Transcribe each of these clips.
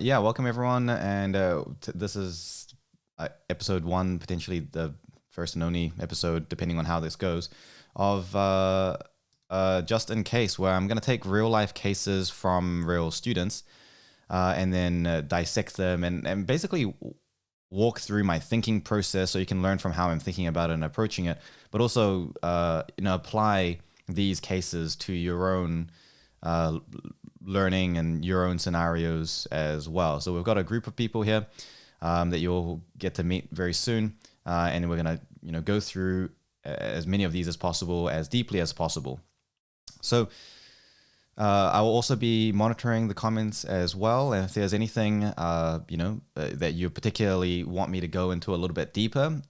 Yeah, welcome everyone, and this is episode one, potentially the first and only episode, depending on how this goes, of Just in Case, where I'm going to take real life cases from real students and then dissect them and basically walk through my thinking process so you can learn from how I'm thinking about it and approaching it, but also apply these cases to your own uh, learning and your own scenarios as well. So we've got a group of people here that you'll get to meet very soon, and we're gonna go through as many of these as possible, as deeply as possible. So I will also be monitoring the comments as well, and if there's anything that you particularly want me to go into a little bit deeper,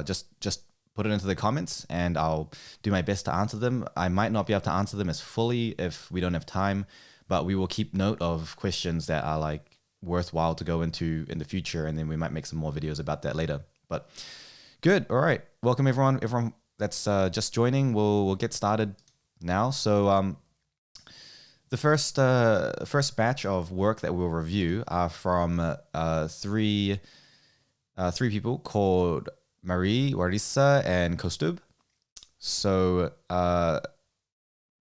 just put it into the comments, and I'll do my best to answer them. I might not be able to answer them as fully if we don't have time, but we will keep note of questions that are like worthwhile to go into in the future, and then we might make some more videos about that later. But good, all right. Welcome everyone. Everyone that's just joining, we'll get started now. So the first batch of work that we'll review are from three people called Marie, Warissa, and Kaustubh. So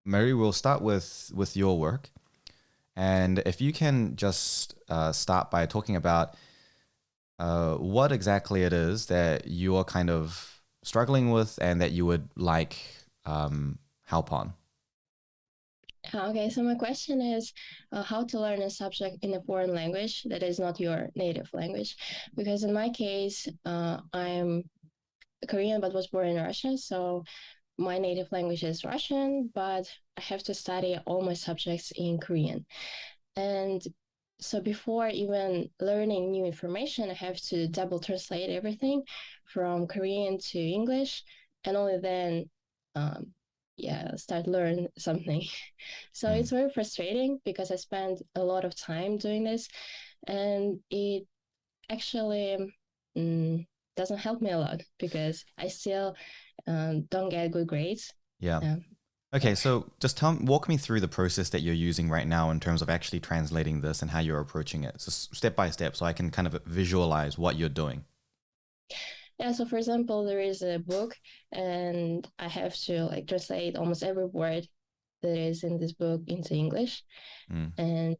Marie, we'll start with your work, and if you can just start by talking about what exactly it is that you're kind of struggling with and that you would like help on. Okay, so my question is how to learn a subject in a foreign language that is not your native language. Because in my case, I'm Korean but was born in Russia. So my native language is Russian, but I have to study all my subjects in Korean. And so before even learning new information, I have to double translate everything from Korean to English, and only then, um, start learn something. So Mm. it's very frustrating because I spend a lot of time doing this, and it actually mm, doesn't help me a lot because I still don't get good grades. Yeah. Um, Okay, yeah. so just walk me through the process that you're using right now in terms of actually translating this and how you're approaching it. So step by step, so I can kind of visualize what you're doing. Yeah, so for example, there is a book and I have to like translate almost every word that is in this book into English. Mm. And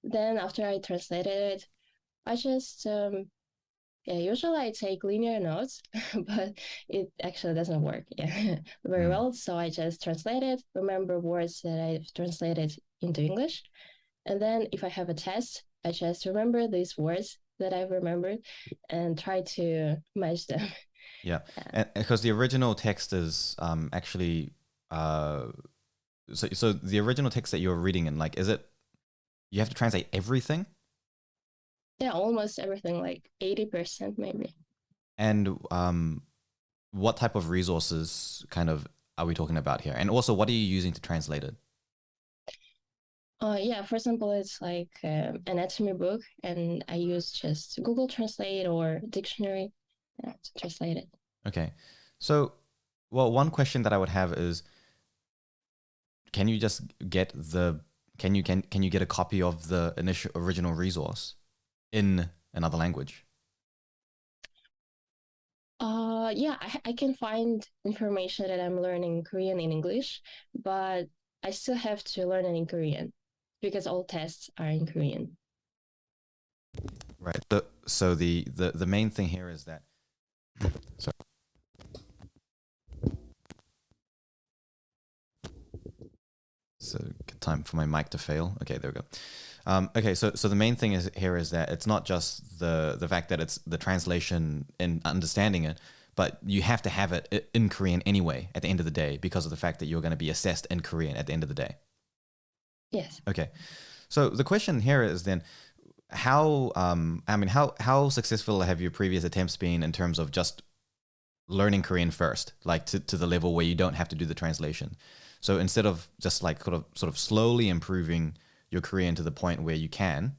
then after I translated it, I just yeah, usually I take linear notes, but it actually doesn't work yeah very Mm. well. So I just translate it, remember words that I've translated into English. And then if I have a test, I just remember these words that I've remembered and try to match them. Yeah, and because the original text is actually uh, so the original text that you're reading in, like, is it you have to translate everything? Yeah, almost everything, like 80% maybe. And what type of resources kind of are we talking about here? And also, what are you using to translate it? Yeah, for example, it's like anatomy book, and I use just Google Translate or dictionary to translate it. Okay, so well, one question that I would have is, can you just get the can you get a copy of the initial original resource in another language? Yeah, I can find information that I'm learning Korean in English, but I still have to learn it in Korean because all tests are in Korean. Right. So the main thing here is that sorry. So good time for my mic to fail. Okay, there we go. Okay, so the main thing is here is that it's not just the fact that it's the translation and understanding it, but you have to have it in Korean anyway at the end of the day because of the fact that you're going to be assessed in Korean at the end of the day. Yes. Okay, so the question here is then how I mean how successful have your previous attempts been in terms of just learning Korean first, like to the level where you don't have to do the translation. So instead of just like sort of slowly improving your Korean to the point where you can,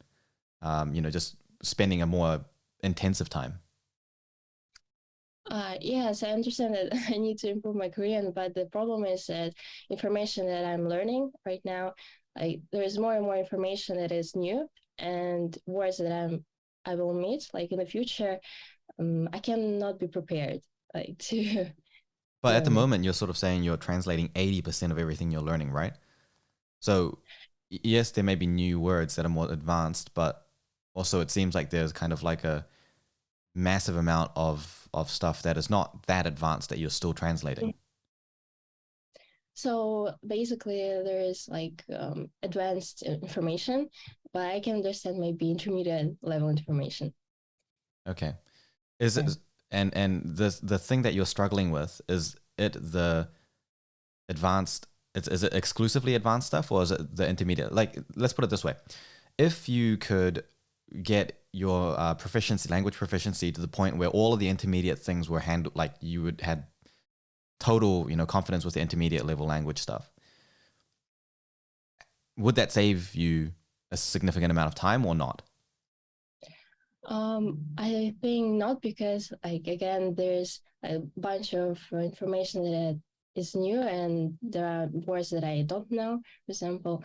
just spending a more intensive time. Yes, I understand that I need to improve my Korean, but the problem is that information that I'm learning right now, like there is more and more information that is new, and words that I will meet like in the future, I cannot be prepared like to But at the learn it. moment, you're sort of saying you're translating 80% of everything you're learning, right? So, yes, there may be new words that are more advanced, but also it seems like there's kind of like a massive amount of stuff that is not that advanced that you're still translating. So basically, there is like advanced information, but I can understand maybe intermediate level information. Okay. Is it, and the thing that you're struggling with, is it the advanced, is it exclusively advanced stuff, or is it the intermediate? Like, let's put it this way. If you could get your proficiency, language proficiency, to the point where all of the intermediate things were handled, like you would had total, confidence with the intermediate level language stuff, would that save you a significant amount of time or not? I think not, because like again, there's a bunch of information that is new, and there are words that I don't know, for example,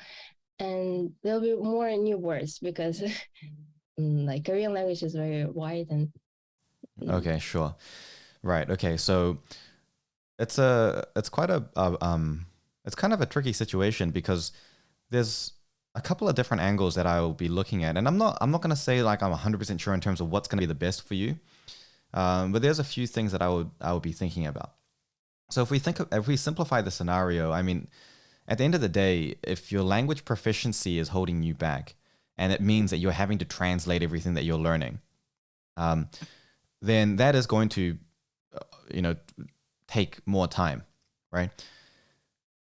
and there'll be more new words because like Korean language is very wide and Okay, sure. Right. Okay. So it's quite it's kind of a tricky situation, because there's a couple of different angles that I will be looking at, and I'm not going to say like I'm 100% sure in terms of what's going to be the best for you, but there's a few things that I would be thinking about. So if we simplify the scenario, I mean, at the end of the day, if your language proficiency is holding you back, and it means that you're having to translate everything that you're learning, um, then that is going to, you know, take more time, right?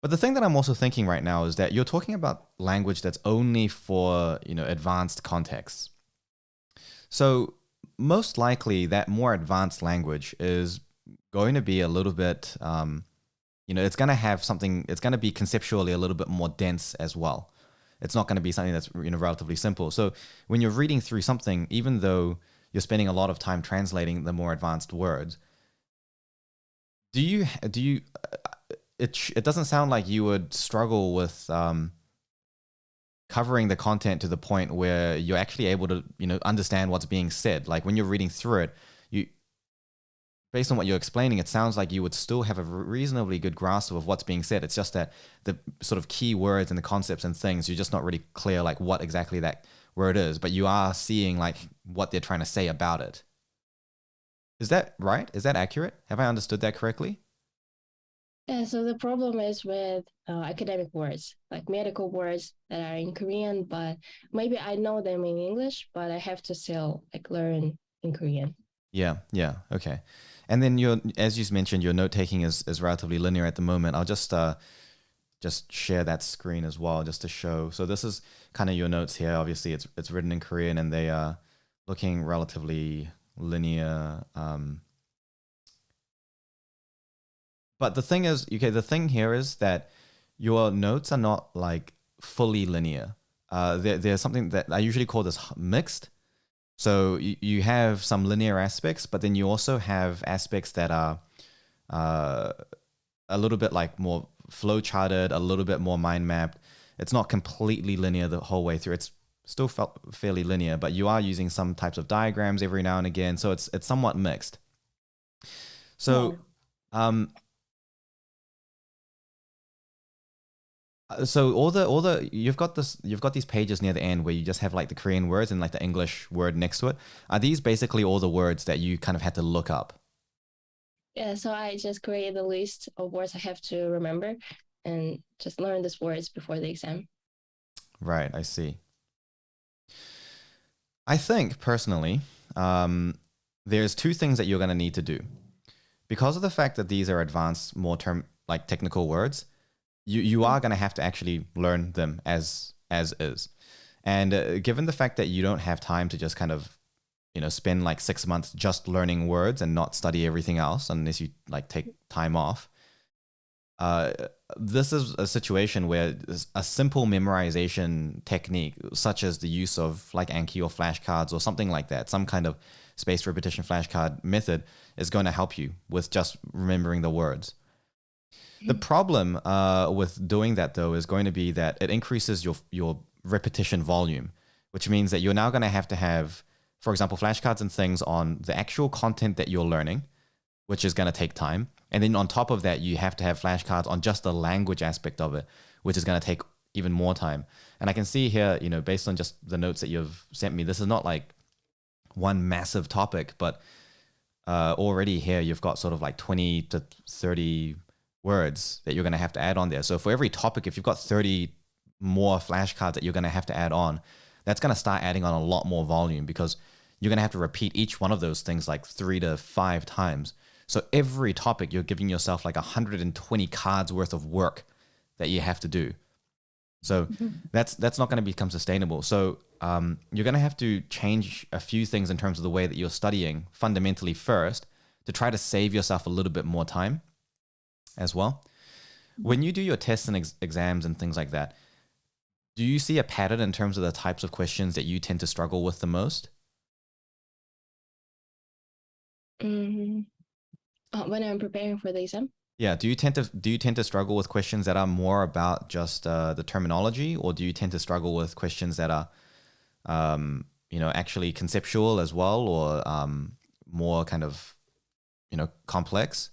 But the thing that I'm also thinking right now is that you're talking about language that's only for, advanced contexts. So most likely that more advanced language is going to be a little bit, it's going to have something, it's going to be conceptually a little bit more dense as well. It's not going to be something that's, relatively simple. So when you're reading through something, even though you're spending a lot of time translating the more advanced words, do you it doesn't sound like you would struggle with covering the content to the point where you're actually able to, understand what's being said. Like when you're reading through it, you, based on what you're explaining, it sounds like you would still have a reasonably good grasp of what's being said. It's just that the sort of key words and the concepts and things, you're just not really clear like what exactly that word is, but you are seeing like what they're trying to say about it. Is that right? Is that accurate? Have I understood that correctly? yeah. So the problem is with academic words, like medical words that are in Korean, but maybe I know them in English, but I have to still like learn in Korean. Yeah, yeah, okay. And then as you mentioned, your note taking is relatively linear at the moment. I'll just share that screen as well, just to show. So this is kind of your notes here. Obviously, it's written in Korean, and they are looking relatively linear. But the thing is, okay, the thing here is that your notes are not like fully linear. There's something that I usually call this mixed. So you have some linear aspects, but then you also have aspects that are uh, a little bit like more flow charted, a little bit more mind mapped. It's not completely linear the whole way through. It's still felt fairly linear, but you are using some types of diagrams every now and again. So it's somewhat mixed. Yeah. So um, so all the you've got these pages near the end where you just have like the Korean words and like the English word next to it. Are these basically all the words that you kind of had to look up? Yeah, so I just create a list of words I have to remember and just learn these words before the exam. Right, I see. I think personally, there's two things that you're going to need to do. Because of the fact that these are advanced, more term like technical words, you are going to have to actually learn them as is. And given the fact that you don't have time to just kind of, spend like 6 months just learning words and not study everything else unless you like take time off, uh, this is a situation where a simple memorization technique, such as the use of like Anki or flashcards or something like that, some kind of spaced repetition flashcard method, is going to help you with just remembering the words. The problem with doing that, though, is going to be that it increases your repetition volume, which means that you're now going to have, for example, flashcards and things on the actual content that you're learning, which is going to take time. And then on top of that, you have to have flashcards on just the language aspect of it, which is going to take even more time. And I can see here, based on just the notes that you've sent me, this is not like one massive topic, but already here you've got sort of like 20 to 30 words that you're going to have to add on there. So for every topic, if you've got 30 more flashcards that you're going to have to add on, that's going to start adding on a lot more volume, because you're going to have to repeat each one of those things like 3 to 5 times. So every topic, you're giving yourself like 120 cards worth of work that you have to do. So that's not going to become sustainable. So you're going to have to change a few things in terms of the way that you're studying fundamentally first, to try to save yourself a little bit more time as well. When you do your tests and exams and things like that, do you see a pattern in terms of the types of questions that you tend to struggle with the most? When I'm preparing for the exam? Yeah. Do you tend to struggle with questions that are more about just the terminology, or do you tend to struggle with questions that are, actually conceptual as well, or more kind of, complex?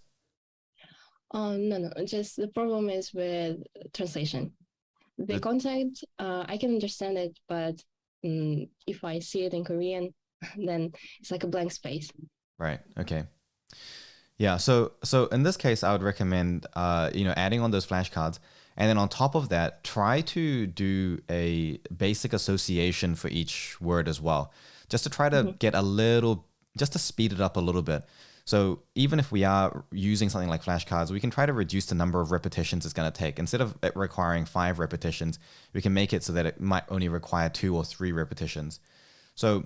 No. Just the problem is with translation. The content, I can understand it, but if I see it in Korean, then it's like a blank space. Right. Okay. Yeah. So in this case, I would recommend, adding on those flashcards, and then on top of that, try to do a basic association for each word as well, just to try to get just to speed it up a little bit. So even if we are using something like flashcards, we can try to reduce the number of repetitions it's going to take. Instead of it requiring 5 repetitions, we can make it so that it might only require 2 or 3 repetitions. So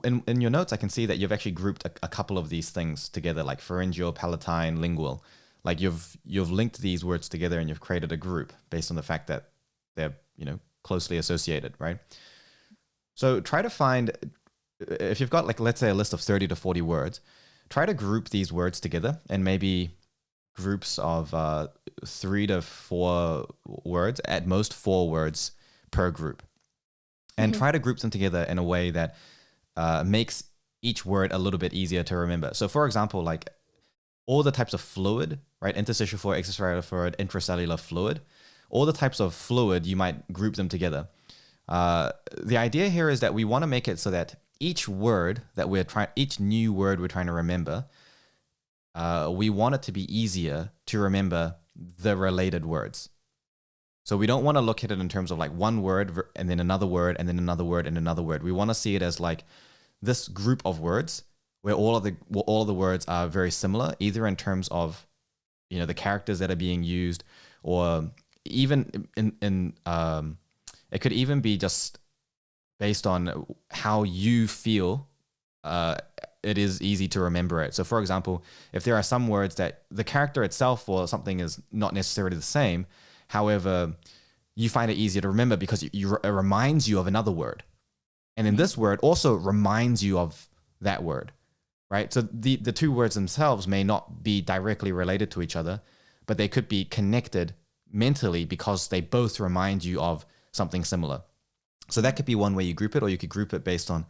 in your notes, I can see that you've actually grouped a couple of these things together, like pharyngeal, palatine, lingual. Like you've linked these words together and you've created a group based on the fact that they're closely associated, right? So try to find, if you've got, like, let's say a list of 30 to 40 words, try to group these words together, and maybe groups of 3 to 4 words, at most 4 words per group. And try to group them together in a way that makes each word a little bit easier to remember. So for example, like all the types of fluid, right? Interstitial fluid, extracellular fluid, intracellular fluid, all the types of fluid, you might group them together. The idea here is that we want to make it so that each new word we're trying to remember, we want it to be easier to remember the related words. So we don't want to look at it in terms of like one word and then another word and then another word and another word. We want to see it as like this group of words where all of the words are very similar, either in terms of the characters that are being used, or even in it could even be just based on how you feel it is easy to remember it. So for example, if there are some words that the character itself or something is not necessarily the same, however, you find it easier to remember because it reminds you of another word. And then this word also reminds you of that word, right? So the two words themselves may not be directly related to each other, but they could be connected mentally because they both remind you of something similar. So that could be one way you group it, or you could group it based on,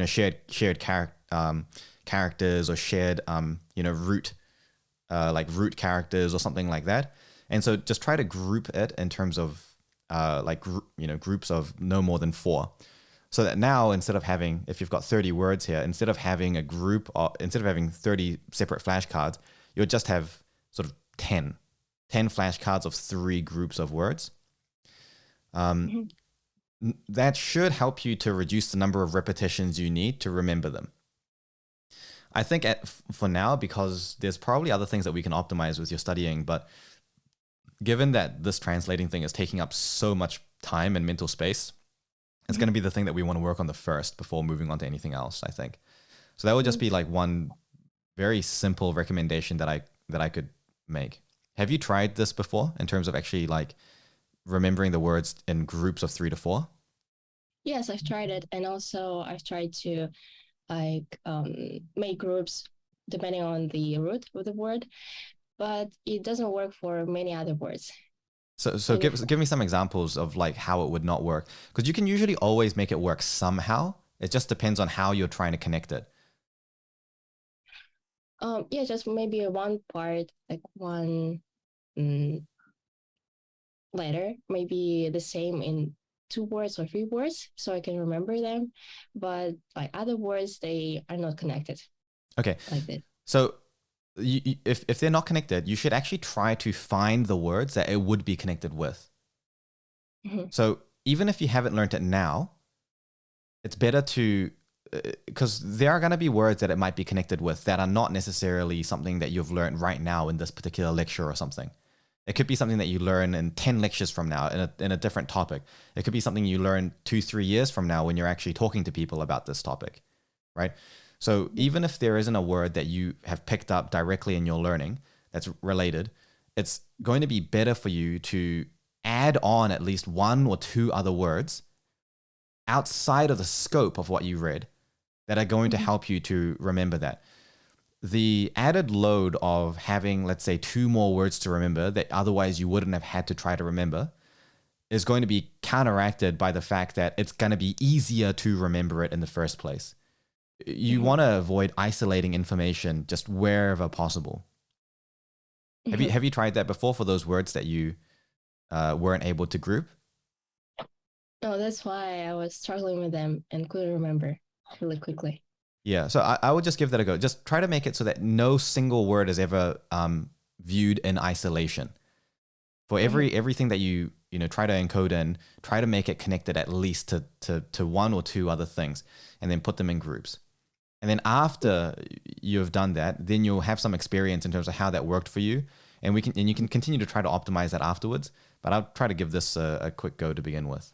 shared characters, or shared, root characters or something like that. And so just try to group it in terms of groups of no more than 4. So that now, instead of having, if you've got 30 words here, instead of having 30 separate flashcards, you'll just have sort of 10 flashcards of 3 groups of words. That should help you to reduce the number of repetitions you need to remember them. I think for now, because there's probably other things that we can optimize with your studying, but given that this translating thing is taking up so much time and mental space, it's going to be the thing that we want to work on the first before moving on to anything else, I think. So that would just be like one very simple recommendation that I could make. Have you tried this before in terms of actually like remembering the words in groups of 3 to 4? Yes, I've tried it. And also I've tried to make groups depending on the root of the word, but it doesn't work for many other words. So maybe give me some examples of like how it would not work, because you can usually always make it work somehow. It just depends on how you're trying to connect it. yeah, just maybe one part, like one mm, letter, maybe the same in 2 words or 3 words, so I can remember them. But like other words, they are not connected Okay, like that. so if they're not connected, you should actually try to find the words that it would be connected with. Mhm. So even if you haven't learned it now, it's better to, because there are going to be words that it might be connected with that are not necessarily something that you've learned right now in this particular lecture or something. It could be something that you learn in 10 lectures from now in a different topic. It could be something you learn 2-3 years from now when you're actually talking to people about this topic, right? So even if there isn't a word that you have picked up directly in your learning that's related, it's going to be better for you to add on at least 1 or 2 other words outside of the scope of what you read that are going to help you to remember that. The added load of having, let's say, 2 more words to remember that otherwise you wouldn't have had to try to remember is going to be counteracted by the fact that it's going to be easier to remember it in the first place. You want to avoid isolating information just wherever possible. Have you tried that before for those words that you weren't able to group? No, that's why I was struggling with them and couldn't remember really quickly. Yeah, so I would just give that a go. Just try to make it so that no single word is ever viewed in isolation. For everything that you try to encode in, try to make it connected at least to 1 or 2 other things, and then put them in groups. And then after you've done that, then you'll have some experience in terms of how that worked for you, and you can continue to try to optimize that afterwards. But I'll try to give this a quick go to begin with.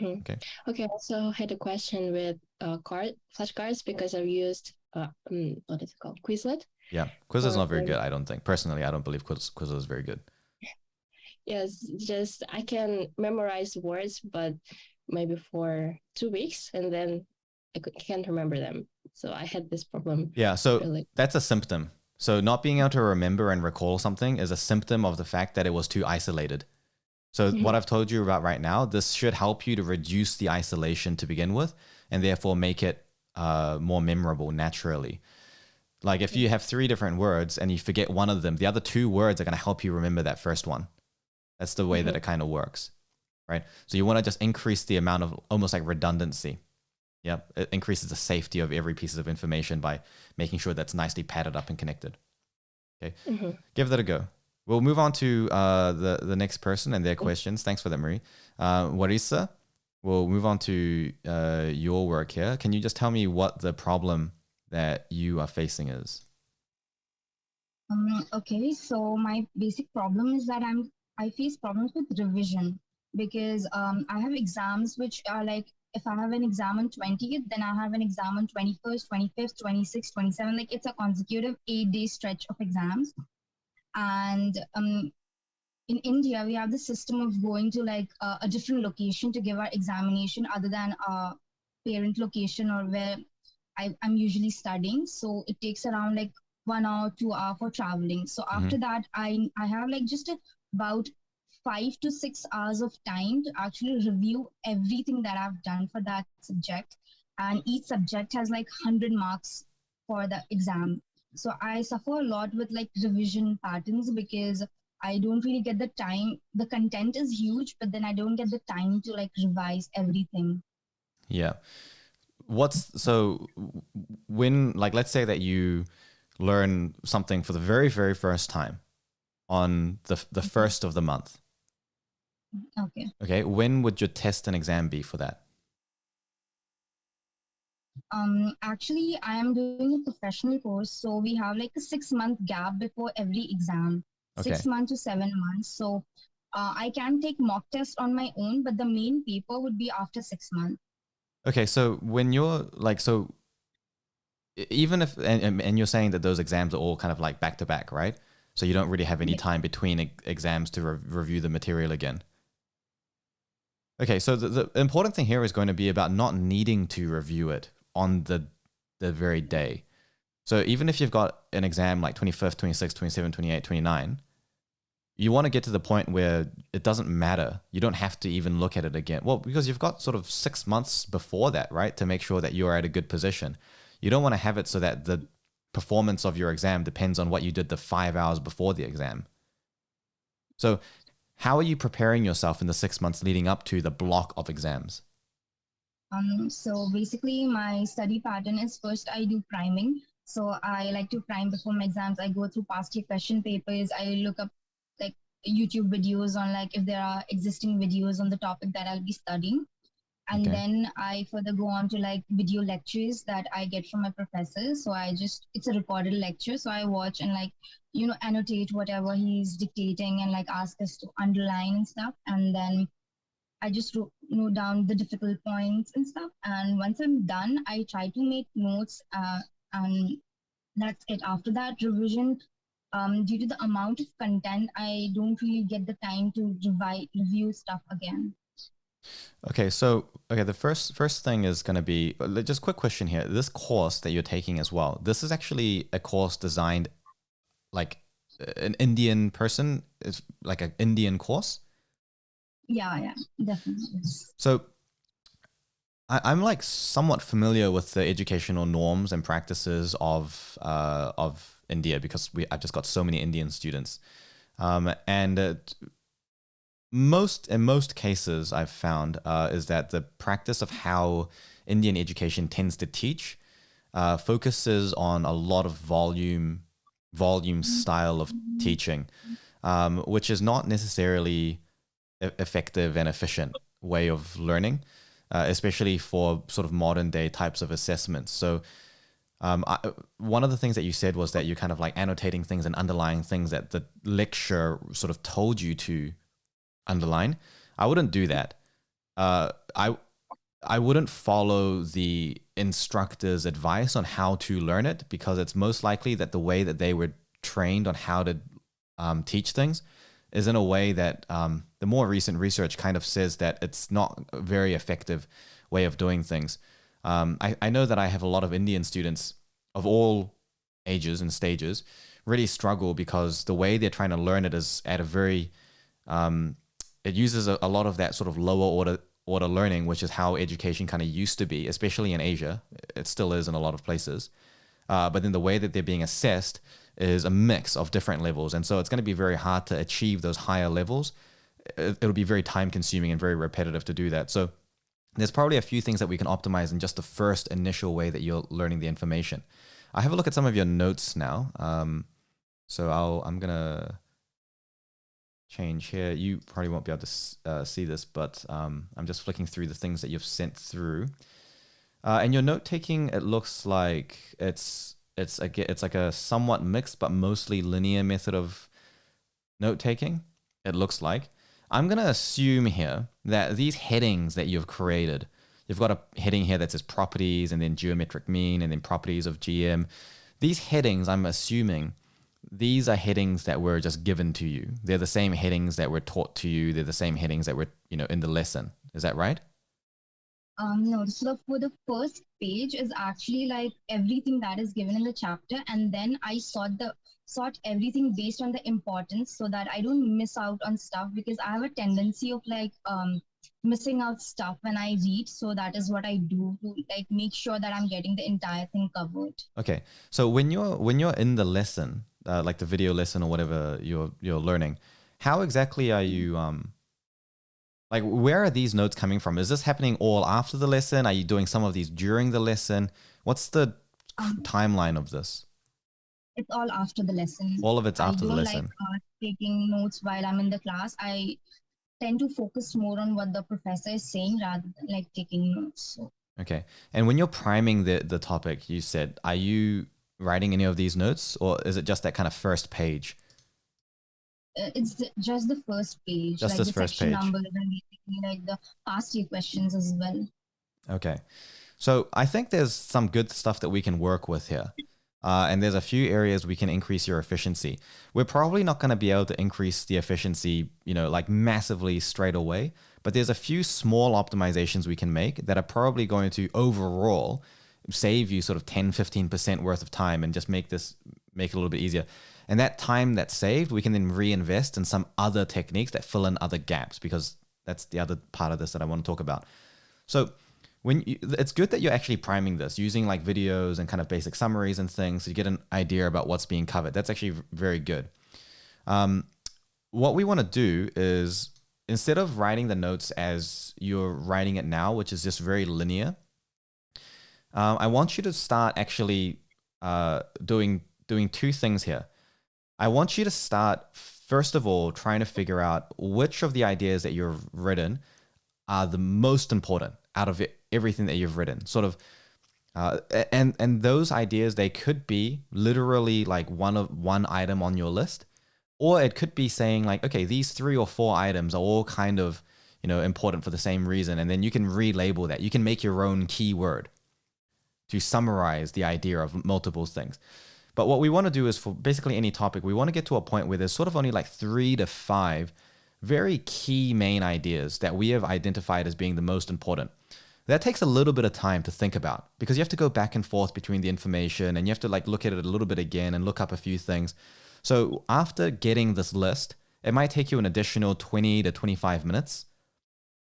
Okay. Okay. I also had a question with flashcards because I've used what is it called, Quizlet. Yeah, Quizlet is not very good. I don't think personally. I don't believe Quizlet is very good. Yes, just I can memorize words, but maybe for 2 weeks, and then can't remember them. So I had this problem. Yeah, so really. That's a symptom. So not being able to remember and recall something is a symptom of the fact that it was too isolated. So what I've told you about right now, this should help you to reduce the isolation to begin with, and therefore make it more memorable naturally. Like if you have 3 different words and you forget one of them, the other 2 words are going to help you remember that first one. That's the way that it kind of works, right? So you want to just increase the amount of almost like redundancy. Yeah, it increases the safety of every piece of information by making sure that's nicely padded up and connected. Okay, give that a go. We'll move on to the next person and their questions. Thanks for that, Marie. Warisa, we'll move on to your work here. Can you just tell me what the problem that you are facing is? Okay, so my basic problem is that I face problems with revision because I have exams which are like, if I have an exam on 20th, then I have an exam on 21st, 25th, 26th, 27th. Like it's a consecutive 8-day stretch of exams. And in India, we have the system of going to like a different location to give our examination other than our parent location or where I'm usually studying. So it takes around like 1 hour, 2 hours for traveling. So after that, I have like just about 5 to 6 hours of time to actually review everything that I've done for that subject. And each subject has like 100 marks for the exam. So I suffer a lot with like revision patterns because I don't really get the time. The content is huge, but then I don't get the time to like revise everything. Yeah. So when, like, let's say that you learn something for the very, very first time on the first of the month. Okay. Okay. When would your test and exam be for that? Actually, I am doing a professional course, so we have like a 6-month gap before every exam, Okay. 6 months to 7 months. So I can take mock test on my own, but the main paper would be after 6 months. Okay, so when you're like, so even if, and you're saying that those exams are all kind of like back to back, right? So you don't really have any time between exams to review the material again. Okay, so the important thing here is going to be about not needing to review it on the very day. So even if you've got an exam like 25th, 26th, 27th, 28th, 29, you want to get to the point where it doesn't matter. You don't have to even look at it again. Well, because you've got sort of 6 months before that, right? To make sure that you're at a good position. You don't want to have it so that the performance of your exam depends on what you did the 5 hours before the exam. So how are you preparing yourself in the 6 months leading up to the block of exams? So basically my study pattern is, first I do priming. So I like to prime before my exams. I go through past year question papers. I look up like YouTube videos on like if there are existing videos on the topic that I'll be studying. And then I further go on to like video lectures that I get from my professors. So it's a recorded lecture. So I watch and like, annotate whatever he's dictating and like ask us to underline and stuff. And then I just note down the difficult points and stuff. And once I'm done, I try to make notes and that's it. After that, revision, due to the amount of content, I don't really get the time to review stuff again. Okay, so the first thing is going to be just a quick question here. This course that you're taking as well, this is actually a course designed like an Indian person, is like an Indian course. Yeah, definitely. So I'm like somewhat familiar with the educational norms and practices of India because I've just got so many Indian students, and in most cases I've found is that the practice of how Indian education tends to teach focuses on a lot of volume style of teaching, which is not necessarily effective and efficient way of learning, especially for sort of modern day types of assessments. So one of the things that you said was that you're kind of like annotating things and underlying things that the lecturer sort of told you to underline. I wouldn't do that. I wouldn't follow the instructor's advice on how to learn it, because it's most likely that the way that they were trained on how to teach things is in a way that the more recent research kind of says that it's not a very effective way of doing things. I know that I have a lot of Indian students of all ages and stages really struggle because the way they're trying to learn it is at a very it uses a lot of that sort of lower order learning, which is how education kind of used to be, especially in Asia. It still is in a lot of places. But then the way that they're being assessed is a mix of different levels. And so it's going to be very hard to achieve those higher levels. It'll be very time consuming and very repetitive to do that. So there's probably a few things that we can optimize in just the first initial way that you're learning the information. I have a look at some of your notes now. So I'm going to change here. You probably won't be able to see this, but I'm just flicking through the things that you've sent through. And your note taking, it looks like it's like a somewhat mixed but mostly linear method of note taking. It looks like. I'm gonna assume here that these headings that you've created, you've got a heading here that says properties and then geometric mean and then properties of GM. These headings, I'm assuming, these are headings that were just given to you. They're the same headings that were taught to you. They're the same headings that were, in the lesson. Is that right? No, so for the first page is actually like everything that is given in the chapter, and then I sort everything based on the importance so that I don't miss out on stuff, because I have a tendency of like missing out stuff when I read. So that is what I do to like make sure that I'm getting the entire thing covered. Okay, so when you're in the lesson, like the video lesson or whatever you're learning, how exactly are you like, where are these notes coming from? Is this happening all after the lesson? Are you doing some of these during the lesson? What's the timeline of this? It's all after the lesson. All of it's after the lesson. I don't like taking notes while I'm in the class. I tend to focus more on what the professor is saying rather than like taking notes. So. Okay. And when you're priming the topic, you said, are you writing any of these notes, or is it just that kind of first page? It's just the first page. Just like this the first section page. Numbers and basically like the past year questions as well. Okay. So I think there's some good stuff that we can work with here. And there's a few areas we can increase your efficiency. We're probably not going to be able to increase the efficiency, like massively straight away, but there's a few small optimizations we can make that are probably going to overall save you sort of 10, 15% worth of time and just make this make it a little bit easier. And that time that's saved, we can then reinvest in some other techniques that fill in other gaps, because that's the other part of this that I want to talk about. So it's good that you're actually priming this using like videos and kind of basic summaries and things, so you get an idea about what's being covered. That's actually very good. What we want to do is, instead of writing the notes as you're writing it now, which is just very linear, I want you to start actually doing two things here. I want you to start, first of all, trying to figure out which of the ideas that you've written are the most important out of everything that you've written. Sort of, and those ideas, they could be literally like one item on your list, or it could be saying like, okay, these 3 or 4 items are all kind of, important for the same reason, and then you can relabel that. You can make your own keyword to summarize the idea of multiple things. But what we want to do is, for basically any topic, we want to get to a point where there's sort of only like 3 to 5 very key main ideas that we have identified as being the most important. That takes a little bit of time to think about, because you have to go back and forth between the information, and you have to like look at it a little bit again and look up a few things. So after getting this list, it might take you an additional 20 to 25 minutes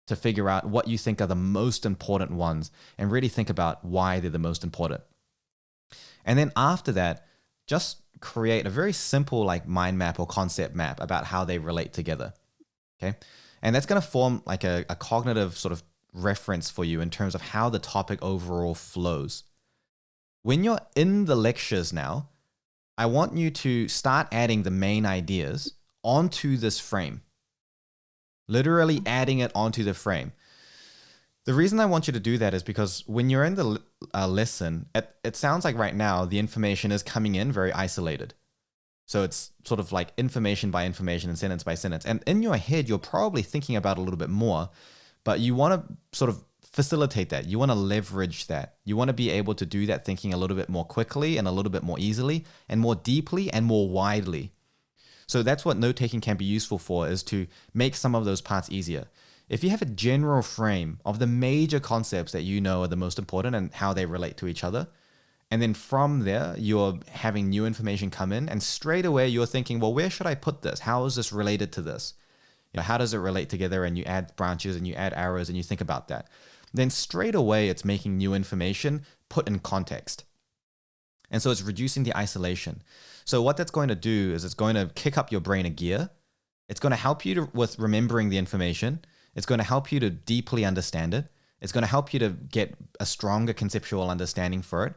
to figure out what you think are the most important ones and really think about why they're the most important. And then after that, just create a very simple like mind map or concept map about how they relate together. Okay. And that's going to form like a cognitive sort of reference for you in terms of how the topic overall flows. When you're in the lectures now, I want you to start adding the main ideas onto this frame. Literally adding it onto the frame. The reason I want you to do that is because when you're in the lesson, it sounds like right now the information is coming in very isolated. So it's sort of like information by information and sentence by sentence. And in your head, you're probably thinking about it a little bit more, but you want to sort of facilitate that. You want to leverage that. You want to be able to do that thinking a little bit more quickly and a little bit more easily and more deeply and more widely. So that's what note-taking can be useful for, is to make some of those parts easier. If you have a general frame of the major concepts that you know are the most important and how they relate to each other, and then from there, you're having new information come in, and straight away you're thinking, well, where should I put this? How is this related to this? How does it relate together? And you add branches and you add arrows and you think about that. Then straight away, it's making new information put in context. And so it's reducing the isolation. So what that's going to do is it's going to kick up your brain a gear. It's going to help you with remembering the information. It's going to help you to deeply understand it. It's going to help you to get a stronger conceptual understanding for it.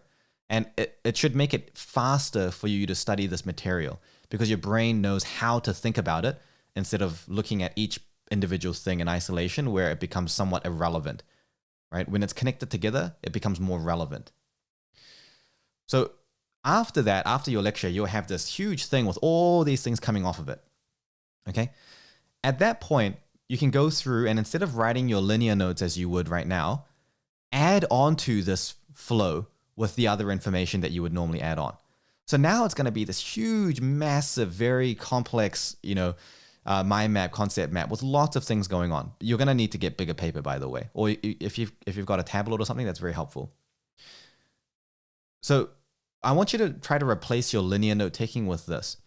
And it should make it faster for you to study this material, because your brain knows how to think about it instead of looking at each individual thing in isolation, where it becomes somewhat irrelevant, right? When it's connected together, it becomes more relevant. So after that, after your lecture, you'll have this huge thing with all these things coming off of it, okay? At that point, you can go through and, instead of writing your linear notes as you would right now, add on to this flow with the other information that you would normally add on. So now it's going to be this huge, massive, very complex, mind map, concept map with lots of things going on. You're going to need to get bigger paper, by the way, or if you've got a tablet or something, that's very helpful. So I want you to try to replace your linear note taking with this.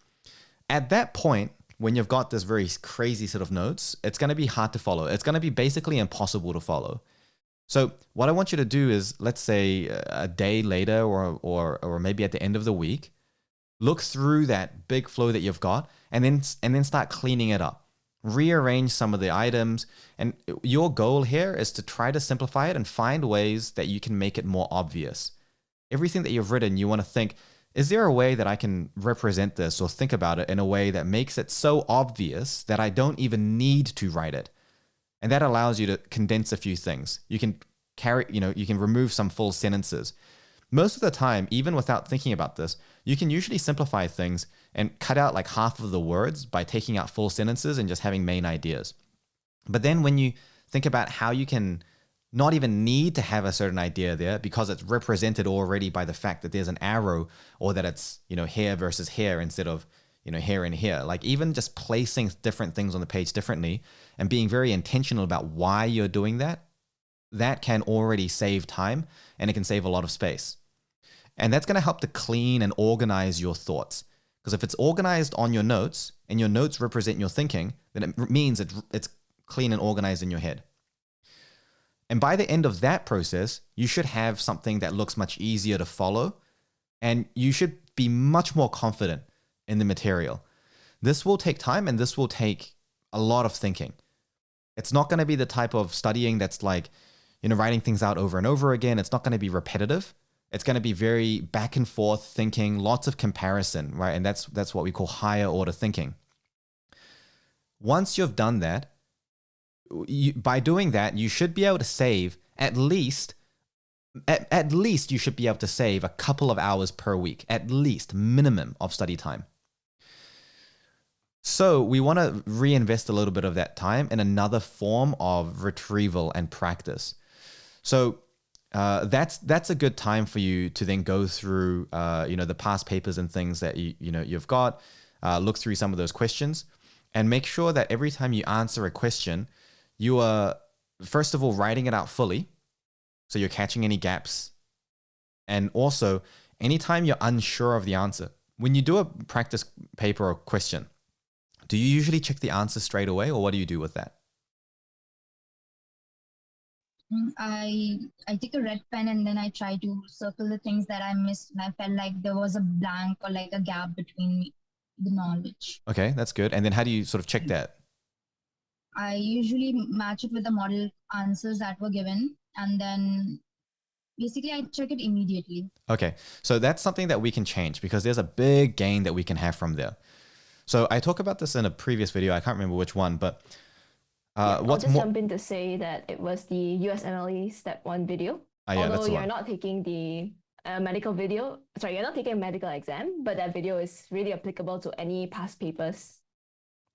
At that point, when you've got this very crazy set of notes, it's going to be hard to follow. It's going to be basically impossible to follow. So what I want you to do is, let's say a day later or maybe at the end of the week, look through that big flow that you've got and then start cleaning it up. Rearrange some of the items. And your goal here is to try to simplify it and find ways that you can make it more obvious. Everything that you've written, you want to think, is there a way that I can represent this or think about it in a way that makes it so obvious that I don't even need to write it? And that allows you to condense a few things. You can you can remove some full sentences. Most of the time, even without thinking about this, you can usually simplify things and cut out like half of the words by taking out full sentences and just having main ideas. But then when you think about how you can not even need to have a certain idea there, because it's represented already by the fact that there's an arrow, or that it's, here versus here instead of, here and here. Like, even just placing different things on the page differently and being very intentional about why you're doing that, that can already save time, and it can save a lot of space. And that's going to help to clean and organize your thoughts. Because if it's organized on your notes and your notes represent your thinking, then it means it's clean and organized in your head. And by the end of that process, you should have something that looks much easier to follow, and you should be much more confident in the material. This will take time, and this will take a lot of thinking. It's not going to be the type of studying that's like, writing things out over and over again. It's not going to be repetitive. It's going to be very back and forth thinking, lots of comparison, right? And that's what we call higher order thinking. Once you've done that, by doing that, you should be able to save at least you should be able to save a couple of hours per week, at least minimum of study time. So we want to reinvest a little bit of that time in another form of retrieval and practice. So that's a good time for you to then go through the past papers and things that you've got, look through some of those questions, and make sure that every time you answer a question, you are first of all writing it out fully, so you're catching any gaps, and also anytime you're unsure of the answer. When you do a practice paper or question, do you usually check the answer straight away, or what do you do with that? I take a red pen and then I try to circle the things that I missed, and I felt like there was a blank or like a gap between the knowledge. Okay, that's good. And then how do you sort of check that? I usually match it with the model answers that were given, and then basically I check it immediately. Okay, so that's something that we can change, because there's a big gain that we can have from there. So I talk about this in a previous video. I can't remember which one, but I'll just jump in to say that it was the USMLE Step 1 video. Although you're not taking the medical video, you're not taking a medical exam, but that video is really applicable to any past papers.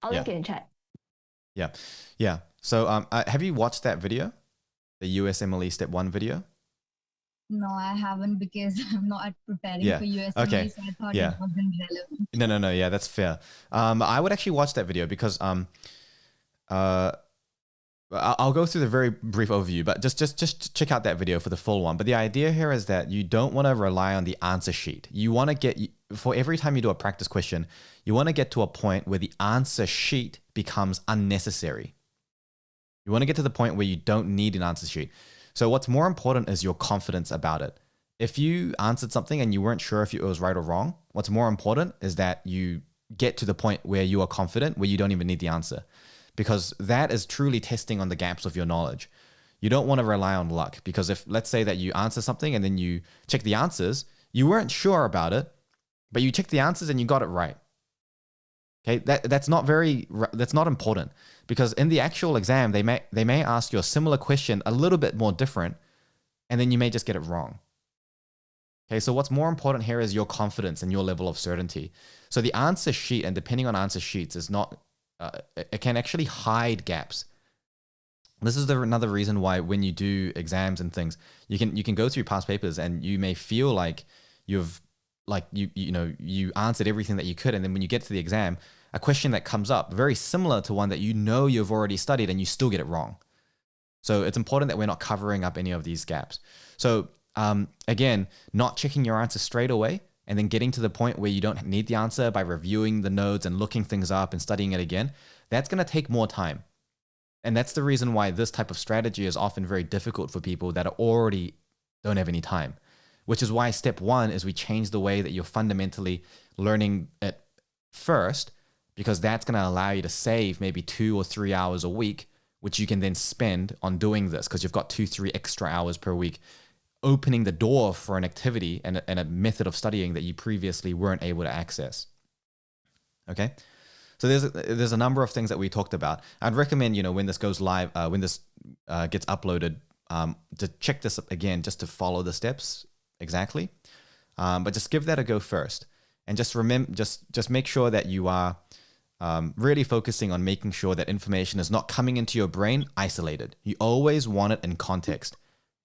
I'll link it in chat. Yeah. So have you watched that video? The USMLE Step 1 video? No, I haven't, because I'm not preparing for USMLE, so I thought it wasn't relevant. No. Yeah, that's fair. I would actually watch that video because I'll go through the very brief overview, but just check out that video for the full one. But the idea here is that you don't want to rely on the answer sheet. You want to get, for every time you do a practice question, you want to get to a point where the answer sheet becomes unnecessary. You want to get to the point where you don't need an answer sheet. So what's more important is your confidence about it. If you answered something and you weren't sure if it was right or wrong, what's more important is that you get to the point where you are confident, where you don't even need the answer. Because that is truly testing on the gaps of your knowledge. You don't want to rely on luck, because if, let's say that you answer something and then you check the answers, you weren't sure about it, but you checked the answers and you got it right. Okay, that's not important, because in the actual exam, they may ask you a similar question a little bit more different, and then you may just get it wrong. Okay, so what's more important here is your confidence and your level of certainty. So the answer sheet, and depending on answer sheets, is not, it can actually hide gaps. This is another reason why when you do exams and things, you can go through past papers and you may feel like you answered everything that you could, and then when you get to the exam, a question that comes up very similar to one that you've already studied, and you still get it wrong. So it's important that we're not covering up any of these gaps. So again, not checking your answer straight away, and then getting to the point where you don't need the answer by reviewing the notes and looking things up and studying it again, that's going to take more time. And that's the reason why this type of strategy is often very difficult for people that already don't have any time, which is why step 1 is we change the way that you're fundamentally learning it first, because that's going to allow you to save maybe 2 or 3 hours a week, which you can then spend on doing this, because you've got 2-3 extra hours per week, opening the door for an activity and a method of studying that you previously weren't able to access. Okay, so there's a number of things that we talked about. I'd recommend, when this goes live, when this gets uploaded, to check this up again, just to follow the steps exactly. But just give that a go first, and just remember, just make sure that you are really focusing on making sure that information is not coming into your brain isolated. You always want it in context.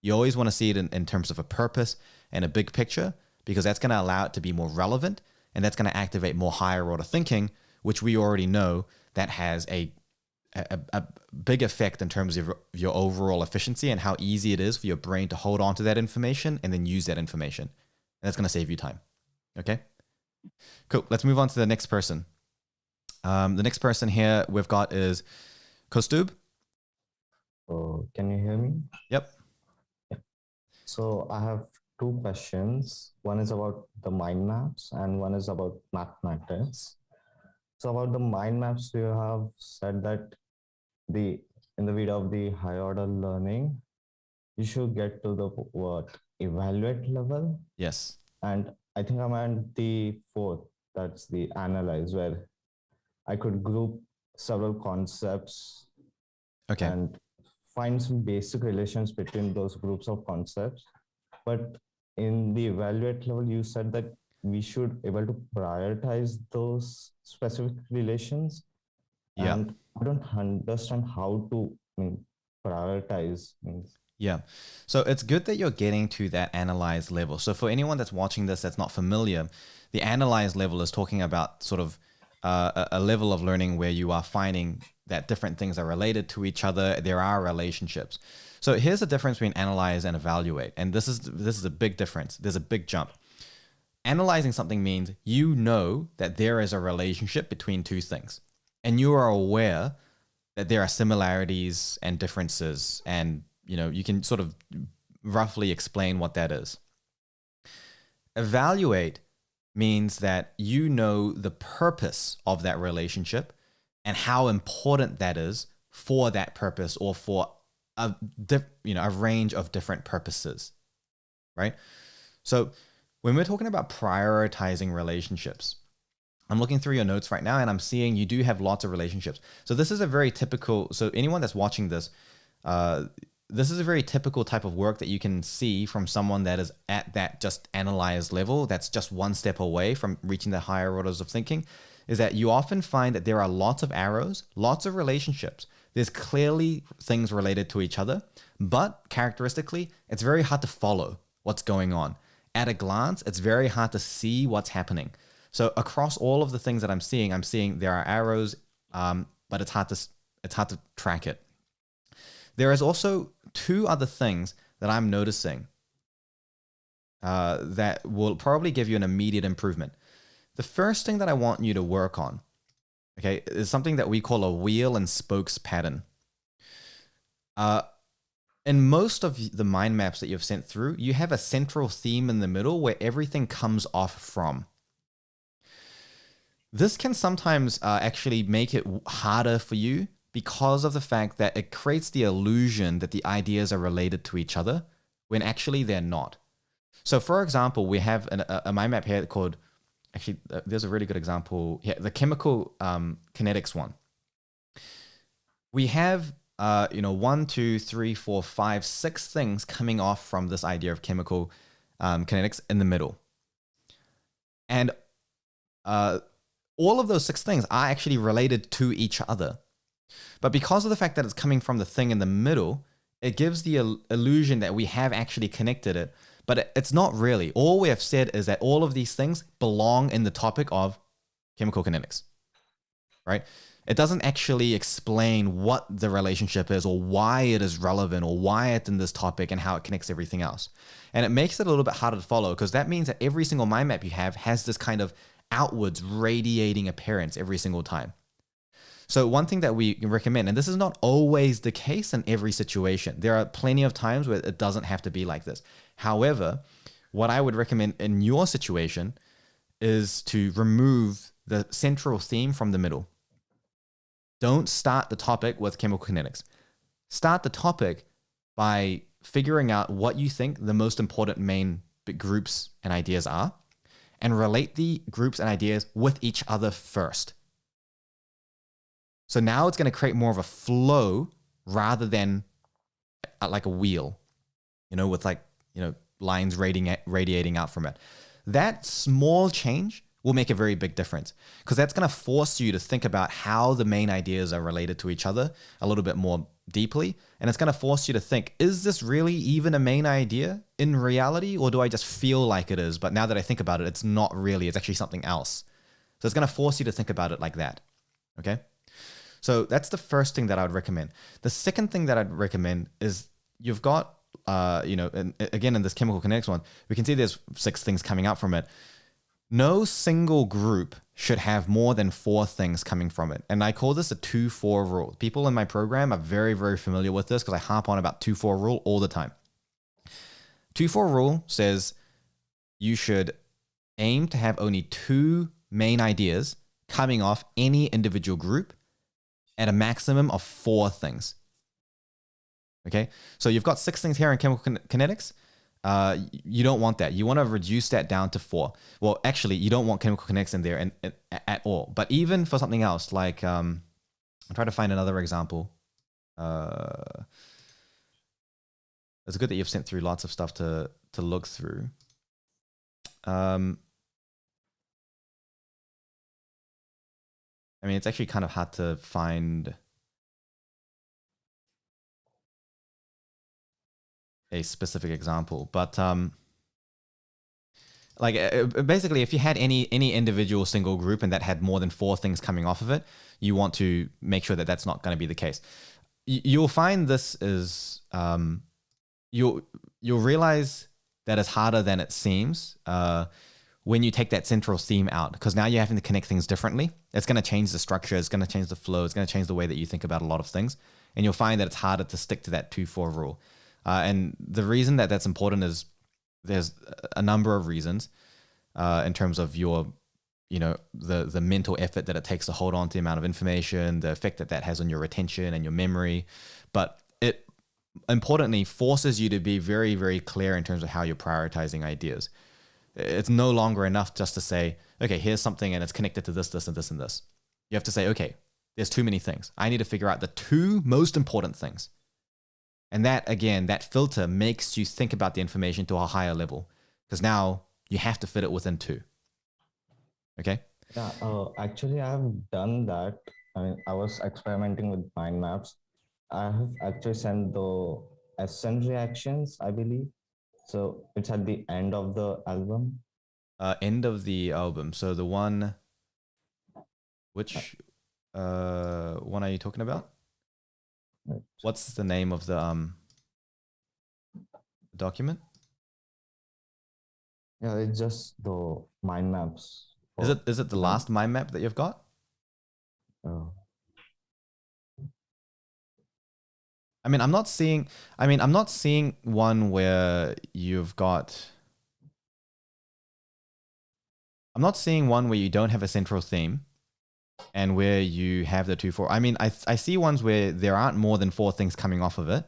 You always want to see it in terms of a purpose and a big picture, because that's going to allow it to be more relevant, and that's going to activate more higher order thinking, which we already know that has a big effect in terms of your overall efficiency and how easy it is for your brain to hold on to that information and then use that information. and it's going to save you time. Okay, cool. Let's move on to the next person. The next person here we've got is Kaustubh. So can you hear me? Yep. So I have two questions. One is about the mind maps and one is about mathematics. So about the mind maps, you have said that in the video of the high order learning, you should get to the evaluate level. Yes. And I think I'm at the fourth, that's the analyze, where I could group several concepts and find some basic relations between those groups of concepts. But in the evaluate level, you said that we should able to prioritize those specific relations. Yeah. And I don't understand how to prioritize. Yeah. So it's good that you're getting to that analyze level. So for anyone that's watching this that's not familiar, the analyze level is talking about sort of a level of learning where you are finding that different things are related to each other. There are relationships. So here's the difference between analyze and evaluate. And this is a big difference. There's a big jump. Analyzing something means you know that there is a relationship between two things. And you are aware that there are similarities and differences, and you can sort of roughly explain what that is. Evaluate means that you know the purpose of that relationship and how important that is for that purpose or for a range of different purposes, right? So when we're talking about prioritizing relationships, I'm looking through your notes right now and I'm seeing you do have lots of relationships. So this is a very typical, so anyone that's watching this, this is a very typical type of work that you can see from someone that is at that just analyze level, that's just one step away from reaching the higher orders of thinking, is that you often find that there are lots of arrows, lots of relationships. There's clearly things related to each other, but characteristically, it's very hard to follow what's going on. At a glance, it's very hard to see what's happening. So across all of the things that I'm seeing there are arrows, but it's hard to track it. There is also two other things that I'm noticing that will probably give you an immediate improvement. The first thing that I want you to work on, okay, is something that we call a wheel and spokes pattern. In most of the mind maps that you've sent through, you have a central theme in the middle where everything comes off from. This can sometimes actually make it harder for you because of the fact that it creates the illusion that the ideas are related to each other when actually they're not. So for example, we have a mind map here called, actually, there's a really good example here, the chemical kinetics one. We have 1, 2, 3, 4, 5, 6 things coming off from this idea of chemical kinetics in the middle. And all of those 6 things are actually related to each other. But because of the fact that it's coming from the thing in the middle, it gives the illusion that we have actually connected it, but it's not really. All we have said is that all of these things belong in the topic of chemical kinetics, right? It doesn't actually explain what the relationship is or why it is relevant or why it's in this topic and how it connects everything else. And it makes it a little bit harder to follow because that means that every single mind map you have has this kind of outwards radiating appearance every single time. So one thing that we recommend, and this is not always the case in every situation. There are plenty of times where it doesn't have to be like this. However, what I would recommend in your situation is to remove the central theme from the middle. Don't start the topic with chemical kinetics. Start the topic by figuring out what you think the most important main groups and ideas are, and relate the groups and ideas with each other first. So now it's going to create more of a flow rather than like a wheel, with lines radiating out from it. That small change will make a very big difference because that's going to force you to think about how the main ideas are related to each other a little bit more deeply. And it's going to force you to think, is this really even a main idea in reality? Or do I just feel like it is? But now that I think about it, it's not really, it's actually something else. So it's going to force you to think about it like that. Okay. So that's the first thing that I would recommend. The second thing that I'd recommend is you've got and again, in this chemical kinetics one, we can see there's 6 things coming out from it. No single group should have more than 4 things coming from it. And I call this a 2-4 rule. People in my program are very, very familiar with this because I harp on about 2-4 rule all the time. 2-4 rule says you should aim to have only 2 main ideas coming off any individual group at a maximum of 4 things. Okay, so you've got 6 things here in chemical kinetics. You don't want that. You want to reduce that down to 4. Well, actually, you don't want chemical kinetics in there at all. But even for something else, like I'm trying to find another example. It's good that you've sent through lots of stuff to look through. I mean, it's actually kind of hard to find a specific example, but basically, if you had any individual single group and that had more than 4 things coming off of it, you want to make sure that that's not going to be the case. You'll find this is you'll realize that it's harder than it seems when you take that central theme out, because now you're having to connect things differently. It's going to change the structure, it's going to change the flow, it's going to change the way that you think about a lot of things, and you'll find that it's harder to stick to that 2-4 rule. And the reason that that's important is there's a number of reasons in terms of your, the mental effort that it takes to hold on to the amount of information, the effect that has on your retention and your memory. But it importantly forces you to be very, very clear in terms of how you're prioritizing ideas. It's no longer enough just to say, okay, here's something and it's connected to this, this, and this, and this. You have to say, okay, there's too many things. I need to figure out the 2 most important things. And that, again, that filter makes you think about the information to a higher level, because now you have to fit it within 2. Okay? Yeah, actually, I have done that. I mean, I was experimenting with mind maps. I have actually sent the SN reactions, I believe. So it's at the end of the album. End of the album. So the one, which one are you talking about? Right. What's the name of the document? Yeah, it's just the mind maps. Is it the last mind map that you've got? Oh. I mean, I'm not seeing one where you've got. I'm not seeing one where you don't have a central theme and where you have the 2-4. I mean, I see ones where there aren't more than 4 things coming off of it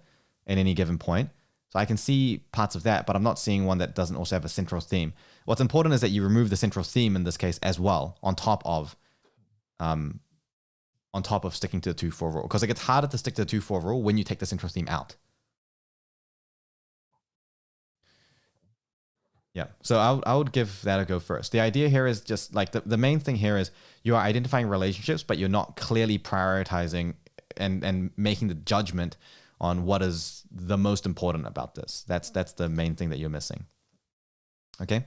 at any given point. So I can see parts of that, but I'm not seeing one that doesn't also have a central theme. What's important is that you remove the central theme in this case as well, on top of sticking to the 2-4 rule, because it gets harder to stick to the 2-4 rule when you take the central theme out. Yeah, so I would give that a go first. The idea here is just like the main thing here is you are identifying relationships, but you're not clearly prioritizing and making the judgment on what is the most important about this. That's the main thing that you're missing. Okay?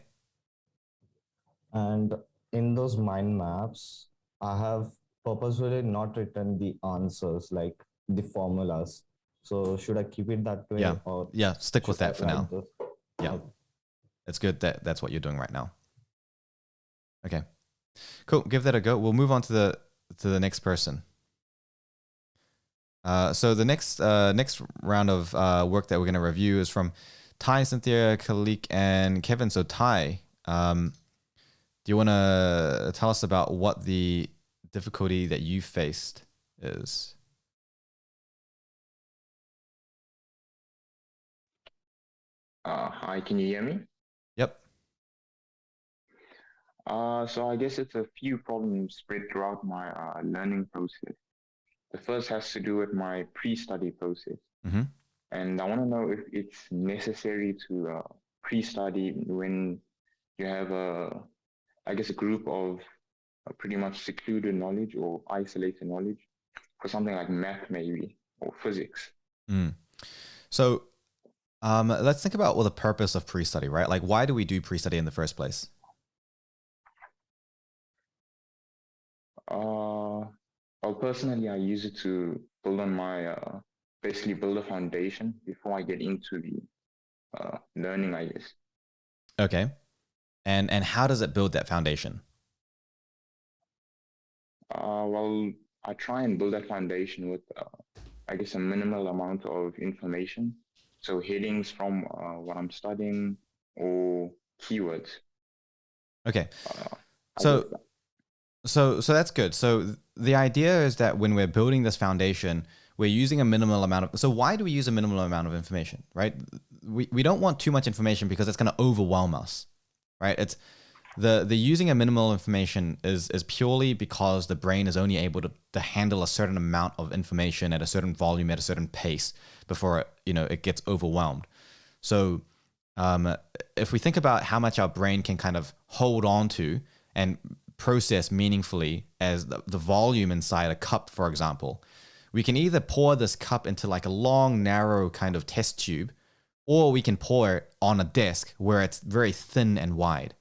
And in those mind maps, I have purposefully not written the answers, like the formulas. So should I keep it that way? Yeah, stick with that for now. This? Yeah. It's good that that's what you're doing right now. Okay, cool. Give that a go. We'll move on to the next person. So the next round of work that we're going to review is from Ty, Cinthia, Khaliq, and Kevin. So Ty, do you want to tell us about what the difficulty that you faced is? Hi, can you hear me? Yep. So I guess it's a few problems spread throughout my learning process. The first has to do with my pre-study process. Mm-hmm. And I want to know if it's necessary to pre-study when you have a group of pretty much secluded knowledge or isolated knowledge for something like math maybe, or physics. So let's think about the purpose of pre-study, right? Like, why do we do pre-study in the first place? Well, personally, I use it to build on my, basically build a foundation before I get into the learning, I guess. Okay. And how does it build that foundation? Well, I try and build that foundation with, I guess, a minimal amount of information. So headings from what I'm studying or keywords. Okay. So that's good. So the idea is that when we're building this foundation, we're using a minimal amount of, so why do we use a minimal amount of information, right? We don't want too much information because it's going to overwhelm us, right? It's the using a minimal information is purely because the brain is only able to handle a certain amount of information at a certain volume, at a certain pace before it gets overwhelmed. So if we think about how much our brain can kind of hold on to and process meaningfully as the volume inside a cup, for example, we can either pour this cup into like a long, narrow kind of test tube, or we can pour it on a desk where it's very thin and wide.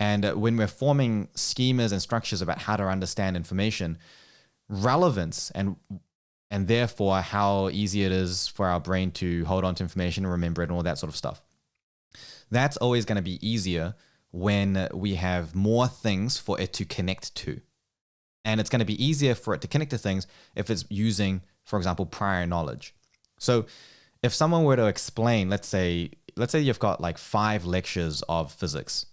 And when we're forming schemas and structures about how to understand information, relevance and therefore how easy it is for our brain to hold on to information and remember it and all that sort of stuff, that's always going to be easier when we have more things for it to connect to. And it's going to be easier for it to connect to things if it's using, for example, prior knowledge. So if someone were to explain, let's say you've got like 5 lectures of physics.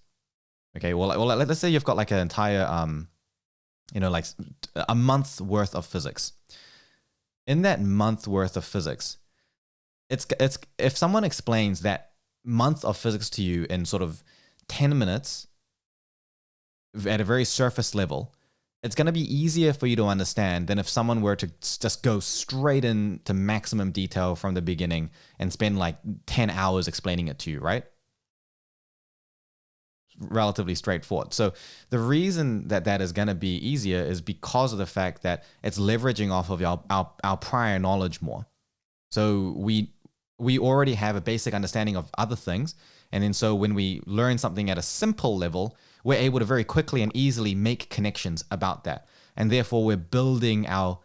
Okay, well, let's say you've got like an entire, like a month's worth of physics. In that month worth of physics, it's if someone explains that month of physics to you in sort of 10 minutes at a very surface level, it's going to be easier for you to understand than if someone were to just go straight into maximum detail from the beginning and spend like 10 hours explaining it to you, right? Relatively straightforward. So the reason that is going to be easier is because of the fact that it's leveraging off of our prior knowledge more. So we already have a basic understanding of other things. And then so when we learn something at a simple level, we're able to very quickly and easily make connections about that. And therefore we're building our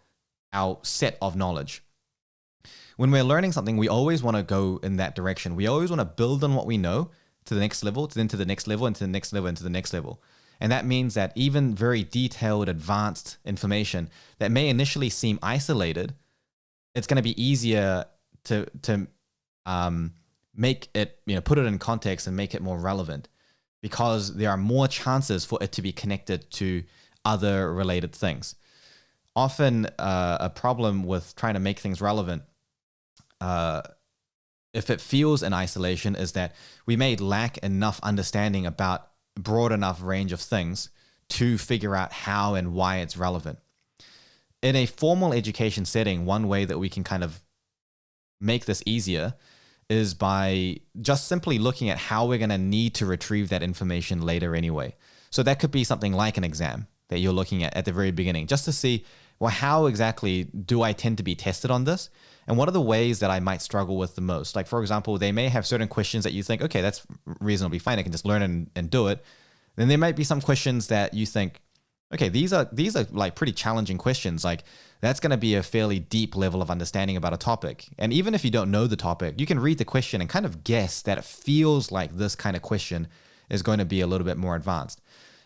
set of knowledge. When we're learning something, we always want to go in that direction. We always want to build on what we know to the next level, then to the next level, and to the next level, and to the next level. And that means that even very detailed, advanced information that may initially seem isolated, it's going to be easier to make it, put it in context and make it more relevant, because there are more chances for it to be connected to other related things. Often a problem with trying to make things relevant, if it feels in isolation, is that we may lack enough understanding about a broad enough range of things to figure out how and why it's relevant. In a formal education setting, one way that we can kind of make this easier is by just simply looking at how we're going to need to retrieve that information later anyway. So that could be something like an exam that you're looking at the very beginning, just to see, well, how exactly do I tend to be tested on this? And what are the ways that I might struggle with the most? Like, for example, they may have certain questions that you think, okay, that's reasonably fine, I can just learn and do it. Then there might be some questions that you think, okay, these are like pretty challenging questions. Like, that's going to be a fairly deep level of understanding about a topic. And even if you don't know the topic, you can read the question and kind of guess that it feels like this kind of question is going to be a little bit more advanced.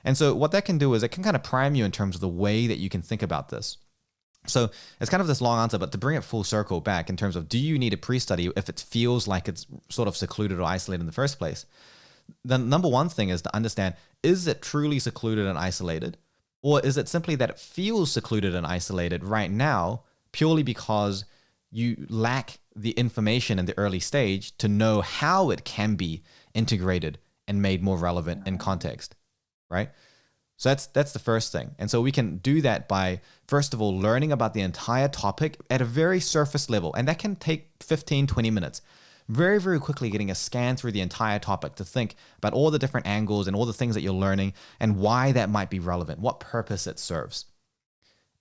And so what that can do is it can kind of prime you in terms of the way that you can think about this. So it's kind of this long answer, but to bring it full circle back in terms of, do you need a pre-study if it feels like it's sort of secluded or isolated in the first place? The number one thing is to understand, is it truly secluded and isolated? Or is it simply that it feels secluded and isolated right now purely because you lack the information in the early stage to know how it can be integrated and made more relevant in context, right? So that's the first thing. And so we can do that by, first of all, learning about the entire topic at a very surface level. And that can take 15, 20 minutes. Very, very quickly getting a scan through the entire topic to think about all the different angles and all the things that you're learning and why that might be relevant, what purpose it serves.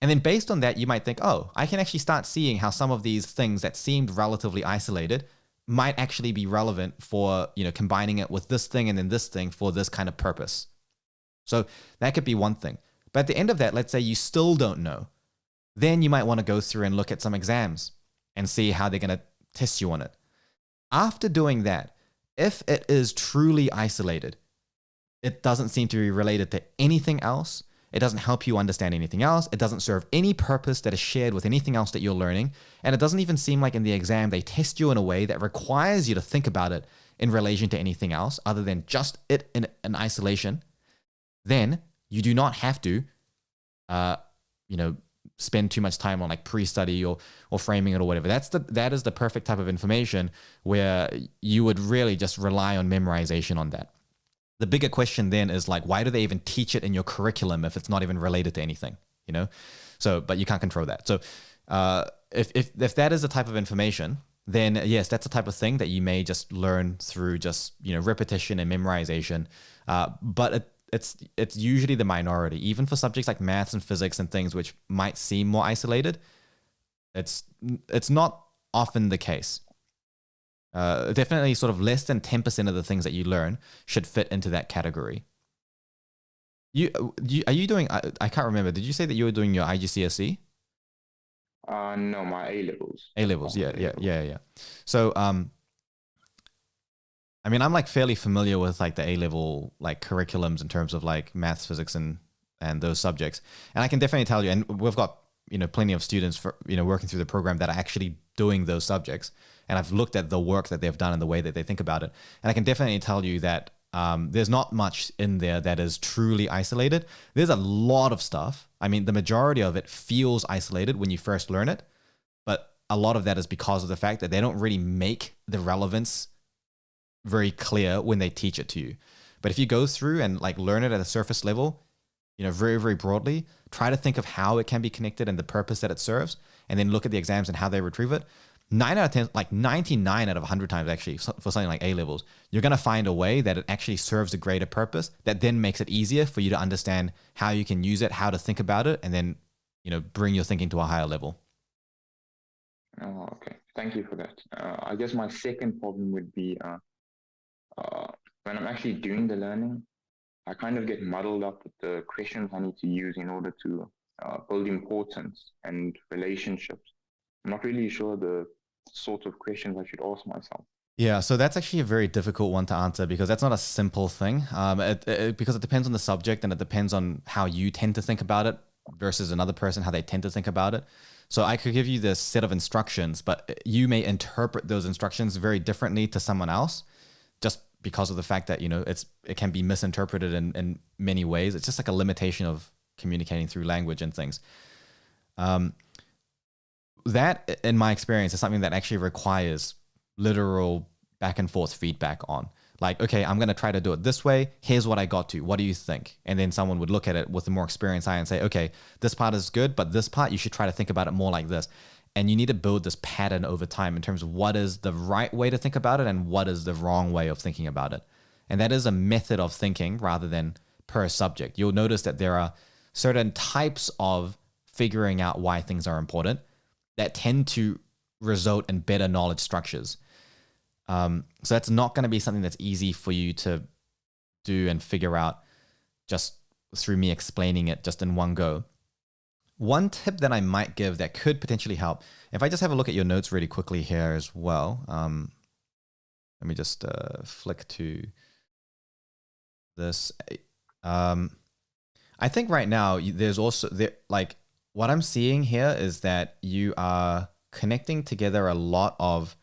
And then based on that, you might think, oh, I can actually start seeing how some of these things that seemed relatively isolated might actually be relevant for, combining it with this thing and then this thing for this kind of purpose. So that could be one thing. But at the end of that, let's say you still don't know. Then you might want to go through and look at some exams and see how they're going to test you on it. After doing that, if it is truly isolated, it doesn't seem to be related to anything else. It doesn't help you understand anything else. It doesn't serve any purpose that is shared with anything else that you're learning. And it doesn't even seem like in the exam they test you in a way that requires you to think about it in relation to anything else other than just it in isolation. Then you do not have to, spend too much time on like pre-study or framing it or whatever. That is the perfect type of information where you would really just rely on memorization on that. The bigger question then is like, why do they even teach it in your curriculum if it's not even related to anything, So, but you can't control that. So if that is the type of information, then yes, that's the type of thing that you may just learn through just, repetition and memorization. But it's usually the minority, even for subjects like maths and physics and things which might seem more isolated. It's not often the case. Definitely sort of less than 10% of the things that you learn should fit into that category. Are you doing, I can't remember, did you say that you were doing your IGCSE? No, my A-levels. A-levels, yeah. So, I mean, I'm like fairly familiar with like the A-level like curriculums in terms of like maths, physics, and those subjects. And I can definitely tell you, and we've got, plenty of students for, working through the program that are actually doing those subjects. And I've looked at the work that they've done and the way that they think about it. And I can definitely tell you that there's not much in there that is truly isolated. There's a lot of stuff. I mean, the majority of it feels isolated when you first learn it. But a lot of that is because of the fact that they don't really make the relevance very clear when they teach it to you. But if you go through and like learn it at a surface level, very, very broadly, try to think of how it can be connected and the purpose that it serves, and then look at the exams and how they retrieve it. 9 out of 10, like 99 out of 100 times actually, for something like A-levels, you're going to find a way that it actually serves a greater purpose that then makes it easier for you to understand how you can use it, how to think about it, and then, bring your thinking to a higher level. Oh, okay. Thank you for that. I guess my second problem would be when I'm actually doing the learning, I kind of get muddled up with the questions I need to use in order to build importance and relationships. I'm not really sure the sort of questions I should ask myself. Yeah, so that's actually a very difficult one to answer because that's not a simple thing. Because it depends on the subject and it depends on how you tend to think about it versus another person, how they tend to think about it. So I could give you this set of instructions, but you may interpret those instructions very differently to someone else just because of the fact that, it can be misinterpreted in many ways. It's just like a limitation of communicating through language and things. That, in my experience, is something that actually requires literal back and forth feedback on. Like, okay, I'm going to try to do it this way. Here's what I got to. What do you think? And then someone would look at it with a more experienced eye and say, okay, this part is good, but this part, you should try to think about it more like this. And you need to build this pattern over time in terms of what is the right way to think about it and what is the wrong way of thinking about it. And that is a method of thinking rather than per subject. You'll notice that there are certain types of figuring out why things are important that tend to result in better knowledge structures. So that's not going to be something that's easy for you to do and figure out just through me explaining it just in one go. One tip that I might give that could potentially help, if I just have a look at your notes really quickly here as well. Let me just flick to this. I think right now there's also like what I'm seeing here is that you are connecting together a lot of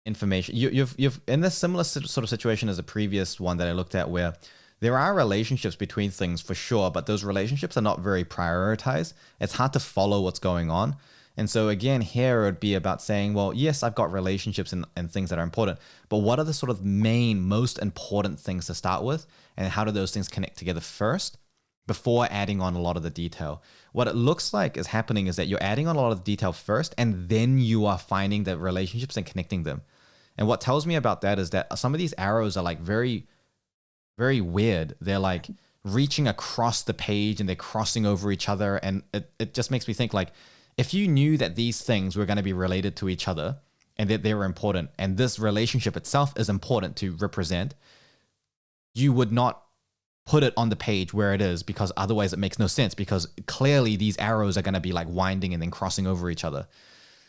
information. You've in this similar sort of situation as the previous one that I looked at, where there are relationships between things for sure, but those relationships are not very prioritized. It's hard to follow what's going on. And so again, here it would be about saying, well, yes, I've got relationships and things that are important, but what are the sort of main, most important things to start with? And how do those things connect together first before adding on a lot of the detail? What it looks like is happening is that you're adding on a lot of the detail first, and then you are finding the relationships and connecting them. And what tells me about that is that some of these arrows are like very, very weird. They're like reaching across the page and they're crossing over each other. And it just makes me think, like, if you knew that these things were going to be related to each other and that they were important, and this relationship itself is important to represent, you would not put it on the page where it is, because otherwise it makes no sense, because clearly these arrows are going to be like winding and then crossing over each other.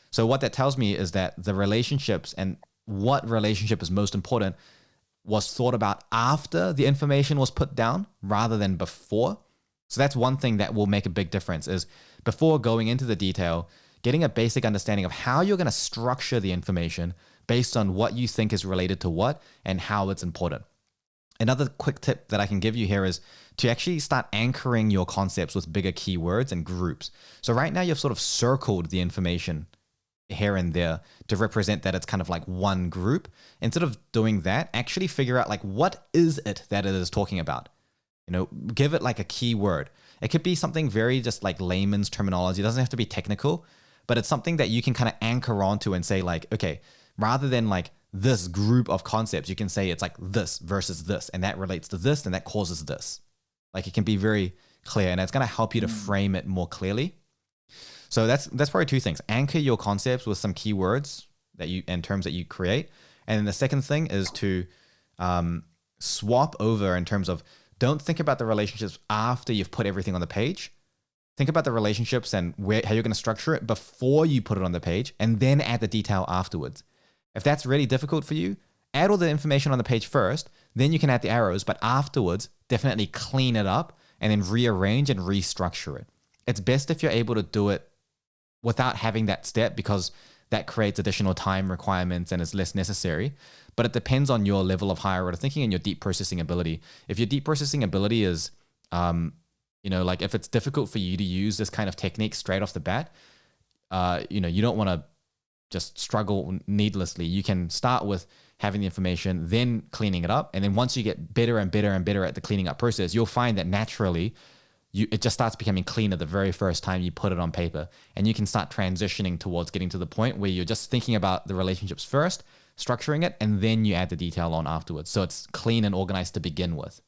So what that tells me is that the relationships and what relationship is most important was thought about after the information was put down rather than before. So that's one thing that will make a big difference, is before going into the detail, getting a basic understanding of how you're going to structure the information based on what you think is related to what and how it's important. Another quick tip that I can give you here is to actually start anchoring your concepts with bigger keywords and groups. So right now you've sort of circled the information here and there to represent that it's kind of like one group. Instead of doing that, actually figure out like, what is it that it is talking about? You know, give it like a keyword. It could be something very just like layman's terminology. It doesn't have to be technical, but it's something that you can kind of anchor onto and say like, okay, rather than like this group of concepts, you can say it's like this versus this, and that relates to this, and that causes this. Like it can be very clear, and it's going to help you to frame it more clearly. So that's probably two things. Anchor your concepts with some keywords that you and terms that you create. And then the second thing is to swap over in terms of, don't think about the relationships after you've put everything on the page. Think about the relationships and how you're going to structure it before you put it on the page, and then add the detail afterwards. If that's really difficult for you, add all the information on the page first, then you can add the arrows, but afterwards, definitely clean it up and then rearrange and restructure it. It's best if you're able to do it without having that step, because that creates additional time requirements and is less necessary. But it depends on your level of higher order thinking and your deep processing ability. If your deep processing ability is, like if it's difficult for you to use this kind of technique straight off the bat, you don't want to just struggle needlessly. You can start with having the information, then cleaning it up. And then once you get better and better and better at the cleaning up process, you'll find that naturally it just starts becoming cleaner the very first time you put it on paper. And you can start transitioning towards getting to the point where you're just thinking about the relationships first, structuring it, and then you add the detail on afterwards. So it's clean and organized to begin with.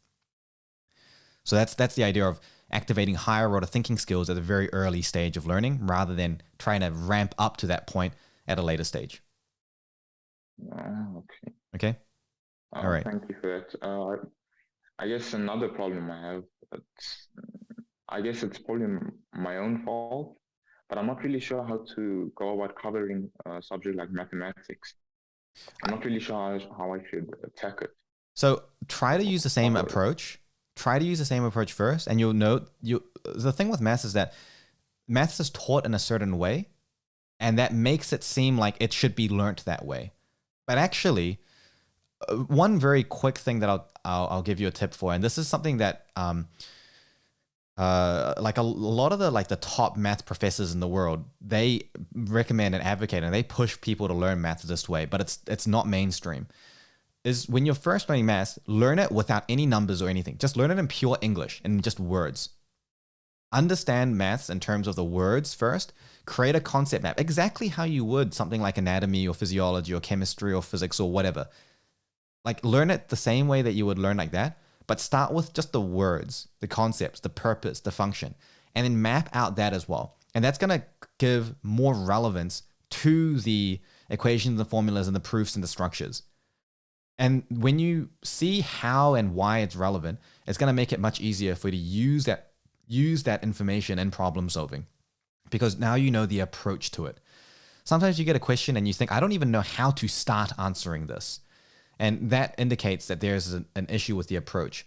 So that's the idea of activating higher order thinking skills at a very early stage of learning, rather than trying to ramp up to that point at a later stage. Okay. Okay. All right. Thank you for that. I guess another problem I have, I guess it's probably my own fault, but I'm not really sure how to go about covering a subject like mathematics. I'm not really sure how I should attack it. So try to use the same approach. Try to use the same approach first, and you'll note the thing with maths is that maths is taught in a certain way, and that makes it seem like it should be learnt that way. But actually, one very quick thing that I'll give you a tip for, and this is something that like a lot of the top math professors in the world, they recommend and advocate, and they push people to learn maths this way, but it's not mainstream. Is when you're first learning maths, learn it without any numbers or anything. Just learn it in pure English and just words. Understand maths in terms of the words first. Create a concept map, exactly how you would something like anatomy or physiology or chemistry or physics or whatever. Like learn it the same way that you would learn like that, but start with just the words, the concepts, the purpose, the function, and then map out that as well. And that's going to give more relevance to the equations, the formulas, and the proofs and the structures. And when you see how and why it's relevant, it's going to make it much easier for you to use that information in problem solving, because now you know the approach to it. Sometimes you get a question and you think, I don't even know how to start answering this. And that indicates that there's an issue with the approach.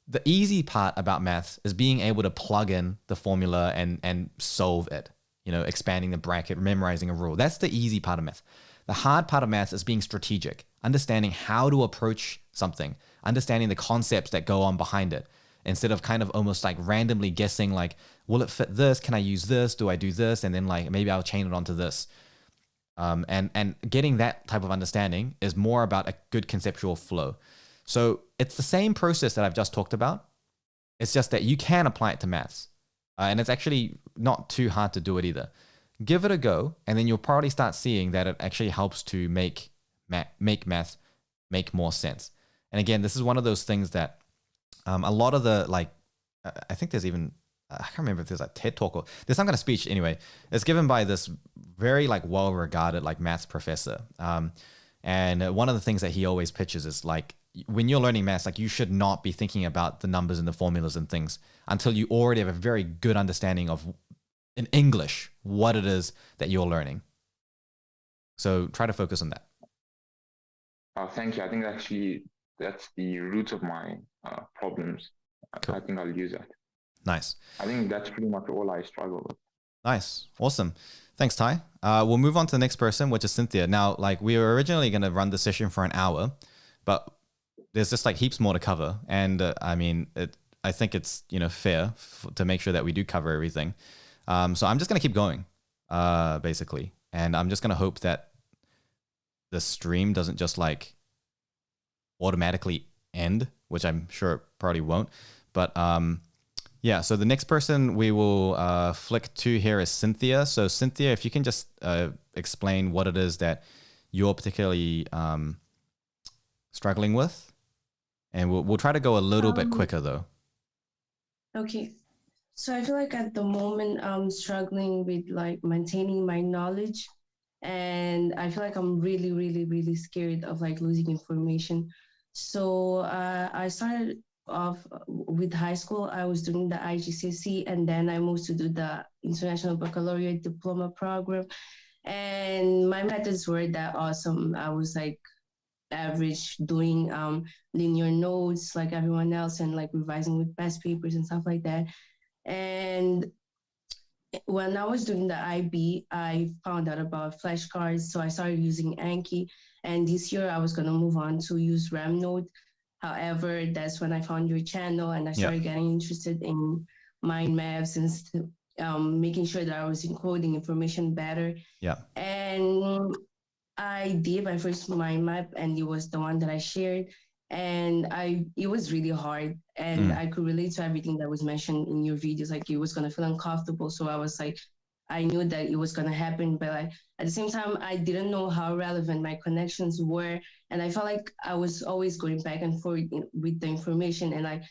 The easy part about maths is being able to plug in the formula and solve it, expanding the bracket, memorizing a rule. That's the easy part of math. The hard part of maths is being strategic, understanding how to approach something, understanding the concepts that go on behind it, instead of kind of almost like randomly guessing like, will it fit this? Can I use this? Do I do this? And then like, maybe I'll chain it onto this. And getting that type of understanding is more about a good conceptual flow. So it's the same process that I've just talked about. It's just that you can apply it to maths. And it's actually not too hard to do it either. Give it a go, and then you'll probably start seeing that it actually helps to make math make more sense. And again, this is one of those things that a lot of the, I think there's even, I can't remember if there's a TED talk or there's some kind of speech anyway. It's given by this very well-regarded maths professor. And one of the things that he always pitches is when you're learning maths, you should not be thinking about the numbers and the formulas and things until you already have a very good understanding of, in English, what it is that you're learning. So try to focus on that. Thank you. I think that actually that's the root of my problems. Cool. I think I'll use that. Nice. I think that's pretty much all I struggle with. Nice. Awesome. Thanks, Ty. We'll move on to the next person, which is Cinthia. Now, like, we were originally going to run the session for an hour, but there's just like heaps more to cover. And I mean, I think it's, fair to make sure that we do cover everything. So I'm just going to keep going, basically. And I'm just going to hope that the stream doesn't just like automatically end, which I'm sure it probably won't. But yeah, so the next person we will flick to here is Cinthia. So Cinthia, if you can just explain what it is that you're particularly struggling with. And we'll try to go a little bit quicker though. Okay. So I feel like at the moment I'm struggling with like maintaining my knowledge, and I feel like I'm really, really, really scared of like losing information. So I started off with high school. I was doing the IGCSE, and then I moved to do the International Baccalaureate Diploma program. And my methods were that awesome. I was like average, doing linear notes like everyone else, and like revising with past papers and stuff like that. And when I was doing the IB, I found out about flashcards, so I started using Anki. And this year I was going to move on to use RamNote. However, that's when I found your channel, and I started getting interested in mind maps and making sure that I was encoding information better. Yeah. And I did my first mind map, and it was the one that I shared. And it was really hard, and I could relate to everything that was mentioned in your videos. Like, it was going to feel uncomfortable. So I was like, I knew that it was going to happen, but like, at the same time, I didn't know how relevant my connections were. And I felt like I was always going back and forth with the information. And like,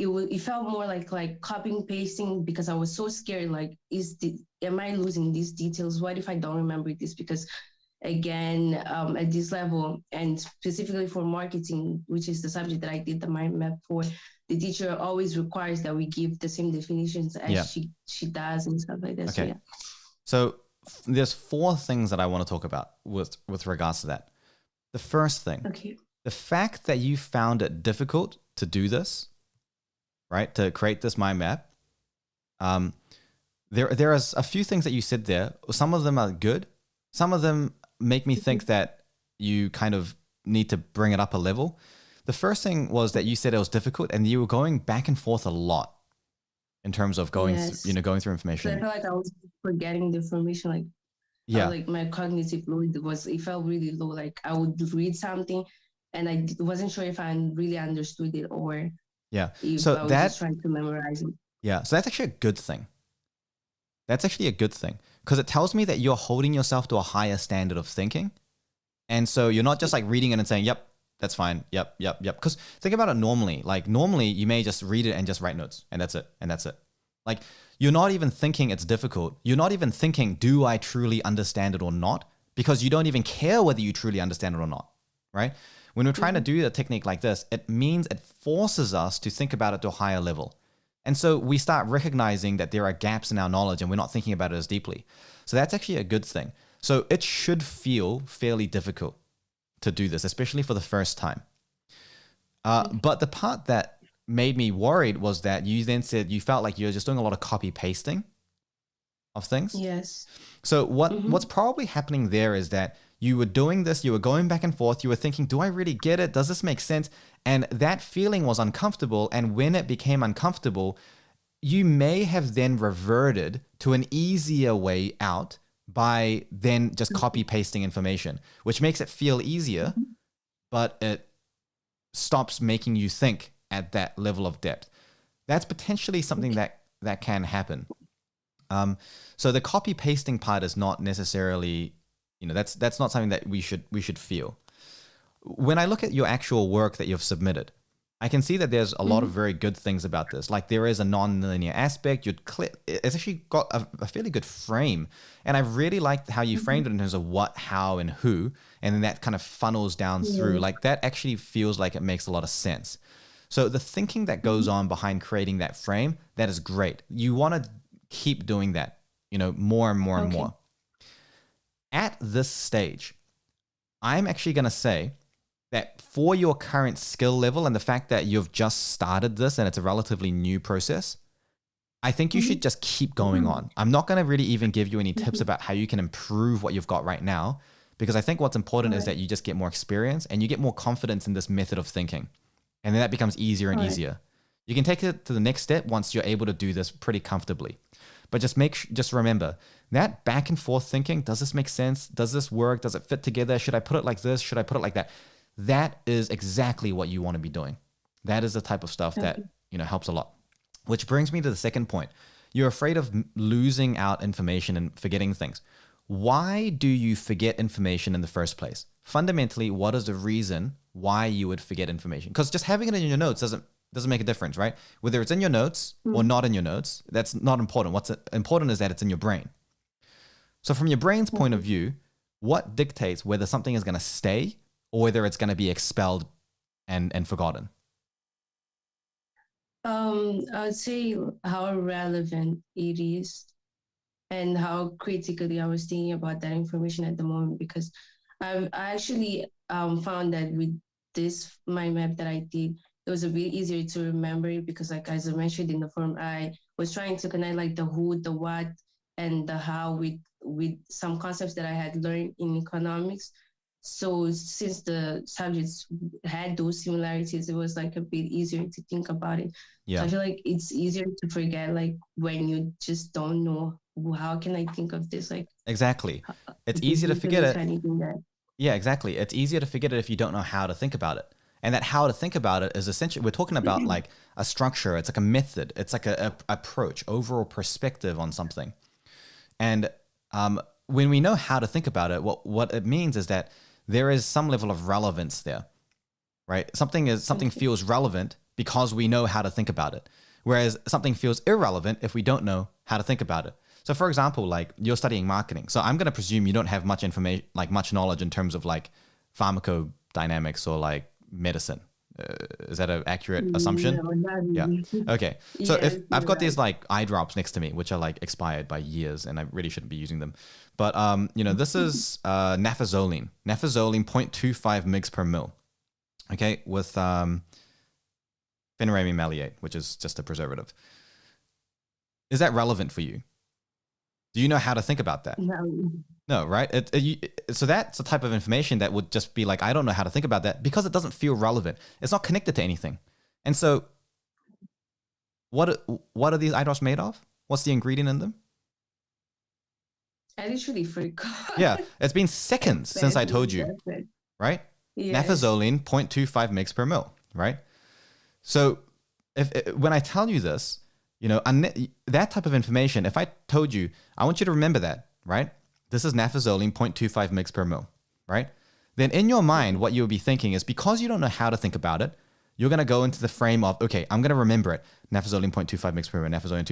it felt more like copying, pasting, because I was so scared. Like, am I losing these details? What if I don't remember this? Because again, at this level, and specifically for marketing, which is the subject that I did the mind map for, the teacher always requires that we give the same definitions as she does and stuff like that. Okay. So there's 4 things that I want to talk about with regards to that. The first thing, the fact that you found it difficult to do this, right, to create this mind map. There is a few things that you said there. Some of them are good. Some of them make me think that you kind of need to bring it up a level. The first thing was that you said it was difficult, and you were going back and forth a lot in terms of going, going through information. So I felt like I was forgetting the information. Like, like my cognitive load it felt really low. Like, I would read something, and I wasn't sure if I really understood it or if I was just trying to memorize it. Yeah, so that's actually a good thing. That's actually a good thing, because it tells me that you're holding yourself to a higher standard of thinking. And so you're not just like reading it and saying, yep, that's fine. Yep. Because think about it normally. Like, normally you may just read it and just write notes, and that's it. Like, you're not even thinking it's difficult. You're not even thinking, do I truly understand it or not? Because you don't even care whether you truly understand it or not, right? When we're trying to do a technique like this, it means it forces us to think about it to a higher level. And so we start recognizing that there are gaps in our knowledge, and we're not thinking about it as deeply. So that's actually a good thing. So it should feel fairly difficult to do this, especially for the first time. But the part that made me worried was that you then said you felt like you're just doing a lot of copy pasting of things. Yes. So what's probably happening there is that you were doing this, you were going back and forth, you were thinking, do I really get it? Does this make sense? And that feeling was uncomfortable. And when it became uncomfortable, you may have then reverted to an easier way out by then just copy pasting information, which makes it feel easier, but it stops making you think at that level of depth. That's potentially something that can happen. So the copy pasting part is not necessarily, that's not something that we should feel. When I look at your actual work that you've submitted, I can see that there's a lot of very good things about this. Like, there is a non-linear aspect. It's actually got a fairly good frame. And I really liked how you framed it in terms of what, how, and who. And then that kind of funnels down through. Like, that actually feels like it makes a lot of sense. So the thinking that goes on behind creating that frame, that is great. You want to keep doing that, more and more and more. At this stage, I'm actually going to say that for your current skill level and the fact that you've just started this and it's a relatively new process, I think you should just keep going on. I'm not going to really even give you any tips about how you can improve what you've got right now, because I think what's important is that you just get more experience and you get more confidence in this method of thinking. And then that becomes easier and easier. You can take it to the next step once you're able to do this pretty comfortably. But just remember that back and forth thinking, does this make sense? Does this work? Does it fit together? Should I put it like this? Should I put it like that? That is exactly what you want to be doing. That is the type of stuff that, helps a lot. Which brings me to the second point. You're afraid of losing out information and forgetting things. Why do you forget information in the first place? Fundamentally, what is the reason why you would forget information? Because just having it in your notes doesn't make a difference, right? Whether it's in your notes or not in your notes, that's not important. What's important is that it's in your brain. So from your brain's point of view, what dictates whether something is going to stay or whether it's going to be expelled and forgotten? I would say how relevant it is and how critically I was thinking about that information at the moment, because I actually found that with this mind map that I did, it was a bit easier to remember it because, like as I mentioned in the form, I was trying to connect like the who, the what, and the how with some concepts that I had learned in economics. So since the subjects had those similarities, it was like a bit easier to think about it. Yeah. So I feel like it's easier to forget like when you just don't know how can I think of this, like exactly. It's easier to forget it. Yeah, exactly. It's easier to forget it if you don't know how to think about it. And that how to think about it is essentially, we're talking about like a structure. It's like a method. It's like a approach, overall perspective on something. And when we know how to think about it, what it means is that there is some level of relevance there, right? Something feels relevant because we know how to think about it. Whereas something feels irrelevant if we don't know how to think about it. So for example, like you're studying marketing. So I'm going to presume you don't have much information, like much knowledge in terms of like pharmacodynamics or like medicine. Is that an accurate assumption? No, yeah. Okay. So if I've got these like eye drops next to me, which are like expired by years and I really shouldn't be using them. But, this is nafazoline. Nafazoline 0.25 mg per mil. Okay. With phenyramine maleate, which is just a preservative. Is that relevant for you? Do you know how to think about that? No, right? So that's the type of information that would just be like, I don't know how to think about that because it doesn't feel relevant. It's not connected to anything. And so what are these eye drops made of? What's the ingredient in them? I literally forgot. Yeah, it's been seconds since I told you, right? Yes. Nafazoline 0.25 mg per mil, right? So when I tell you this, that type of information, if I told you, I want you to remember that, right? This is nafazoline 0.25 mg per mil, right? Then in your mind, what you'll be thinking is because you don't know how to think about it, you're going to go into the frame of, okay, I'm going to remember it. Nafazoline 0.25 mg per mil, nafazoline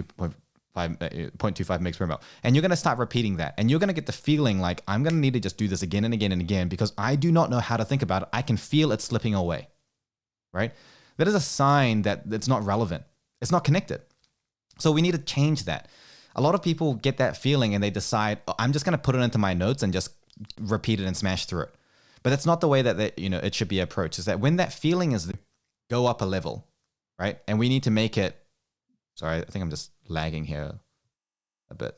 0.25 mg per mil. And you're going to start repeating that. And you're going to get the feeling like, I'm going to need to just do this again and again and again because I do not know how to think about it. I can feel it slipping away, right? That is a sign that it's not relevant. It's not connected. So we need to change that. A lot of people get that feeling and they decide, I'm just going to put it into my notes and just repeat it and smash through it. But that's not the way that it should be approached. Is that when that feeling is go up a level, right? And we need to make it, sorry, I think I'm just lagging here a bit.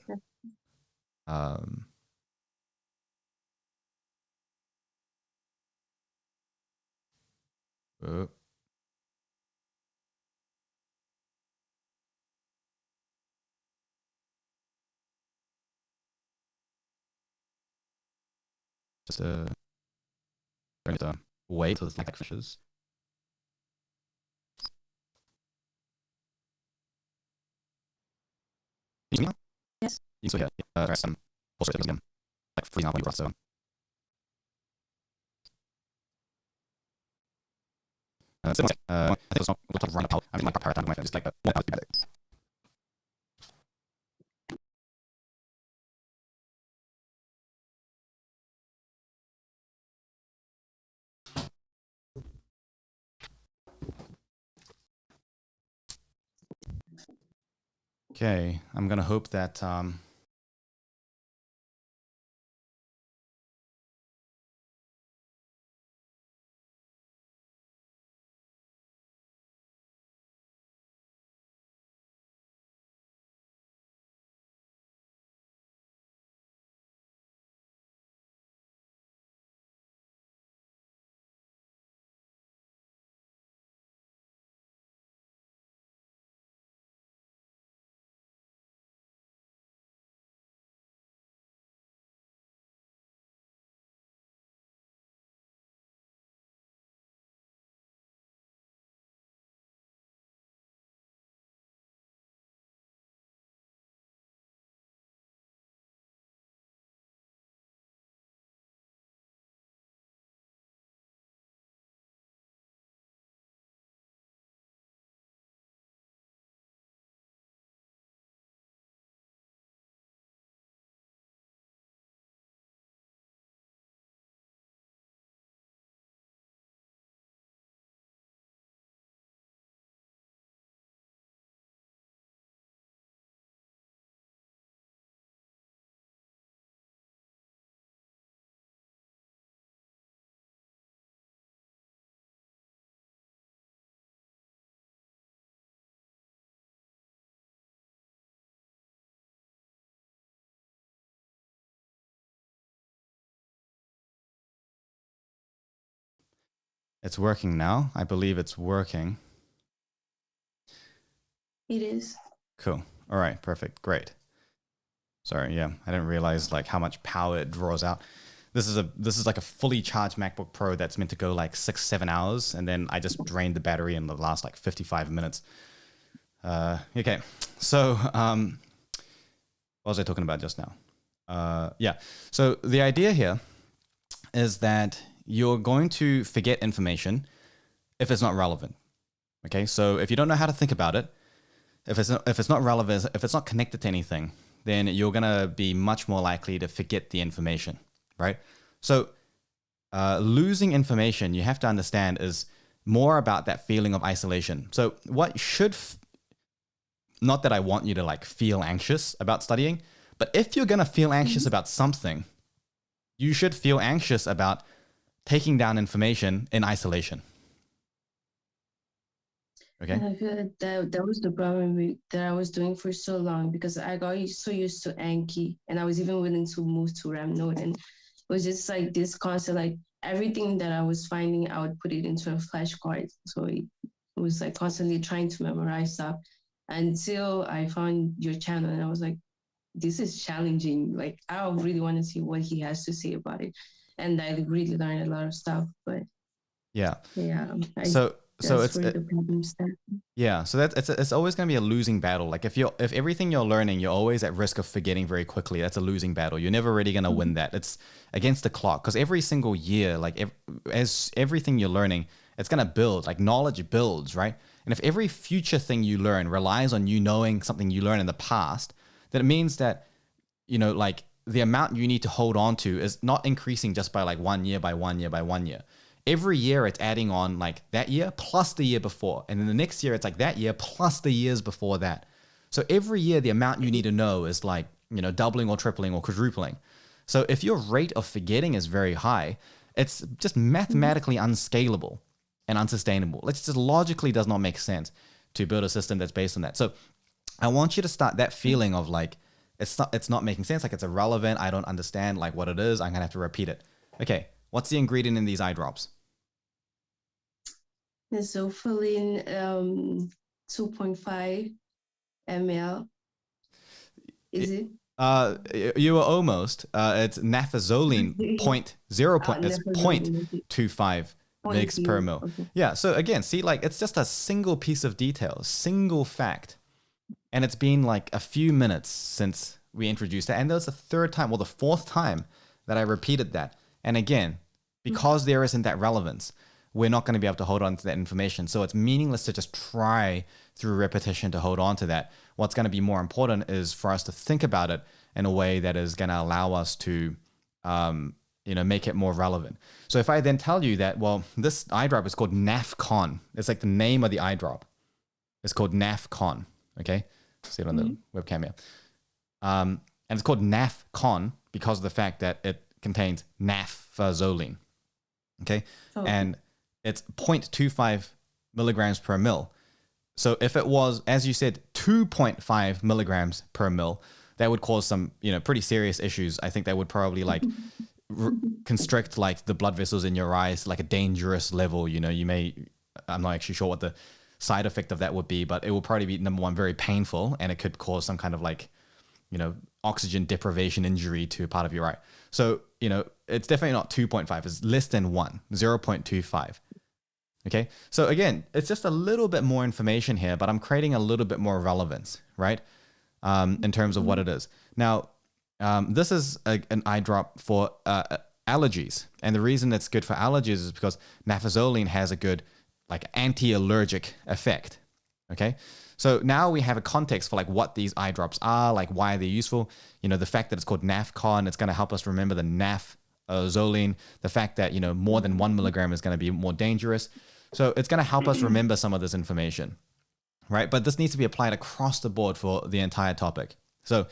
Just wait till the lag finishes. Yes. You can still hear it. There's some bullshit again. Like freezing out when you brought so. I think it's not we'll talk run about. I mean, like prior time, just like one out. Okay, I'm gonna hope that It's working now. I believe it's working. It is. Cool. All right. Perfect. Great. Sorry. Yeah. I didn't realize like how much power it draws out. This is like a fully charged MacBook Pro that's meant to go like 6-7 hours. And then I just drained the battery in the last like 55 minutes. Okay. So, what was I talking about just now? Yeah. So the idea here is that you're going to forget information if it's not relevant. Okay. So if you don't know how to think about it, if it's not relevant, if it's not connected to anything, then you're going to be much more likely to forget the information, right? So losing information, you have to understand, is more about that feeling of isolation. So what should, not that I want you to like feel anxious about studying, but if you're going to feel anxious about something, you should feel anxious about taking down information in isolation. Okay. And I feel like that was the problem that I was doing for so long, because I got so used to Anki, and I was even willing to move to Ramnode, and it was just like this constant, like everything that I was finding, I would put it into a flashcard. So it was like constantly trying to memorize stuff until I found your channel, and I was like, this is challenging. Like I really want to see what he has to say about it, and I really learned a lot of stuff. But yeah. So it's the problem start. Yeah, so it's always going to be a losing battle. Like if everything you're learning, you're always at risk of forgetting very quickly. That's a losing battle. You're never really going to win that. It's against the clock, because every single year, like as everything you're learning, it's going to build. Like knowledge builds, right? And if every future thing you learn relies on you knowing something you learned in the past, then it means that, you know, like the amount you need to hold on to is not increasing just by like 1 year by 1 year by 1 year. Every year it's adding on like that year plus the year before. And then the next year it's like that year plus the years before that. So every year the amount you need to know is like, you know, doubling or tripling or quadrupling. So if your rate of forgetting is very high, it's just mathematically unscalable and unsustainable. It just logically does not make sense to build a system that's based on that. So I want you to start that feeling of like, it's not making sense. Like it's irrelevant. I don't understand like what it is. I'm going to have to repeat it. Okay. What's the ingredient in these eye drops? Zofulin 2.5 ml. Is it? You were almost. It's nafazolene 0.25 mg per mil. Okay. Yeah. So again, see, like it's just a single piece of detail, single fact, and it's been like a few minutes since we introduced it, and that was the third time, well, the fourth time that I repeated that. And again, because there isn't that relevance, we're not going to be able to hold on to that information. So it's meaningless to just try through repetition to hold on to that. What's going to be more important is for us to think about it in a way that is going to allow us to, make it more relevant. So if I then tell you that, well, this eye drop is called NAFCON. It's like the name of the eye drop. It's called NAFCON. Okay. See it on the webcam here. And it's called NAFCON because of the fact that it contains nafazolene. Okay. Oh. And it's 0.25 milligrams per mil. So if it was, as you said, 2.5 milligrams per mil, that would cause some, pretty serious issues. I think that would probably like constrict like the blood vessels in your eyes, like a dangerous level. I'm not actually sure what the side effect of that would be, but it will probably be, number one, very painful, and it could cause some kind of like, oxygen deprivation injury to a part of your eye. So, it's definitely not 2.5. It's less than 0.25. Okay. So again, it's just a little bit more information here, but I'm creating a little bit more relevance, right? In terms of what it is. Now, this is an eye drop for allergies. And the reason it's good for allergies is because nafazolene has a good like anti-allergic effect. Okay. So now we have a context for like what these eye drops are, like why they're useful. The fact that it's called NAFCON, it's going to help us remember the nafazolene, the fact that, more than 1 milligram is going to be more dangerous. So it's going to help us remember some of this information, right? But this needs to be applied across the board for the entire topic. So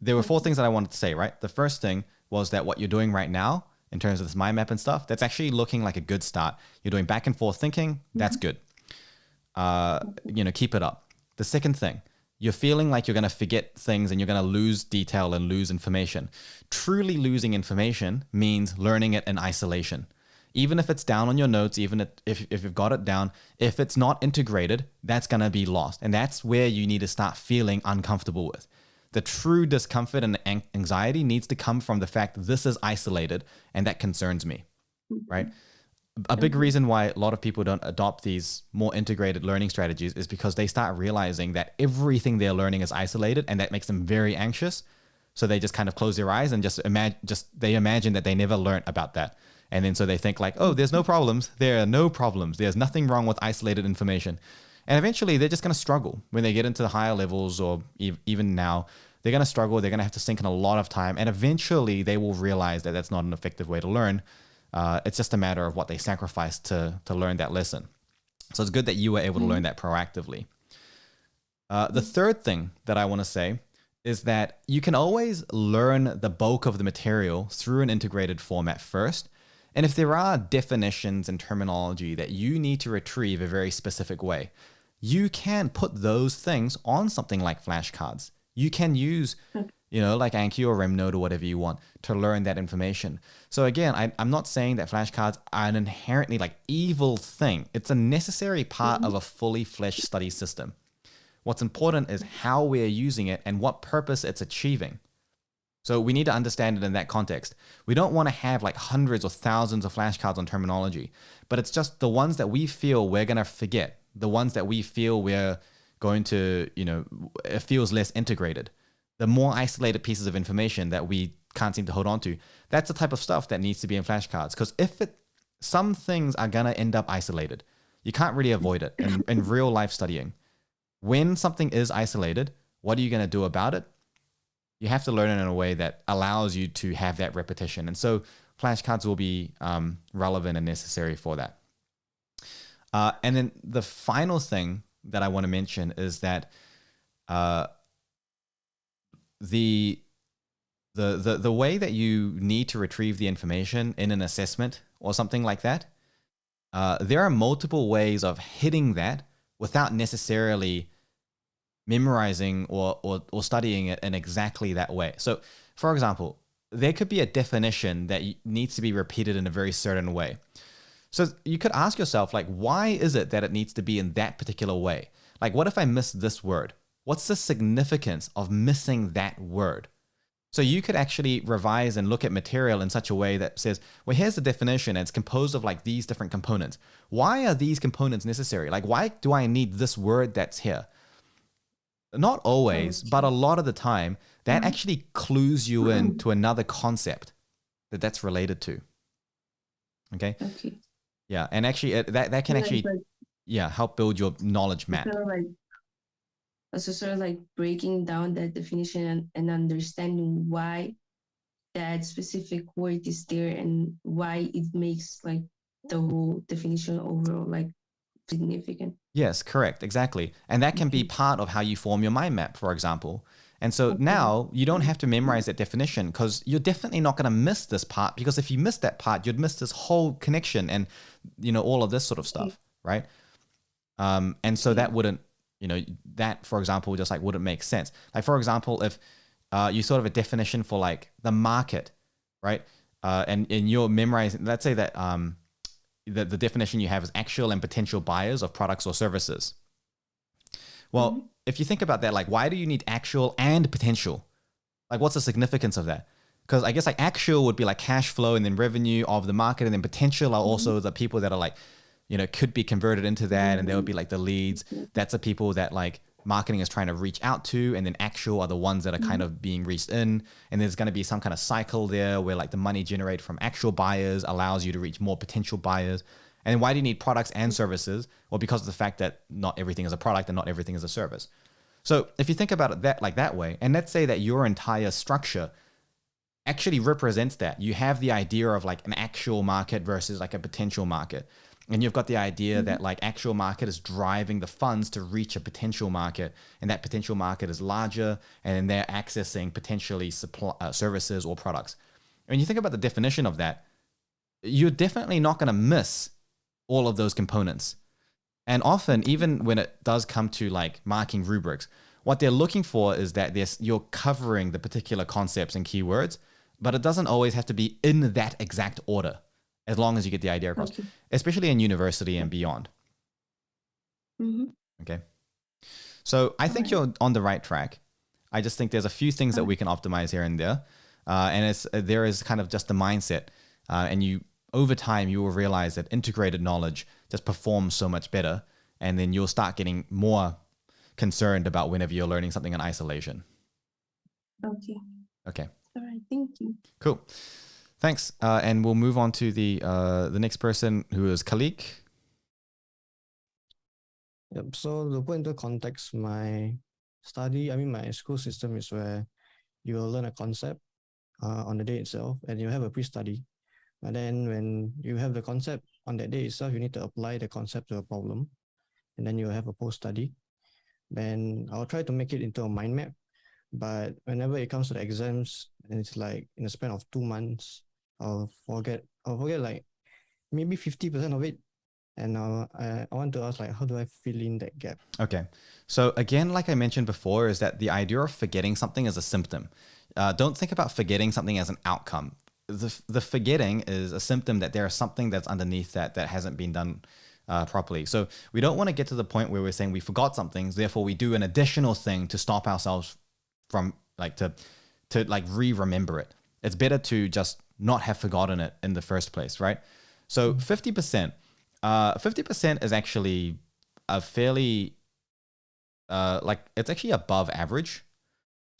there were 4 things that I wanted to say, right? The first thing was that what you're doing right now in terms of this mind map and stuff, that's actually looking like a good start. You're doing back and forth thinking. That's good. Keep it up. The second thing, you're feeling like you're going to forget things and you're going to lose detail and lose information. Truly losing information means learning it in isolation. Even if it's down on your notes, even if you've got it down, if it's not integrated, that's going to be lost. And that's where you need to start feeling uncomfortable with. The true discomfort and anxiety needs to come from the fact that this is isolated and that concerns me, right? A big reason why a lot of people don't adopt these more integrated learning strategies is because they start realizing that everything they're learning is isolated, and that makes them very anxious. So they just kind of close their eyes and just imagine that they never learned about that. And then so they think like, oh, there's no problems. There are no problems. There's nothing wrong with isolated information. And eventually they're just going to struggle when they get into the higher levels, or even now, they're going to struggle. They're going to have to sink in a lot of time. And eventually they will realize that that's not an effective way to learn. It's just a matter of what they sacrifice to learn that lesson. So it's good that you were able to learn that proactively. The third thing that I want to say is that you can always learn the bulk of the material through an integrated format first. And if there are definitions and terminology that you need to retrieve a very specific way, you can put those things on something like flashcards. You can use, like Anki or RemNode or whatever you want to learn that information. So again, I'm not saying that flashcards are an inherently like evil thing. It's a necessary part of a fully fleshed study system. What's important is how we're using it and what purpose it's achieving. So we need to understand it in that context. We don't want to have like hundreds or thousands of flashcards on terminology, but it's just the ones that we feel we're going to forget, the ones that we feel we're going to, it feels less integrated. The more isolated pieces of information that we can't seem to hold on to, that's the type of stuff that needs to be in flashcards. Because some things are going to end up isolated. You can't really avoid it in real life studying. When something is isolated, what are you going to do about it? You have to learn it in a way that allows you to have that repetition. And so flashcards will be relevant and necessary for that. And then the final thing that I want to mention is that the way that you need to retrieve the information in an assessment or something like that, there are multiple ways of hitting that without necessarily memorizing or studying it in exactly that way. So, for example, there could be a definition that needs to be repeated in a very certain way. So you could ask yourself, like, why is it that it needs to be in that particular way? Like, what if I miss this word? What's the significance of missing that word? So you could actually revise and look at material in such a way that says, well, here's the definition. And it's composed of like these different components. Why are these components necessary? Like, why do I need this word that's here? Not always, but a lot of the time, that actually clues you in to another concept that's related to. Okay? Yeah, and actually that can actually help build your knowledge map. So sort of like breaking down that definition and understanding why that specific word is there and why it makes like the whole definition overall like significant. Yes, correct, exactly. And that can be part of how you form your mind map, for example. And so now you don't have to memorize that definition because you're definitely not going to miss this part, because if you miss that part, you'd miss this whole connection and, all of this sort of stuff, right? And so that wouldn't, that, for example, just like wouldn't make sense. Like, for example, if you sort of a definition for like the market, right? And you're memorizing, let's say that the definition you have is actual and potential buyers of products or services. Well, if you think about that, like, why do you need actual and potential? Like, what's the significance of that? Because I guess like actual would be like cash flow and then revenue of the market, and then potential are also the people that are like, could be converted into that, and there would be like the leads. That's the people that like marketing is trying to reach out to, and then actual are the ones that are kind of being reached in. And there's going to be some kind of cycle there where like the money generated from actual buyers allows you to reach more potential buyers. And then why do you need products and services? Well, because of the fact that not everything is a product and not everything is a service. So if you think about it that way, and let's say that your entire structure actually represents that. You have the idea of like an actual market versus like a potential market. And you've got the idea that like actual market is driving the funds to reach a potential market, and that potential market is larger, and they're accessing potentially services or products. When you think about the definition of that, you're definitely not going to miss all of those components. And often, even when it does come to like marking rubrics, what they're looking for is that you're covering the particular concepts and keywords, but it doesn't always have to be in that exact order. as long as you get the idea across, especially in university and beyond. Okay. So I think you're on the right track. I just think there's a few things that we can optimize here and there. And there is kind of just the mindset. And over time, you will realize that integrated knowledge just performs so much better. And then you'll start getting more concerned about whenever you're learning something in isolation. Okay. All right. Thank you. Cool. Thanks. And we'll move on to the next person, who is Khaliq. Yep. So to put into context, my school system is where you will learn a concept on the day itself, and you have a pre-study. And then when you have the concept on that day itself, you need to apply the concept to a problem, and then you have a post-study. Then I'll try to make it into a mind map. But whenever it comes to the exams, and it's like in a span of 2 months, I'll forget like maybe 50% of it. And I want to ask, like, how do I fill in that gap? Okay. So again, like I mentioned before, is that the idea of forgetting something is a symptom. Don't think about forgetting something as an outcome. The forgetting is a symptom that there is something that's underneath that hasn't been done properly. So we don't want to get to the point where we're saying we forgot something, therefore we do an additional thing to stop ourselves from to re-remember it. It's better to just not have forgotten it in the first place, right? So 50%. 50% is actually a fairly, it's actually above average.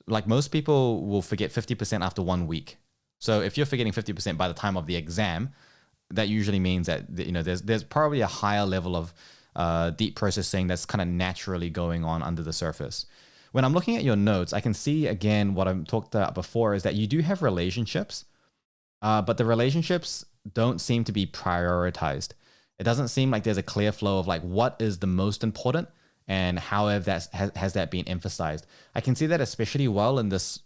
Like most people will forget 50% after 1 week. So if you're forgetting 50% by the time of the exam, that usually means that, there's probably a higher level of deep processing that's kind of naturally going on under the surface. When I'm looking at your notes, I can see again what I've talked about before is that you do have relationships, but the relationships don't seem to be prioritized. It doesn't seem like there's a clear flow of like what is the most important and how has that been emphasized. I can see that especially well in this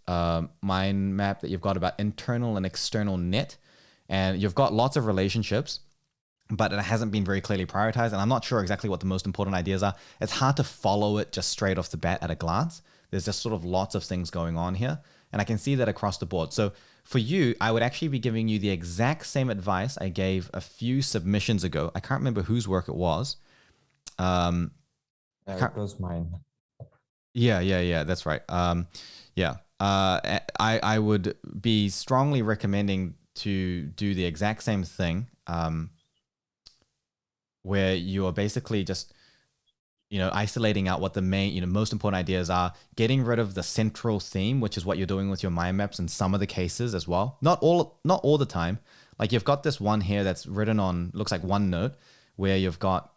mind map that you've got about internal and external net, and you've got lots of relationships, but it hasn't been very clearly prioritized. And I'm not sure exactly what the most important ideas are. It's hard to follow it just straight off the bat at a glance. There's just sort of lots of things going on here. And I can see that across the board. So for you, I would actually be giving you the exact same advice I gave a few submissions ago. I can't remember whose work it was. It was mine. Yeah, that's right. I would be strongly recommending to do the exact same thing, where you are basically just, isolating out what the main, most important ideas are, getting rid of the central theme, which is what you're doing with your mind maps in some of the cases as well. Not all the time. Like you've got this one here that's written on, looks like OneNote, where you've got,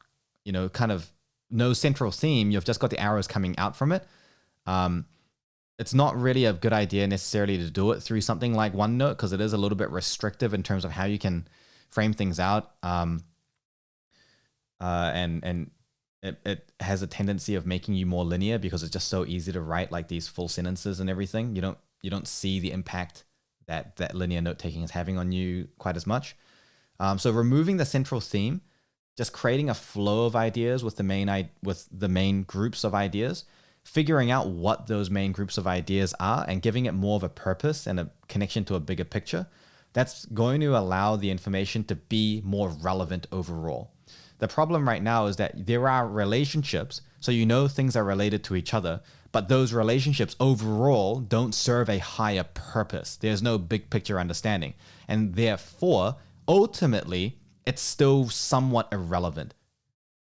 kind of no central theme. You've just got the arrows coming out from it. It's not really a good idea necessarily to do it through something like OneNote, because it is a little bit restrictive in terms of how you can frame things out. And it has a tendency of making you more linear because it's just so easy to write like these full sentences and everything. You don't see the impact that linear note taking is having on you quite as much. So removing the central theme, just creating a flow of ideas with the main groups of ideas, figuring out what those main groups of ideas are and giving it more of a purpose and a connection to a bigger picture. That's going to allow the information to be more relevant overall. The problem right now is that there are relationships, so things are related to each other, but those relationships overall don't serve a higher purpose. There's no big picture understanding. And therefore, ultimately, it's still somewhat irrelevant.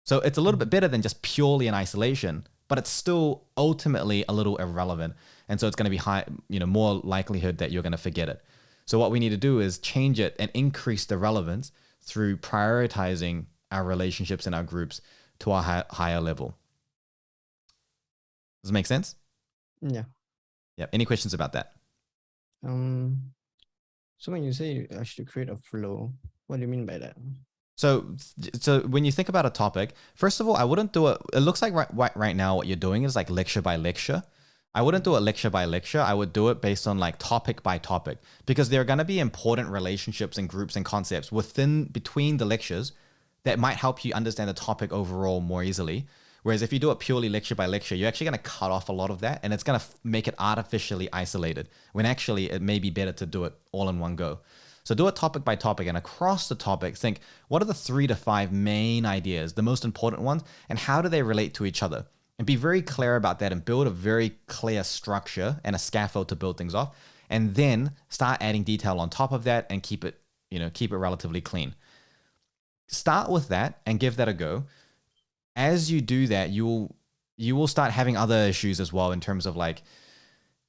So it's a little bit better than just purely in isolation, but it's still ultimately a little irrelevant. And so it's going to be high, more likelihood that you're going to forget it. So what we need to do is change it and increase the relevance through prioritizing our relationships and our groups to a higher level. Does it make sense? Yeah. Yeah. Any questions about that? So when you say I should create a flow, what do you mean by that? So when you think about a topic, first of all, I wouldn't do it. It looks like right now what you're doing is like lecture by lecture. I wouldn't do it lecture by lecture. I would do it based on like topic by topic, because there are going to be important relationships and groups and concepts between the lectures that might help you understand the topic overall more easily. Whereas if you do it purely lecture by lecture, you're actually going to cut off a lot of that, and it's going to make it artificially isolated, when actually it may be better to do it all in one go. So do it topic by topic, and across the topic, think, what are the 3 to 5 main ideas, the most important ones, and how do they relate to each other? And be very clear about that and build a very clear structure and a scaffold to build things off. And then start adding detail on top of that and keep it relatively clean. Start with that and give that a go. As you do that, you will start having other issues as well in terms of like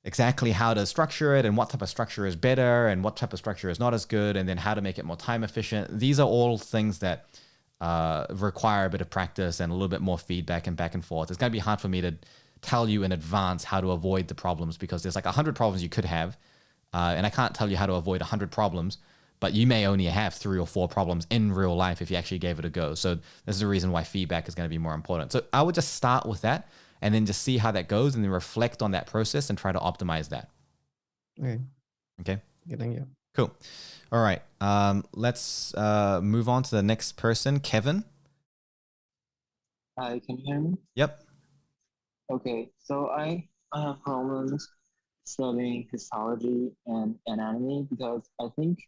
exactly how to structure it and what type of structure is better and what type of structure is not as good, and then how to make it more time efficient. These are all things that require a bit of practice and a little bit more feedback and back and forth. It's going to be hard for me to tell you in advance how to avoid the problems, because there's like 100 problems you could have, and I can't tell you how to avoid 100 problems, but you may only have 3 or 4 problems in real life if you actually gave it a go. So this is the reason why feedback is going to be more important. So I would just start with that and then just see how that goes and then reflect on that process and try to optimize that. Okay. Okay. Okay, thank you. Cool. All right. Let's move on to the next person, Kevin. Hi, can you hear me? Yep. Okay, so I have problems studying histology and anatomy because I think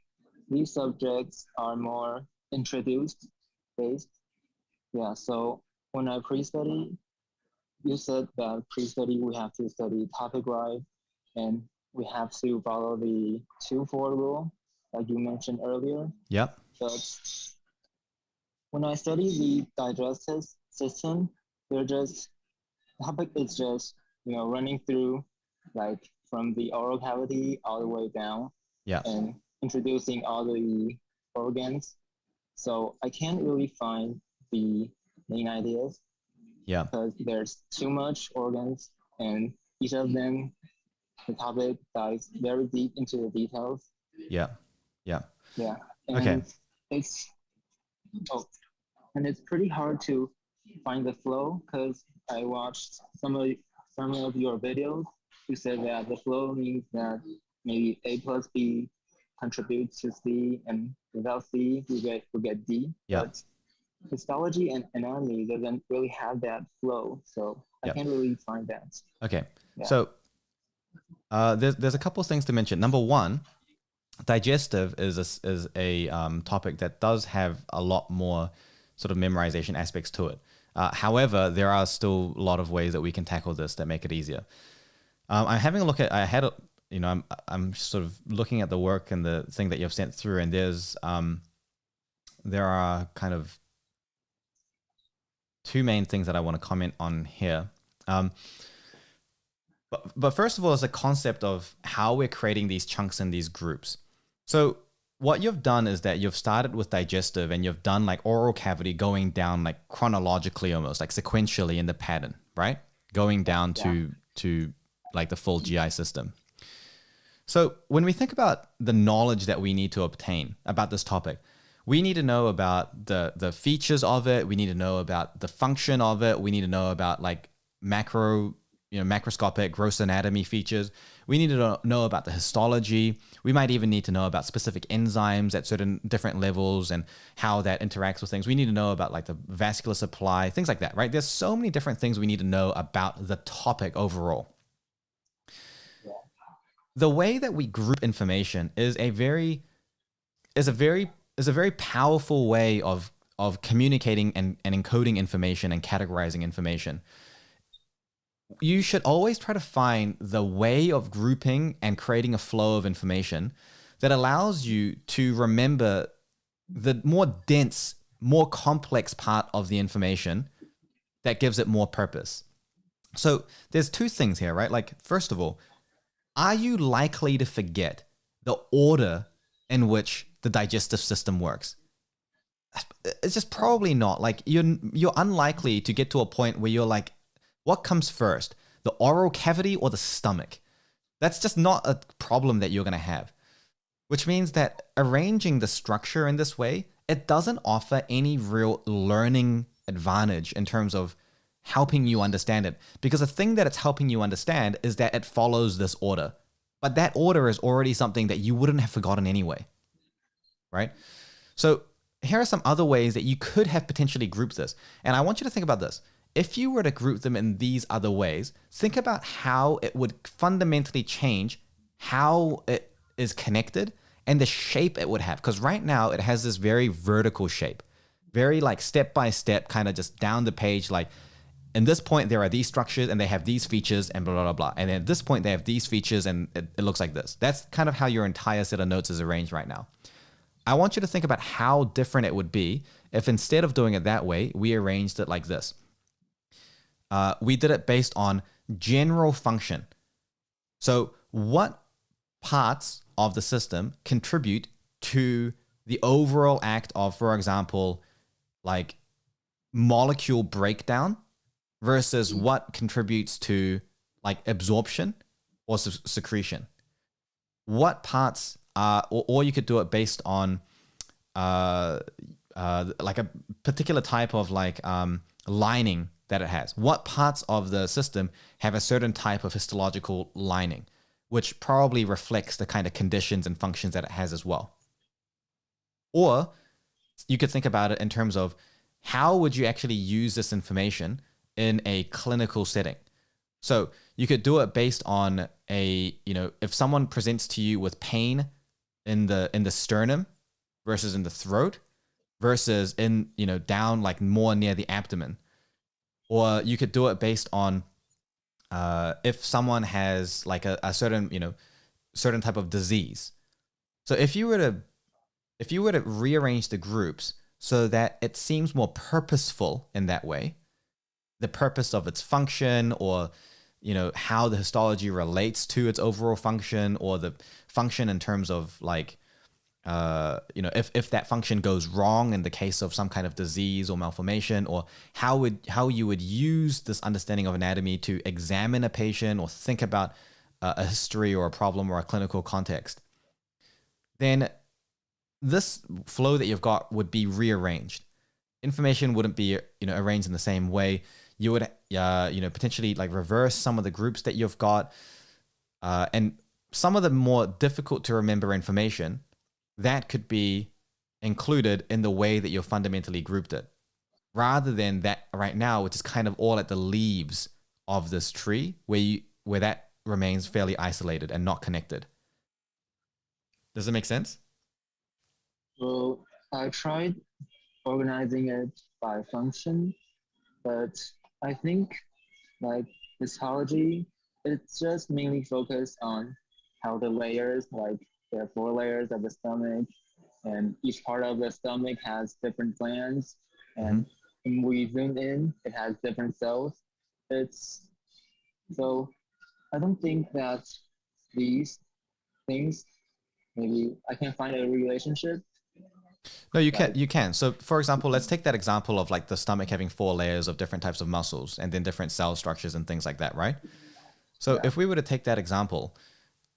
these subjects are more introduced based. Yeah, so when I pre-study, you said that pre-study we have to study topic-wise and we have to follow the 2-4 rule, like you mentioned earlier. Yep. But when I study the digestive system, topic is just, running through like from the oral cavity all the way down. Yeah. And introducing all the organs. So I can't really find the main ideas. Yeah. Because there's too much organs and each of them, the topic dives very deep into the details. Yeah. Yeah. Yeah. And okay. It's pretty hard to find the flow because I watched some of your videos. You said that the flow means that maybe A plus B contributes to C, and without C, we get D. Yeah. But histology and anatomy doesn't really have that flow, so I can't really find that. Okay. Yeah. So there's a couple of things to mention. Number one, digestive is a topic that does have a lot more sort of memorization aspects to it. However, there are still a lot of ways that we can tackle this that make it easier. I'm having a look at, I'm sort of looking at the work and the thing that you've sent through, and there are kind of 2 main things that I want to comment on here. But first of all, is the concept of how we're creating these chunks in these groups. So what you've done is that you've started with digestive and you've done like oral cavity going down like chronologically, almost like sequentially in the pattern, right? Going down to like the full GI system. So when we think about the knowledge that we need to obtain about this topic, we need to know about the features of it. We need to know about the function of it. We need to know about like macroscopic gross anatomy features. We need to know about the histology. We might even need to know about specific enzymes at certain different levels and how that interacts with things. We need to know about like the vascular supply, things like that, right? There's so many different things we need to know about the topic overall. The way that we group information is a very powerful way of communicating and encoding information and categorizing information. You should always try to find the way of grouping and creating a flow of information that allows you to remember the more dense, more complex part of the information that gives it more purpose. So there's 2 things here, right? Like, first of all, are you likely to forget the order in which the digestive system works? It's just probably not. Like, you're unlikely to get to a point where you're like, what comes first, the oral cavity or the stomach? That's just not a problem that you're going to have, which means that arranging the structure in this way, it doesn't offer any real learning advantage in terms of helping you understand it, because the thing that it's helping you understand is that it follows this order, but that order is already something that you wouldn't have forgotten anyway, right? So here are some other ways that you could have potentially grouped this, and I want you to think about this. If you were to group them in these other ways, think about how it would fundamentally change how it is connected and the shape it would have. Because right now it has this very vertical shape, very like step by step, kind of just down the page. Like in this point, there are these structures and they have these features and blah, blah, blah, blah. And then at this point, they have these features and it looks like this. That's kind of how your entire set of notes is arranged right now. I want you to think about how different it would be if instead of doing it that way, we arranged it like this. We did it based on general function. So what parts of the system contribute to the overall act of, for example, like molecule breakdown versus what contributes to like absorption or secretion? What parts are, or you could do it based on like a particular type of like lining that it has. What parts of the system have a certain type of histological lining, which probably reflects the kind of conditions and functions that it has as well. Or you could think about it in terms of how would you actually use this information in a clinical setting? So you could do it based on a, you know, if someone presents to you with pain in the sternum versus in the throat versus in, you know, down like more near the abdomen. Or you could do it based on if someone has like a certain, you know, certain type of disease. So if you were to rearrange the groups so that it seems more purposeful in that way, the purpose of its function, or, you know, how the histology relates to its overall function, or the function in terms of like, you know, if that function goes wrong in the case of some kind of disease or malformation, or how you would use this understanding of anatomy to examine a patient or think about a history or a problem or a clinical context, then this flow that you've got would be rearranged. Information wouldn't be, you know, arranged in the same way. You would, you know, potentially like reverse some of the groups that you've got, and some of the more difficult to remember information that could be included in the way that you've fundamentally grouped it, rather than that right now, which is kind of all at the leaves of this tree, where that remains fairly isolated and not connected. Does it make sense? Well, I tried organizing it by function, but I think like histology, it's just mainly focused on how the layers, like there are 4 layers of the stomach, and each part of the stomach has different glands, and when we zoom in, it has different cells. So I don't think that these things, maybe I can find a relationship. No, you can. So for example, let's take that example of like the stomach having 4 layers of different types of muscles and then different cell structures and things like that, right? So if we were to take that example,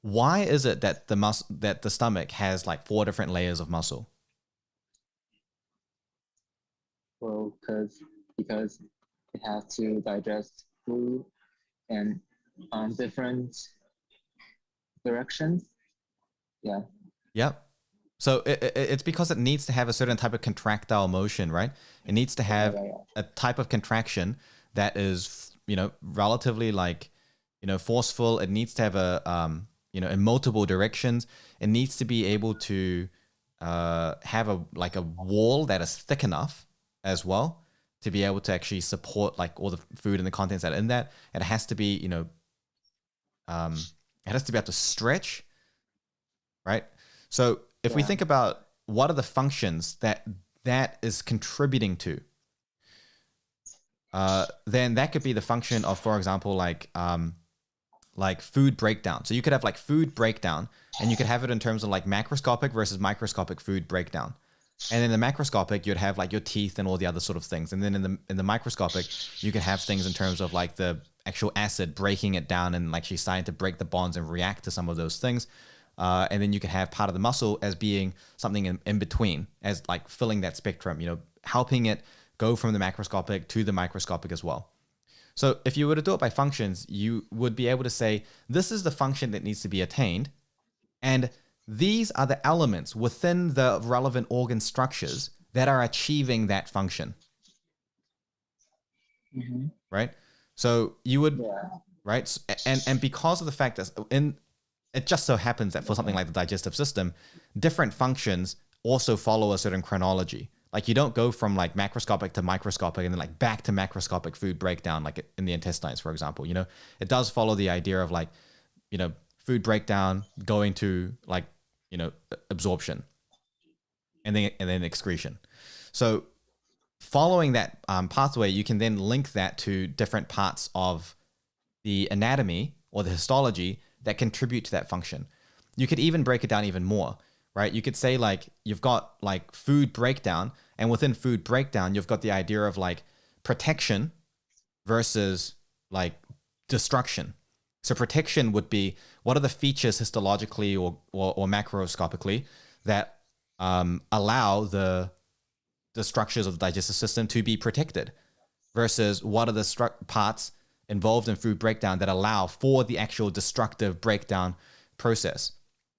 why is it that the stomach has like 4 different layers of muscle? Well, because it has to digest food and on different directions. Yeah. Yep. So it's because it needs to have a certain type of contractile motion, right? It needs to have a type of contraction that is, you know, relatively like, you know, forceful. It needs to have a, you know, in multiple directions. It needs to be able to have a wall that is thick enough as well to be able to actually support like all the food and the contents that are in that. It has to be, you know, it has to be able to stretch, right? So if we think about what are the functions that is contributing to, then that could be the function of, for example, like food breakdown. So you could have like food breakdown, and you could have it in terms of like macroscopic versus microscopic food breakdown. And in the macroscopic, you'd have like your teeth and all the other sort of things. And then in the microscopic, you can have things in terms of like the actual acid breaking it down and like actually starting to break the bonds and react to some of those things. And then you can have part of the muscle as being something in between, as like filling that spectrum, you know, helping it go from the macroscopic to the microscopic as well. So if you were to do it by functions, you would be able to say, this is the function that needs to be attained, and these are the elements within the relevant organ structures that are achieving that function. Right? So you would, right? And because of the fact that it just so happens that for something like the digestive system, different functions also follow a certain chronology. Like you don't go from like macroscopic to microscopic and then like back to macroscopic food breakdown, like in the intestines, for example. You know, it does follow the idea of like, you know, food breakdown going to like, you know, absorption and then excretion. So following that pathway, you can then link that to different parts of the anatomy or the histology that contribute to that function. You could even break it down even more, right? You could say like you've got like food breakdown, and within food breakdown, you've got the idea of like protection versus like destruction. So protection would be what are the features histologically or macroscopically that allow the structures of the digestive system to be protected, versus what are the parts involved in food breakdown that allow for the actual destructive breakdown process.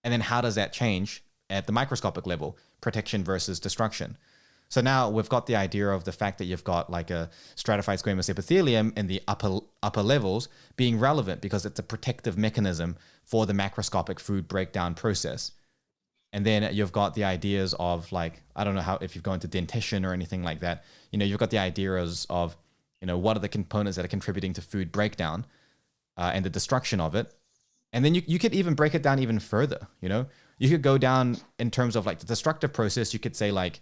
And then how does that change at the microscopic level, protection versus destruction? So now we've got the idea of the fact that you've got like a stratified squamous epithelium in the upper levels being relevant because it's a protective mechanism for the macroscopic food breakdown process. And then you've got the ideas of like, I don't know how, if you've gone to dentition or anything like that, you know, you've got the ideas of, you know, what are the components that are contributing to food breakdown and the destruction of it. And then you could even break it down even further, you know, you could go down in terms of like the destructive process. You could say like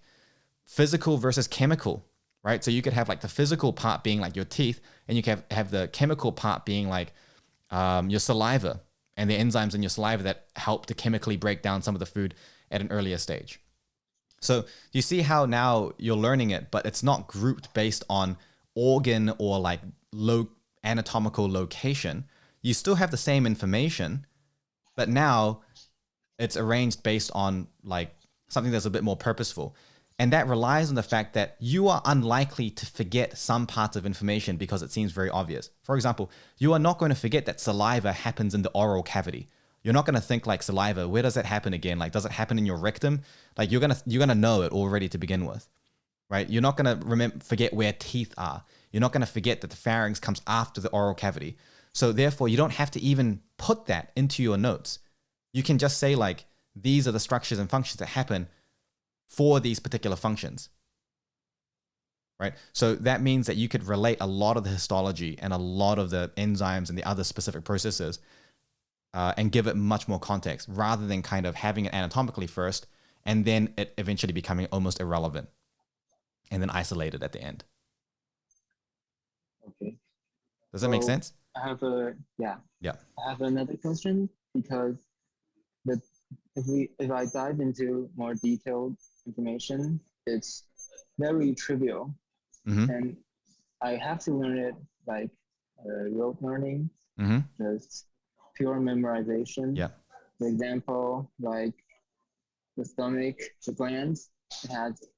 physical versus chemical, right? So you could have like the physical part being like your teeth, and you can have the chemical part being like your saliva and the enzymes in your saliva that help to chemically break down some of the food at an earlier stage. So you see how now you're learning it, but it's not grouped based on organ or like low anatomical location. You still have the same information, but now it's arranged based on like something that's a bit more purposeful. And that relies on the fact that you are unlikely to forget some parts of information because it seems very obvious. For example, you are not going to forget that saliva happens in the oral cavity. You're not going to think like saliva, where does that happen again? Like, does it happen in your rectum? Like you're going to know it already to begin with, right? You're not going to forget where teeth are. You're not going to forget that the pharynx comes after the oral cavity. So therefore, you don't have to even put that into your notes. You can just say like, these are the structures and functions that happen for these particular functions, right? So that means that you could relate a lot of the histology and a lot of the enzymes and the other specific processes and give it much more context rather than kind of having it anatomically first and then it eventually becoming almost irrelevant and then isolated at the end. Okay. Does that make sense? I have Yeah. I have another question, because if I dive into more detailed information, it's very trivial, and I have to learn it like rote learning, just pure memorization. Yeah. For example, like the stomach, the glands,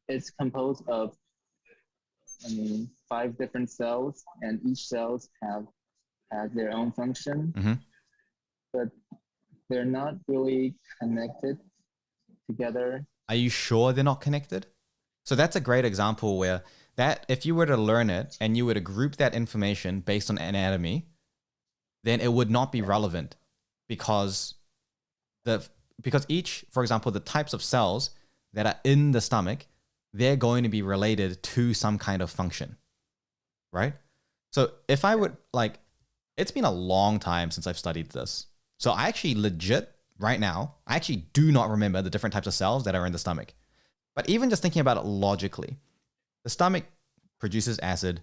it's composed of 5 different cells, and each cells have their own function, but they're not really connected together. Are you sure they're not connected? So that's a great example where that if you were to learn it and you were to group that information based on anatomy, then it would not be relevant because each, for example, the types of cells that are in the stomach, they're going to be related to some kind of function, right? So if I would like, it's been a long time since I've studied this. So I actually legit right now, I actually do not remember the different types of cells that are in the stomach. But even just thinking about it logically, the stomach produces acid.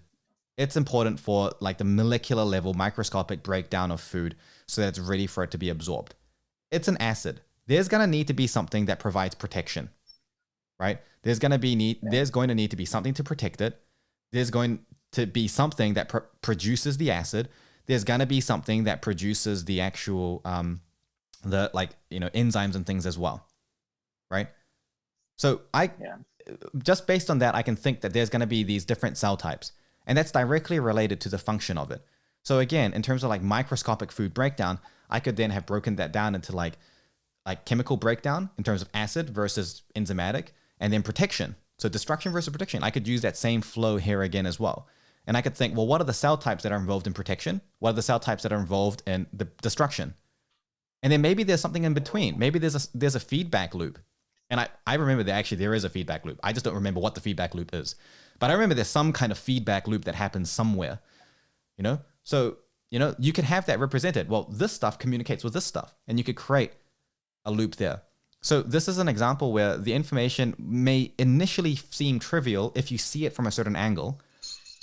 It's important for like the molecular level microscopic breakdown of food so that it's ready for it to be absorbed. It's an acid. There's going to need to be something that provides protection, right? There's going to need to be something to protect it. There's going to be something that produces the acid. There's going to be something that produces the actual enzymes and things as well, right? So just based on that, I can think that there's going to be these different cell types, and that's directly related to the function of it. So again, in terms of like microscopic food breakdown, I could then have broken that down into like chemical breakdown in terms of acid versus enzymatic, and then protection. So destruction versus protection. I could use that same flow here again as well. And I could think, well, what are the cell types that are involved in protection? What are the cell types that are involved in the destruction? And then maybe there's something in between. Maybe there's a feedback loop. And I remember that actually there is a feedback loop. I just don't remember what the feedback loop is. But I remember there's some kind of feedback loop that happens somewhere, you know? So, you know, you could have that represented. Well, this stuff communicates with this stuff, and you could create a loop there. So this is an example where the information may initially seem trivial if you see it from a certain angle.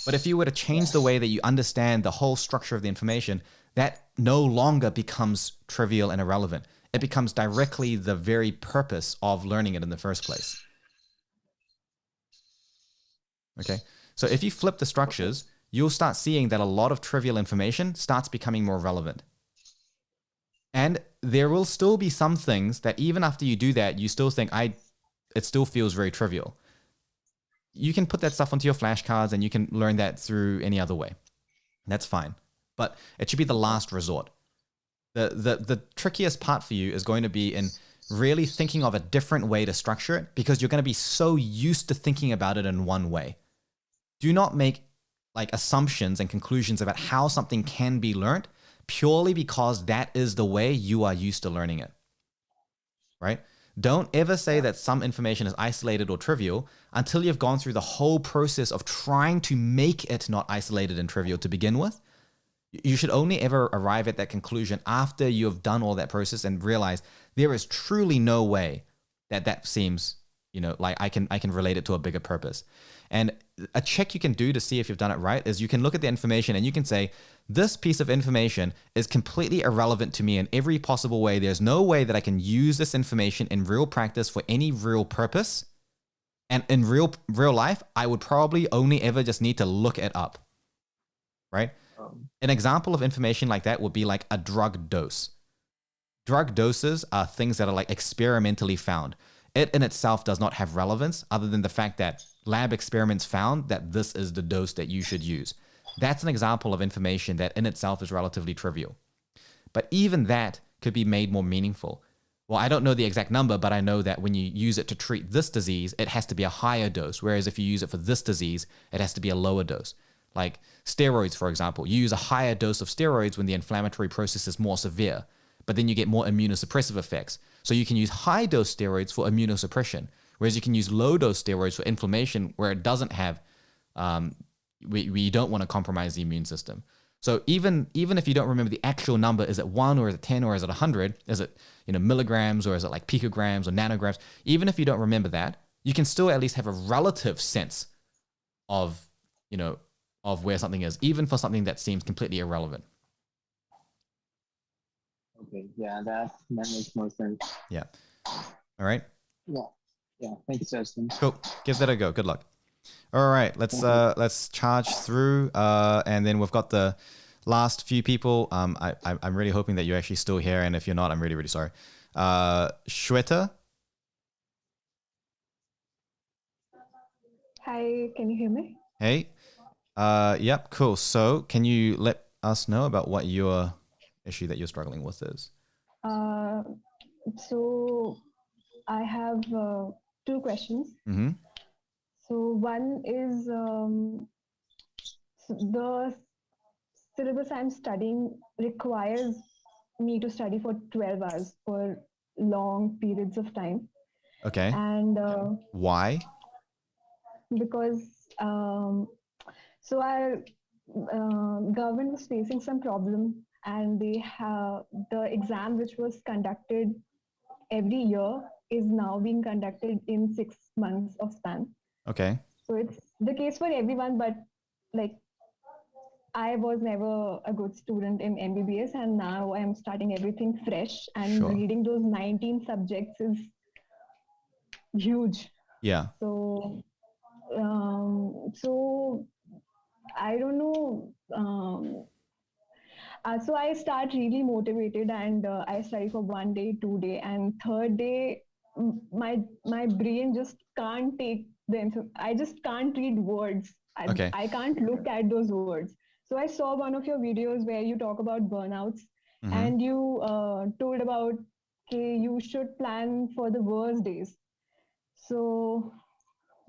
But if you were to change the way that you understand the whole structure of the information, that no longer becomes trivial and irrelevant. It becomes directly the very purpose of learning it in the first place. Okay, so if you flip the structures, you'll start seeing that a lot of trivial information starts becoming more relevant. And there will still be some things that even after you do that, you still think, it still feels very trivial. You can put that stuff onto your flashcards and you can learn that through any other way. That's fine. But it should be the last resort. The trickiest part for you is going to be in really thinking of a different way to structure it, because you're going to be so used to thinking about it in one way. Do not make like assumptions and conclusions about how something can be learned purely because that is the way you are used to learning it, right? Don't ever say that some information is isolated or trivial until you've gone through the whole process of trying to make it not isolated and trivial to begin with. You should only ever arrive at that conclusion after you have done all that process and realize there is truly no way that seems, you know, like I can relate it to a bigger purpose. And a check you can do to see if you've done it right is you can look at the information and you can say, this piece of information is completely irrelevant to me in every possible way. There's no way that I can use this information in real practice for any real purpose. And in real life, I would probably only ever just need to look it up, right? An example of information like that would be like a drug dose. Drug doses are things that are like experimentally found. It in itself does not have relevance other than the fact that lab experiments found that this is the dose that you should use. That's an example of information that in itself is relatively trivial. But even that could be made more meaningful. Well, I don't know the exact number, but I know that when you use it to treat this disease, it has to be a higher dose. Whereas if you use it for this disease, it has to be a lower dose. Like steroids, for example, you use a higher dose of steroids when the inflammatory process is more severe, but then you get more immunosuppressive effects. So you can use high dose steroids for immunosuppression, whereas you can use low dose steroids for inflammation where it doesn't have, we don't want to compromise the immune system. So even if you don't remember the actual number, is it 1 or is it 10 or is it 100? Is it, you know, milligrams or is it like picograms or nanograms? Even if you don't remember that, you can still at least have a relative sense of, you know, of where something is, even for something that seems completely irrelevant. Okay, yeah, that makes more sense. Yeah. All right. Yeah. Thanks, Justin. Cool. Give that a go. Good luck. All right, let's charge through, and then we've got the last few people. I'm really hoping that you're actually still here, and if you're not, I'm really, really sorry. Shweta. Hi, can you hear me? Hey. Yep, cool. So can you let us know about what your issue that you're struggling with is? So I have 2 questions. Mm-hmm. So one is the syllabus I'm studying requires me to study for 12 hours for long periods of time. Okay. And why? Because so our government was facing some problem, and they have the exam which was conducted every year is now being conducted in 6 months of span. Okay. So it's the case for everyone, but like I was never a good student in MBBS, and now I'm starting everything fresh, and reading those 19 subjects is huge. Yeah. So I don't know. So I start really motivated, and I study for 1 day, 2 day, and 3rd day, my brain just can't take the info. I just can't read words. I can't look at those words. So I saw one of your videos where you talk about burnouts, and you told about, okay, you should plan for the worst days. So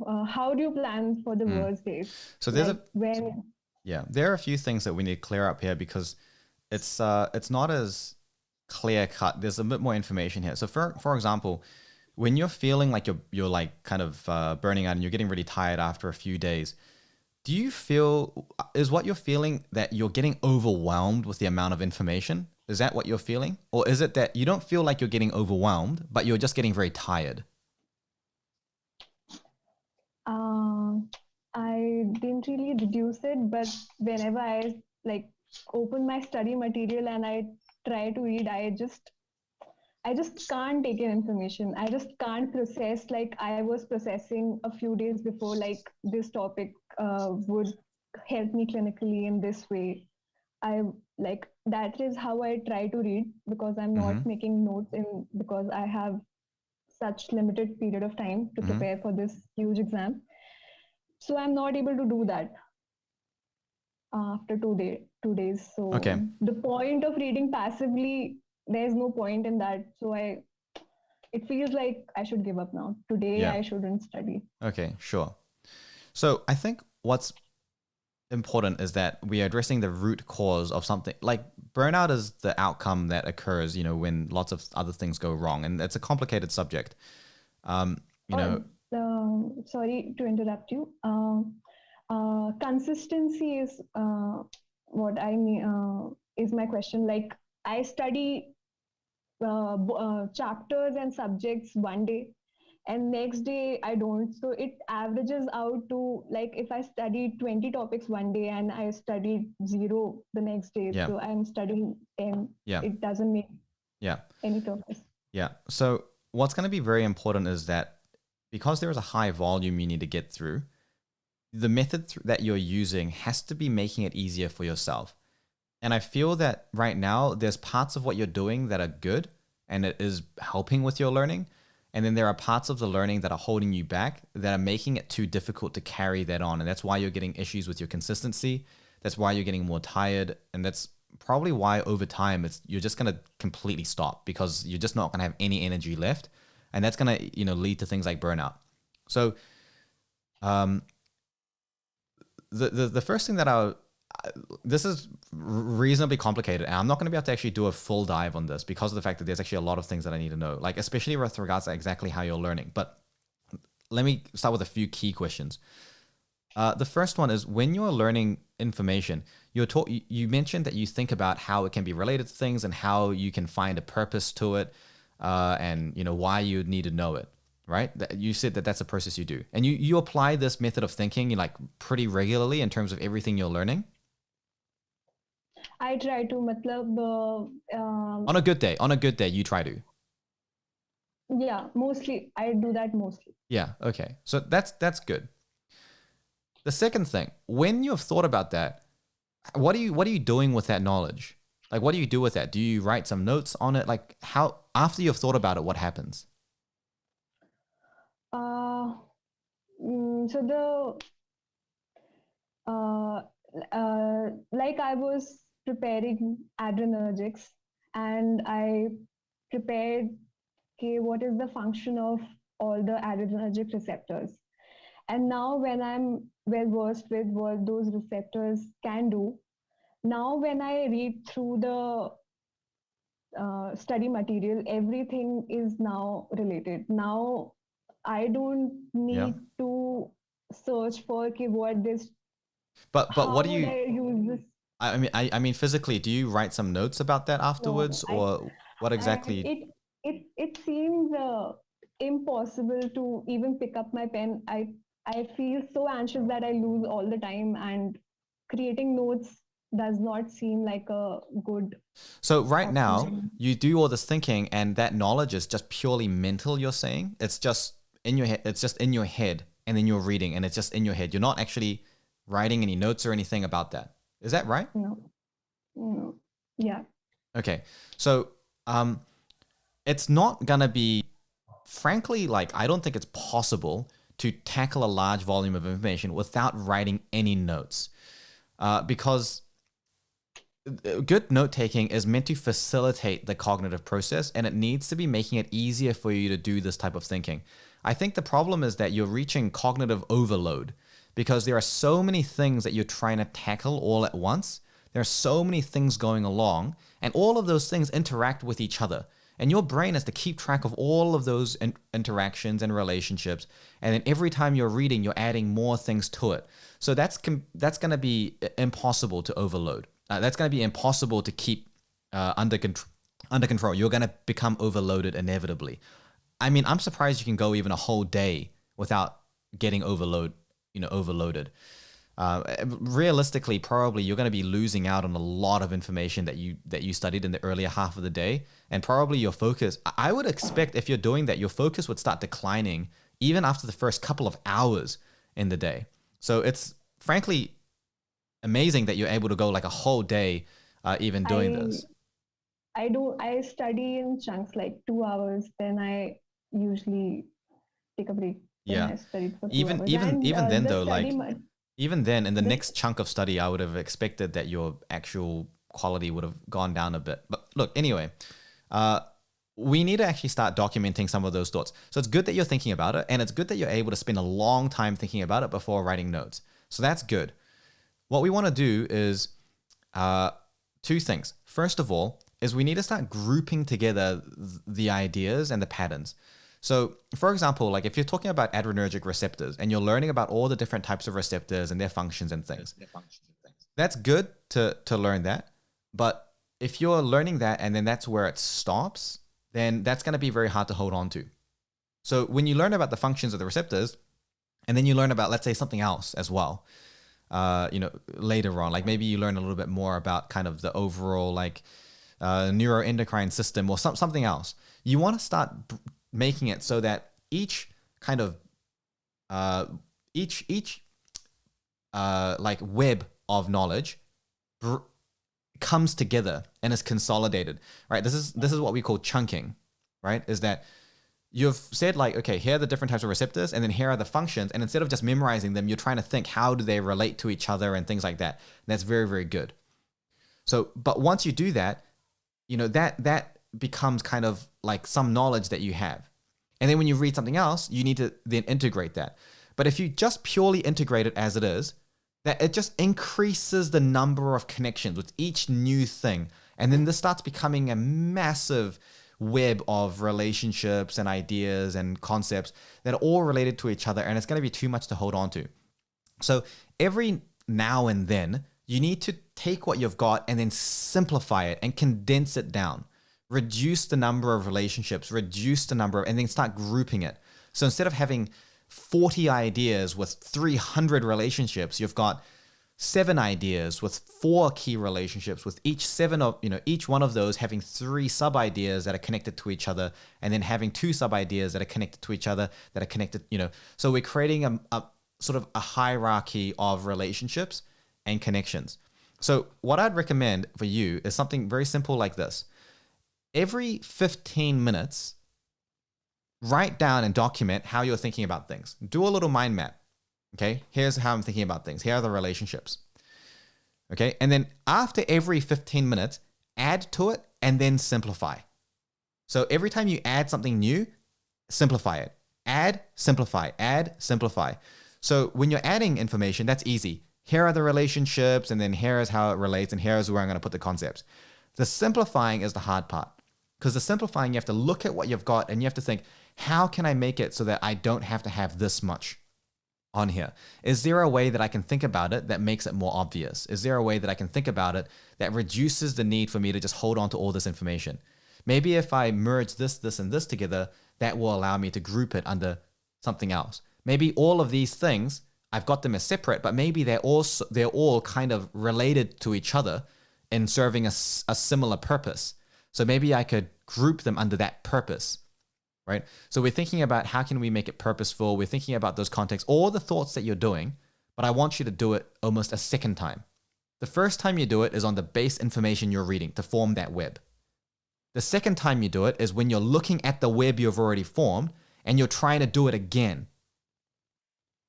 how do you plan for the worst days? So there's there are a few things that we need to clear up here, because it's not as clear cut. There's a bit more information here. So for example, when you're feeling like you're like kind of burning out and you're getting really tired after a few days, do you feel, is what you're feeling that you're getting overwhelmed with the amount of information? Is that what you're feeling? Or is it that you don't feel like you're getting overwhelmed, but you're just getting very tired? I didn't really reduce it, but whenever I like open my study material and I try to read, I just can't take in information. I just can't process like I was processing a few days before, like this topic would help me clinically in this way. That is how I try to read, because I'm not making notes because I have such limited period of time to prepare for this huge exam. So I'm not able to do that after 2 days. So the point of reading passively, there's no point in that. So it feels like I should give up now. Today I shouldn't study. Okay, sure. So I think what's important is that we are addressing the root cause of something. Like burnout is the outcome that occurs, when lots of other things go wrong, and it's a complicated subject. Sorry to interrupt you. Consistency is what I mean. Is my question. Like I study chapters and subjects one day, and next day I don't. So it averages out to, like, if I studied 20 topics one day and I studied 0 the next day, so I'm studying 10. It doesn't make any purpose. So what's going to be very important is that because there is a high volume you need to get through, the method that you're using has to be making it easier for yourself. And I feel that right now there's parts of what you're doing that are good and it is helping with your learning. And then there are parts of the learning that are holding you back, that are making it too difficult to carry that on. And that's why you're getting issues with your consistency. That's why you're getting more tired. And that's probably why over time you're just going to completely stop, because you're just not going to have any energy left. And that's going to, lead to things like burnout. So the first thing that this is reasonably complicated, and I'm not going to be able to actually do a full dive on this because of the fact that there's actually a lot of things that I need to know, like especially with regards to exactly how you're learning. But let me start with a few key questions. The first one is, when you're learning information, you mentioned that you think about how it can be related to things and how you can find a purpose to it, and why you need to know it, right? You said that that's a process you do, and you apply this method of thinking like pretty regularly in terms of everything you're learning. I try to, on a good day, you try to. Yeah, mostly I do that mostly. Yeah. Okay. So that's good. The second thing, when you've thought about that, what are you doing with that knowledge? Like, what do you do with that? Do you write some notes on it? Like, how, after you've thought about it, what happens? Like I was preparing adrenergics, and I prepared, what is the function of all the adrenergic receptors? And now when I'm well versed with what those receptors can do, now when I read through the study material, everything is now related. Now I don't need to search for what this. But what do you? I use this? I mean, physically, do you write some notes about that afterwards, or what exactly? It seems impossible to even pick up my pen. I feel so anxious that I lose all the time, and creating notes does not seem like a good. So right now you do all this thinking, and that knowledge is just purely mental, you're saying? It's just in your head. It's just in your head, and then you're reading, and it's just in your head. You're not actually writing any notes or anything about that. Is that right? No. Yeah. Okay. So it's not gonna be, frankly, like, I don't think it's possible to tackle a large volume of information without writing any notes, because good note-taking is meant to facilitate the cognitive process, and it needs to be making it easier for you to do this type of thinking. I think the problem is that you're reaching cognitive overload because there are so many things that you're trying to tackle all at once There are so many things going along, and all of those things interact with each other. And your brain has to keep track of all of those interactions and relationships. And then every time you're reading, you're adding more things to it. So that's going to be impossible to overload. That's going to be impossible to keep under control. You're going to become overloaded inevitably. I mean, I'm surprised you can go even a whole day without getting overloaded. Realistically, probably you're going to be losing out on a lot of information that you studied in the earlier half of the day, and probably your focus, I would expect if you're doing that, your focus would start declining even after the first couple of hours in the day. So it's frankly amazing that you're able to go like a whole day even doing this. I study in chunks like 2 hours, then I usually take a break. Yeah. I studied for 2 even hours. even then though, like even then in the this- next chunk of study, I would have expected that your actual quality would have gone down a bit. But look, anyway, we need to actually start documenting some of those thoughts. So it's good that you're thinking about it, and it's good that you're able to spend a long time thinking about it before writing notes. So that's good. What we want to do is two things. First of all, is we need to start grouping together the ideas and the patterns. So, for example, like if you're talking about adrenergic receptors and you're learning about all the different types of receptors and their functions and things, that's good to learn that. But if you're learning that and then that's where it stops, then that's going to be very hard to hold on to. So when you learn about the functions of the receptors, and then you learn about, let's say, something else as well, later on, like maybe you learn a little bit more about kind of the overall like neuroendocrine system or something else. You want to start making it so that each kind of like web of knowledge comes together and is consolidated, right? This is what we call chunking, right? Is that you've said like, okay, here are the different types of receptors, and then here are the functions, and instead of just memorizing them, you're trying to think how do they relate to each other and things like that. And that's very, very good. So, but once you do that, that becomes kind of like some knowledge that you have. And then when you read something else, you need to then integrate that. But if you just purely integrate it as it is, that it just increases the number of connections with each new thing. And then this starts becoming a massive web of relationships and ideas and concepts that are all related to each other. And it's going to be too much to hold on to. So every now and then, you need to take what you've got and then simplify it and condense it down. Reduce the number of relationships, and then start grouping it. So instead of having 40 ideas with 300 relationships, you've got 7 ideas with 4 key relationships, with each one of those having 3 sub-ideas that are connected to each other, and then having 2 sub-ideas that are connected to each other that are connected, So we're creating a sort of a hierarchy of relationships and connections. So what I'd recommend for you is something very simple like this. Every 15 minutes, write down and document how you're thinking about things. Do a little mind map. Okay, here's how I'm thinking about things. Here are the relationships. Okay, and then after every 15 minutes, add to it and then simplify. So every time you add something new, simplify it. Add, simplify, add, simplify. So when you're adding information, that's easy. Here are the relationships, and then here is how it relates, and here is where I'm going to put the concepts. The simplifying is the hard part. Because the simplifying, you have to look at what you've got and you have to think, how can I make it so that I don't have to have this much on here? Is there a way that I can think about it that makes it more obvious? Is there a way that I can think about it that reduces the need for me to just hold on to all this information? Maybe if I merge this, and this together, that will allow me to group it under something else. Maybe all of these things, I've got them as separate, but maybe they're all kind of related to each other in serving a similar purpose. So maybe I could group them under that purpose, right? So we're thinking about how can we make it purposeful. We're thinking about those contexts, all the thoughts that you're doing, but I want you to do it almost a second time. The first time you do it is on the base information you're reading to form that web. The second time you do it is when you're looking at the web you've already formed and you're trying to do it again.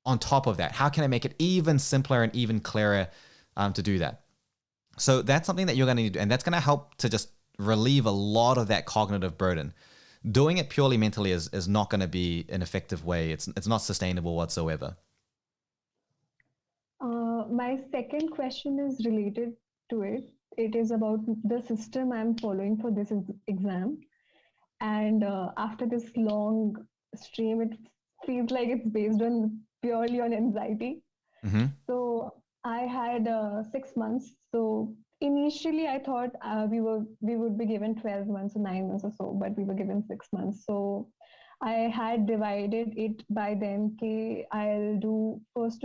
On top of that, how can I make it even simpler and even clearer to do that? So that's something that you're going to do, and that's going to help to just relieve a lot of that cognitive burden. Doing it purely mentally is not going to be an effective way. It's not sustainable whatsoever. My second question is related to it. It is about the system I'm following for this exam. And after this long stream, it feels like it's based on purely on anxiety. So I had 6 months. So initially I thought we would be given 12 months or 9 months or so, but we were given 6 months. So I had divided it by then. Okay, I'll do first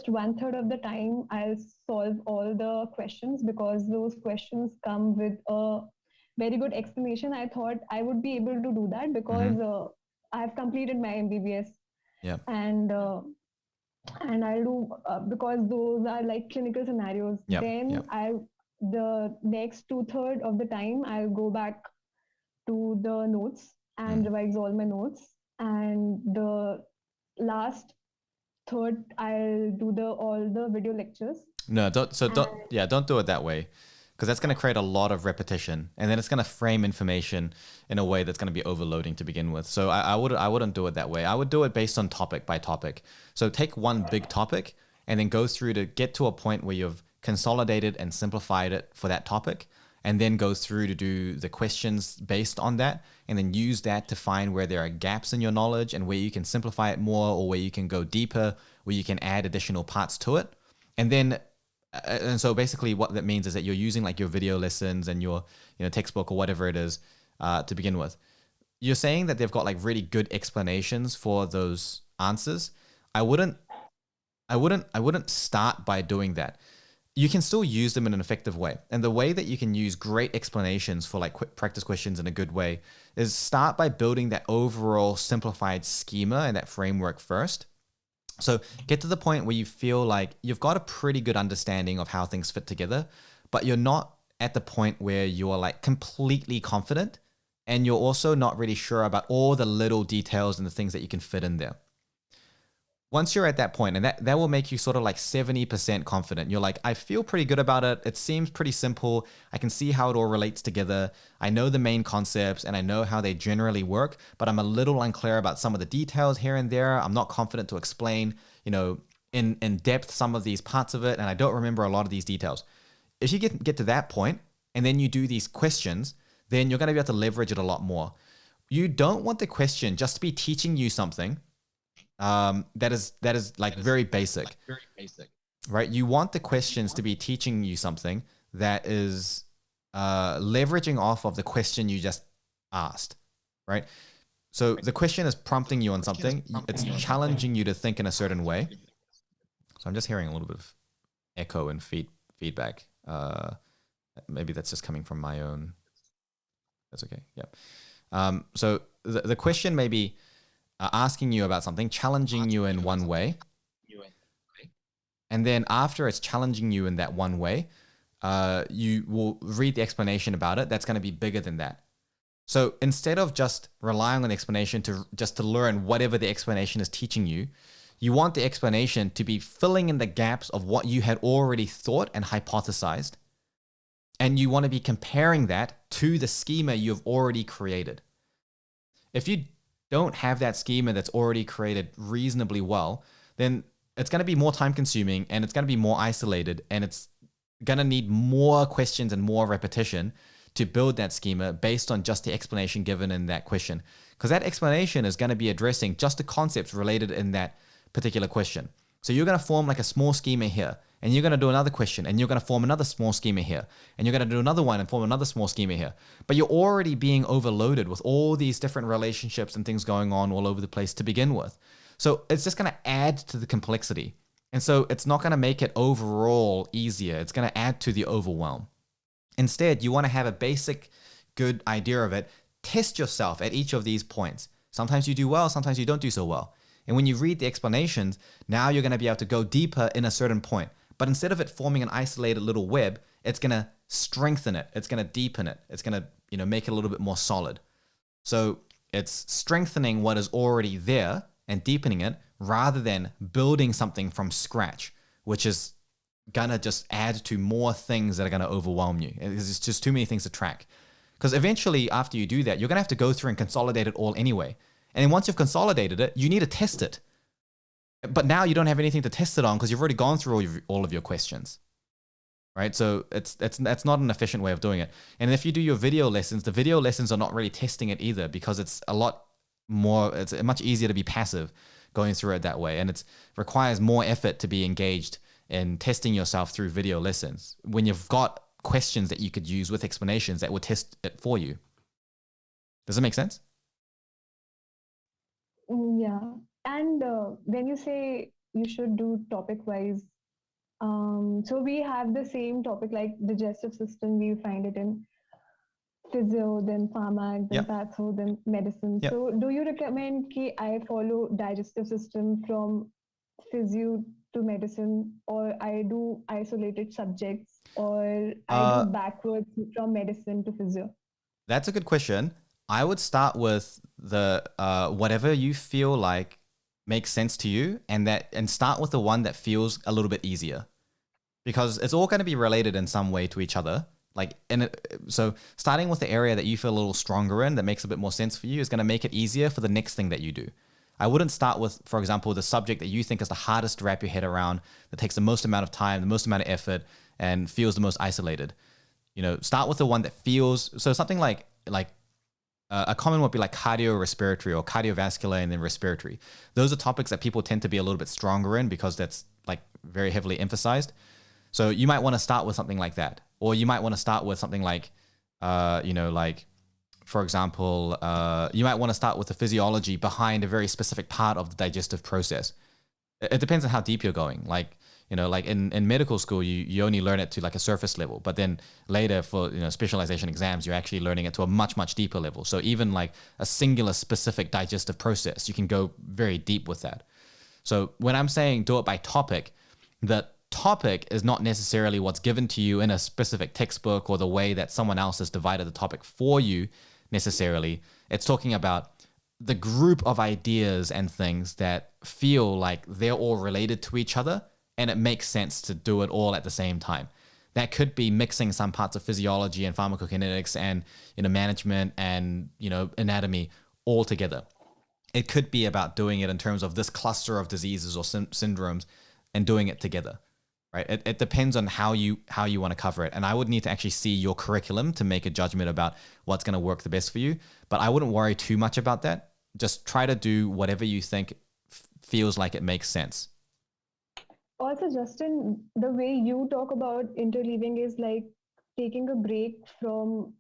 1/3 of the time I'll solve all the questions, because those questions come with a very good explanation. I thought I would be able to do that because I've completed my MBBS. Yeah. And I'll do because those are like clinical scenarios. Yep. Then the next 2/3 of the time I'll go back to the notes and revise all my notes, and the last third I'll do all the video lectures. No, don't do it that way, because that's going to create a lot of repetition, and then it's going to frame information in a way that's going to be overloading to begin with. So I wouldn't do it that way. I would do it based on topic by topic. So take one big topic and then go through to get to a point where you've consolidated and simplified it for that topic, and then go through to do the questions based on that, and then use that to find where there are gaps in your knowledge and where you can simplify it more, or where you can go deeper, where you can add additional parts to it. And so basically what that means is that you're using like your video lessons and your textbook or whatever it is to begin with. You're saying that they've got like really good explanations for those answers. I wouldn't start by doing that. You can still use them in an effective way. And the way that you can use great explanations for like quick practice questions in a good way is start by building that overall simplified schema and that framework first. So get to the point where you feel like you've got a pretty good understanding of how things fit together, but you're not at the point where you are like completely confident, and you're also not really sure about all the little details and the things that you can fit in there. Once you're at that point, and that will make you sort of like 70% confident. You're like, I feel pretty good about it. It seems pretty simple. I can see how it all relates together. I know the main concepts and I know how they generally work, but I'm a little unclear about some of the details here and there. I'm not confident to explain, in depth some of these parts of it, and I don't remember a lot of these details. If you get to that point and then you do these questions, then you're going to be able to leverage it a lot more. You don't want the question just to be teaching you something that is very basic, right? You want the questions to be teaching you something that is leveraging off of the question you just asked, right? So the question is prompting you on something. It's challenging you to think in a certain way. So I'm just hearing a little bit of echo and feedback. Maybe that's just coming from my own. That's okay. Yeah. So the question may be asking you about something, challenging you in one way. And then after it's challenging you in that one way, you will read the explanation about it. That's going to be bigger than that. So instead of just relying on the explanation to learn whatever the explanation is teaching you, you want the explanation to be filling in the gaps of what you had already thought and hypothesized. And you want to be comparing that to the schema you've already created. If you don't have that schema that's already created reasonably well, then it's going to be more time consuming, and it's going to be more isolated, and it's going to need more questions and more repetition to build that schema based on just the explanation given in that question. Because that explanation is going to be addressing just the concepts related in that particular question. So you're going to form like a small schema here, and you're going to do another question, and you're going to form another small schema here, and you're going to do another one and form another small schema here. But you're already being overloaded with all these different relationships and things going on all over the place to begin with. So it's just going to add to the complexity. And so it's not going to make it overall easier. It's going to add to the overwhelm. Instead, you want to have a basic good idea of it. Test yourself at each of these points. Sometimes you do well, sometimes you don't do so well. And when you read the explanations, now you're going to be able to go deeper in a certain point. But instead of it forming an isolated little web, it's going to strengthen it. It's going to deepen it. It's going to, make it a little bit more solid. So it's strengthening what is already there and deepening it rather than building something from scratch, which is going to just add to more things that are going to overwhelm you. It's just too many things to track. Because eventually, after you do that, you're going to have to go through and consolidate it all anyway. And then once you've consolidated it, you need to test it. But now you don't have anything to test it on because you've already gone through all of your questions. right? So that's not an efficient way of doing it. And if you do your video lessons, the video lessons are not really testing it either, because it's much easier to be passive going through it that way. And it requires more effort to be engaged in testing yourself through video lessons when you've got questions that you could use with explanations that would test it for you. Does it make sense? Yeah. And when you say you should do topic-wise, so we have the same topic like digestive system. We find it in physio, then pharmac, then patho, then medicine. Yep. So do you recommend that I follow digestive system from physio to medicine, or I do isolated subjects, or I do backwards from medicine to physio? That's a good question. I would start with the whatever you feel like makes sense to you, and start with the one that feels a little bit easier, because it's all going to be related in some way to each other. So starting with the area that you feel a little stronger in, that makes a bit more sense for you, is going to make it easier for the next thing that you do. I wouldn't start with, for example, the subject that you think is the hardest to wrap your head around, that takes the most amount of time, the most amount of effort, and feels the most isolated. Start with the one that feels, so something like a common would be like cardiorespiratory or cardiovascular and then respiratory. Those are topics that people tend to be a little bit stronger in because that's like very heavily emphasized. So you might want to start with something like that. Or you might want to start with something like, for example, you might want to start with the physiology behind a very specific part of the digestive process. It depends on how deep you're going. Like in medical school, you only learn it to like a surface level, but then later for specialization exams, you're actually learning it to a much, much deeper level. So even like a singular specific digestive process, you can go very deep with that. So when I'm saying do it by topic, the topic is not necessarily what's given to you in a specific textbook or the way that someone else has divided the topic for you necessarily. It's talking about the group of ideas and things that feel like they're all related to each other, and it makes sense to do it all at the same time. That could be mixing some parts of physiology and pharmacokinetics and management and anatomy all together. It could be about doing it in terms of this cluster of diseases or syndromes and doing it together. Right? It depends on how you want to cover it. And I would need to actually see your curriculum to make a judgment about what's going to work the best for you. But I wouldn't worry too much about that. Just try to do whatever you think feels like it makes sense. Also, Justin, the way you talk about interleaving is like taking a break from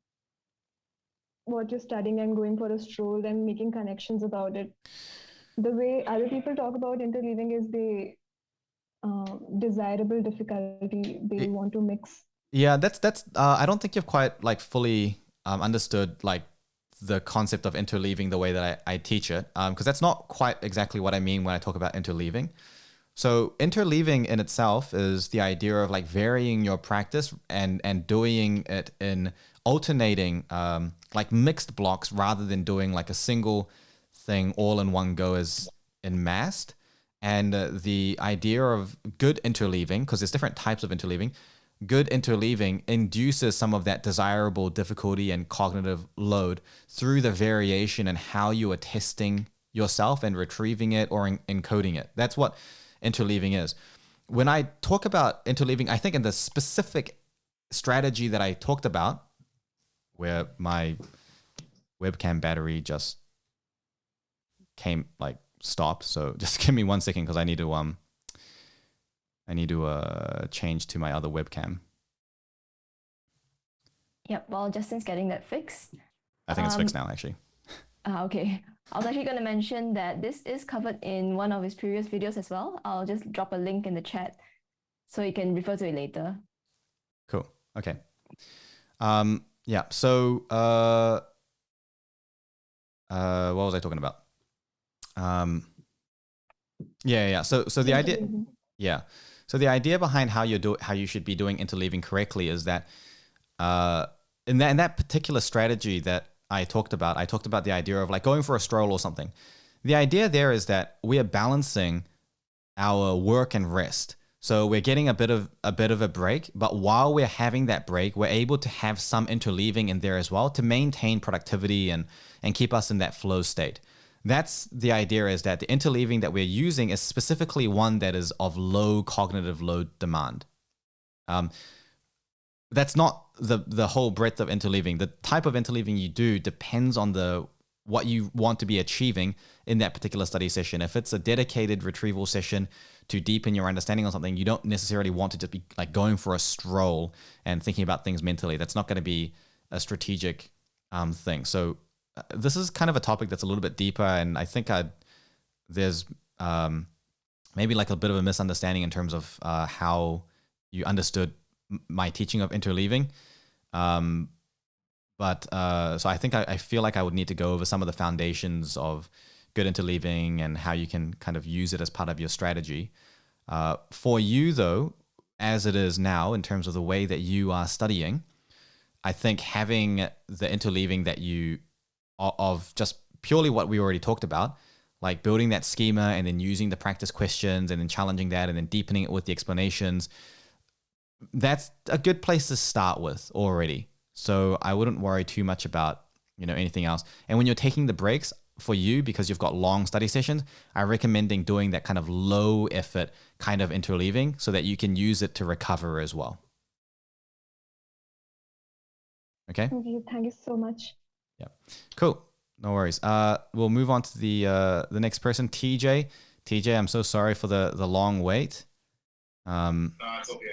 what you're studying and going for a stroll and making connections about it. The way other people talk about interleaving is they desirable difficulty they want to mix. Yeah, that's I don't think you've quite like fully understood like the concept of interleaving the way that I teach it, because that's not quite exactly what I mean when I talk about interleaving. So interleaving in itself is the idea of like varying your practice and doing it in alternating like mixed blocks rather than doing like a single thing all in one go as in massed. And the idea of good interleaving, because there's different types of interleaving, good interleaving induces some of that desirable difficulty and cognitive load through the variation in how you are testing yourself and retrieving it or encoding it. That's what interleaving is. When I talk about interleaving, I think in the specific strategy that I talked about, where my webcam battery just came like stop. So just give me 1 second because I need to change to my other webcam. Yep, while Justin's getting that fixed. I think it's fixed now, actually. Okay. I was actually going to mention that this is covered in one of his previous videos as well. I'll just drop a link in the chat so you can refer to it later. Cool. Okay. Yeah. So what was I talking about? Yeah. So the idea, yeah. So the idea behind how you should be doing interleaving correctly is that in that particular strategy that I talked about the idea of like going for a stroll or something. The idea there is that we are balancing our work and rest. So we're getting a bit of a break, but while we're having that break, we're able to have some interleaving in there as well to maintain productivity and keep us in that flow state. That's the idea, is that the interleaving that we're using is specifically one that is of low cognitive load demand. that's not the whole breadth of interleaving. The type of interleaving you do depends on what you want to be achieving in that particular study session. If it's a dedicated retrieval session to deepen your understanding on something, you don't necessarily want to just be like going for a stroll and thinking about things mentally. That's not going to be a strategic thing. So this is kind of a topic that's a little bit deeper, and I think there's maybe like a bit of a misunderstanding in terms of how you understood my teaching of interleaving. So I think I feel like I would need to go over some of the foundations of good interleaving and how you can kind of use it as part of your strategy. For you though, as it is now in terms of the way that you are studying, I think having the interleaving that you of just purely what we already talked about, like building that schema and then using the practice questions and then challenging that and then deepening it with the explanations, that's a good place to start with already. So I wouldn't worry too much about, anything else. And when you're taking the breaks for you, because you've got long study sessions, I'm recommending doing that kind of low effort kind of interleaving so that you can use it to recover as well. Okay. Thank you so much. Yeah. Cool. No worries. We'll move on to the next person, TJ. TJ, I'm so sorry for the long wait. No, it's okay.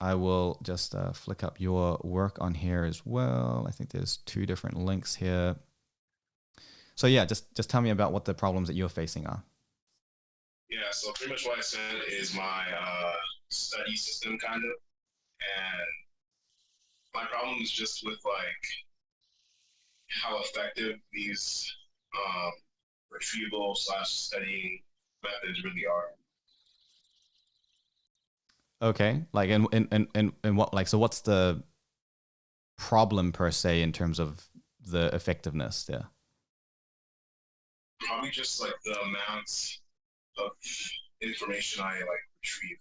I will just flick up your work on here as well. I think there's 2 different links here. So yeah, just tell me about what the problems that you're facing are. Yeah, so pretty much what I said is my study system kind of, and my problem is just with like how effective these retrieval/studying methods really are. Okay, like and what, like, so what's the problem per se in terms of the effectiveness there? Probably just like the amount of information I like retrieve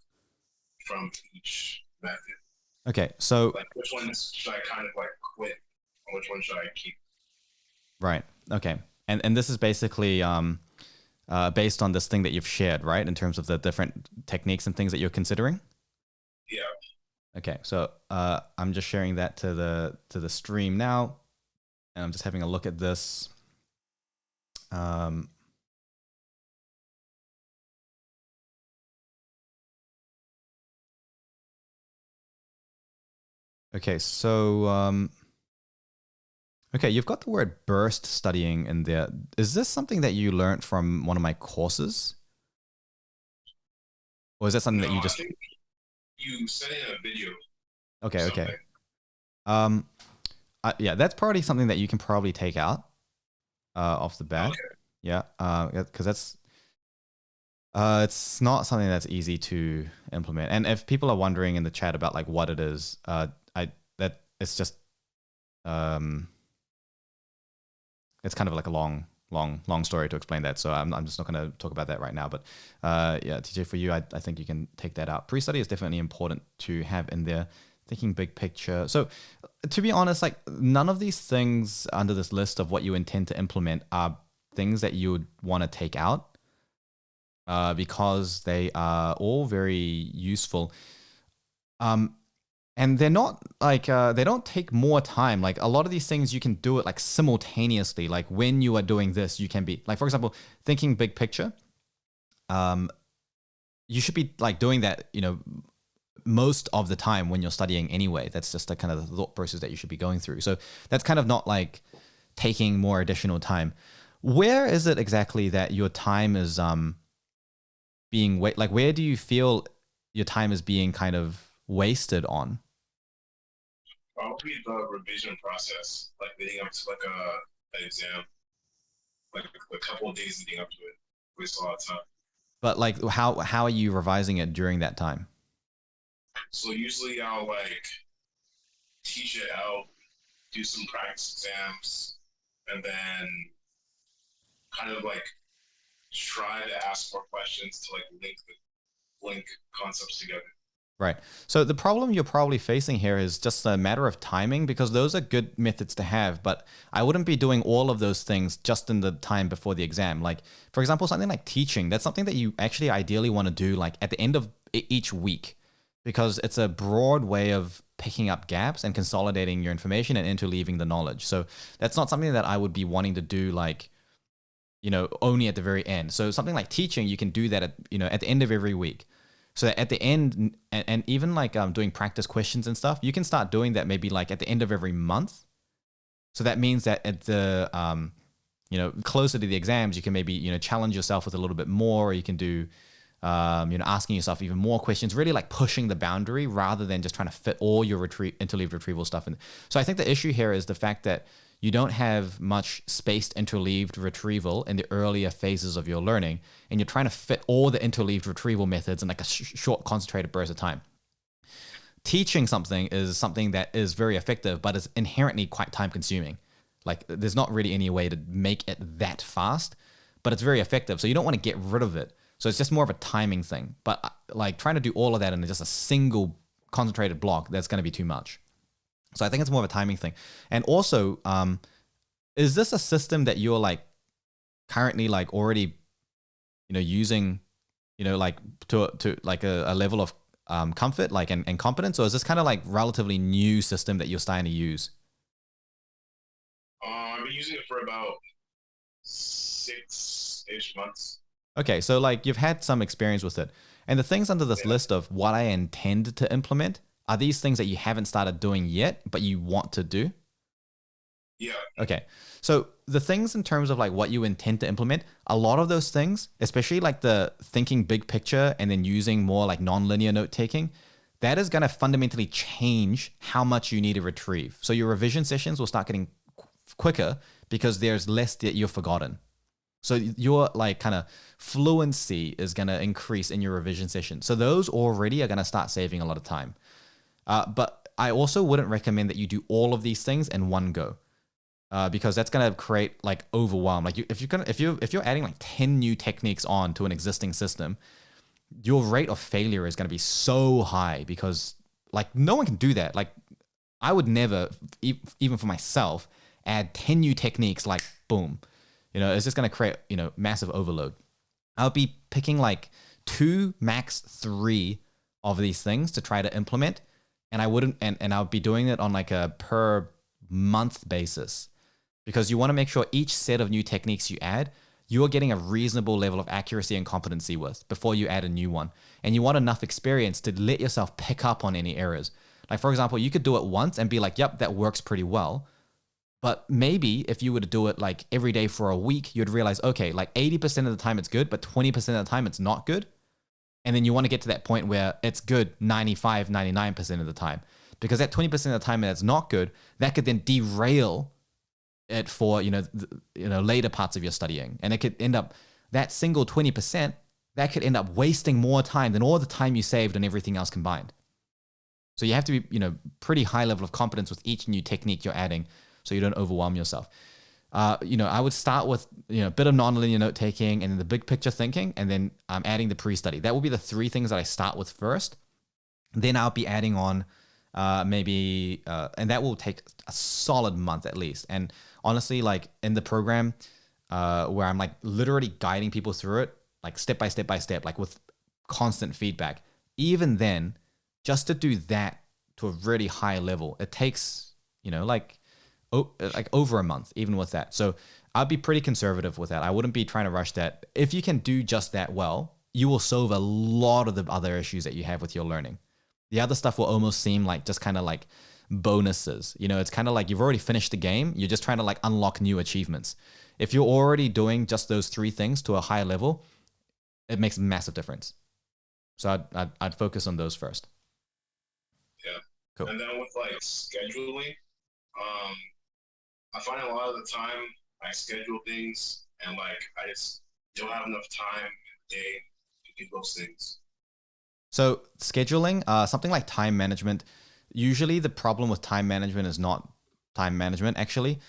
from each method. Okay, so like which ones should I kind of like quit, or which one should I keep? Right. Okay. And this is basically based on this thing that you've shared, right? In terms of the different techniques and things that you're considering. Yeah. Okay. So I'm just sharing that to the stream now, and I'm just having a look at this. Okay. So okay, you've got the word burst studying in there. Is this something that you learned from one of my courses? Or is that something that you just... I think you said it in a video. Okay, okay. Yeah, that's probably something that you can probably take out off the bat. Okay. Yeah, because that's... it's not something that's easy to implement. And if people are wondering in the chat about like what it is, it's just... it's kind of like a long story to explain that. So I'm just not going to talk about that right now. But yeah, TJ, for you, I think you can take that out. Pre-study is definitely important to have in there. Thinking big picture. So to be honest, like none of these things under this list of what you intend to implement are things that you would want to take out because they are all very useful. And they're not like, they don't take more time. Like a lot of these things, you can do it like simultaneously. Like when you are doing this, you can be like, for example, thinking big picture. You should be like doing that, most of the time when you're studying anyway. That's just the kind of the thought process that you should be going through. So that's kind of not like taking more additional time. Where is it exactly that your time is being like where do you feel your time is being kind of wasted on? Probably the revision process, like leading up to like an exam, like a couple of days leading up to it. Waste a lot of time. But like, how are you revising it during that time? So usually I'll like teach it out, do some practice exams, and then kind of like try to ask more questions to like link concepts together. Right. So the problem you're probably facing here is just a matter of timing, because those are good methods to have, but I wouldn't be doing all of those things just in the time before the exam. Like, for example, something like teaching, that's something that you actually ideally want to do like at the end of each week. because it's a broad way of picking up gaps and consolidating your information and interleaving the knowledge. So that's not something that I would be wanting to do like, only at the very end. So something like teaching, you can do that at the end of every week. So at the end, and even like doing practice questions and stuff, you can start doing that maybe like at the end of every month. So that means that at the, closer to the exams, you can maybe, challenge yourself with a little bit more, or you can do, asking yourself even more questions, really like pushing the boundary rather than just trying to fit all your interleaved retrieval stuff in. So I think the issue here is the fact that you don't have much spaced interleaved retrieval in the earlier phases of your learning, and you're trying to fit all the interleaved retrieval methods in like a short concentrated burst of time. Teaching something is something that is very effective, but is inherently quite time consuming. Like there's not really any way to make it that fast, but it's very effective. So you don't want to get rid of it. So it's just more of a timing thing. But like trying to do all of that in just a single concentrated block, that's going to be too much. So I think it's more of a timing thing. And also, is this a system that you're like currently like already, using, like to like a level of comfort, like and competence, or is this kind of like relatively new system that you're starting to use? I've been using it for about 6-ish months. Okay, so like you've had some experience with it. And the things under this list of what I intend to implement, are these things that you haven't started doing yet, but you want to do? Yeah. Okay. So the things in terms of like what you intend to implement, a lot of those things, especially like the thinking big picture and then using more like nonlinear note taking, that is going to fundamentally change how much you need to retrieve. So your revision sessions will start getting quicker because there's less that you've forgotten. So your like kind of fluency is going to increase in your revision session. So those already are going to start saving a lot of time. But I also wouldn't recommend that you do all of these things in one go, because that's going to create like overwhelm. Like if you're adding like 10 new techniques on to an existing system, your rate of failure is going to be so high because like no one can do that. Like I would never, even for myself, add 10 new techniques like boom. It's just going to create, massive overload. I'll be picking like 2, max 3 of these things to try to implement. And I wouldn't, and I'll be doing it on like a per month basis, because you want to make sure each set of new techniques you add, you're getting a reasonable level of accuracy and competency with before you add a new one. And you want enough experience to let yourself pick up on any errors. Like for example, you could do it once and be like, yep, that works pretty well. But maybe if you were to do it like every day for a week, you'd realize, okay, like 80% of the time it's good, but 20% of the time it's not good. And then you want to get to that point where it's good 95, 99% of the time. Because that 20% of the time that's not good, that could then derail it for, later parts of your studying. And it could end up, that single 20%, that could end up wasting more time than all the time you saved on everything else combined. So you have to be, pretty high level of competence with each new technique you're adding, so you don't overwhelm yourself. I would start with a bit of nonlinear note taking and then the big picture thinking, and then adding the pre-study. That will be the 3 things that I start with first. Then I'll be adding on maybe, and that will take a solid month at least. And honestly, like in the program where I'm like literally guiding people through it, like step by step by step, like with constant feedback, even then, just to do that to a really high level, it takes, like over a month, even with that. So I'd be pretty conservative with that. I wouldn't be trying to rush that. If you can do just that well, you will solve a lot of the other issues that you have with your learning. The other stuff will almost seem like just kind of like bonuses. It's kind of like you've already finished the game. You're just trying to like unlock new achievements. If you're already doing just those 3 things to a high level, it makes a massive difference. So I'd focus on those first. Yeah. Cool. And then with like scheduling, I find a lot of the time I schedule things and like I just don't have enough time in the day to do those things. So scheduling, something like time management, usually the problem with time management is not time management actually.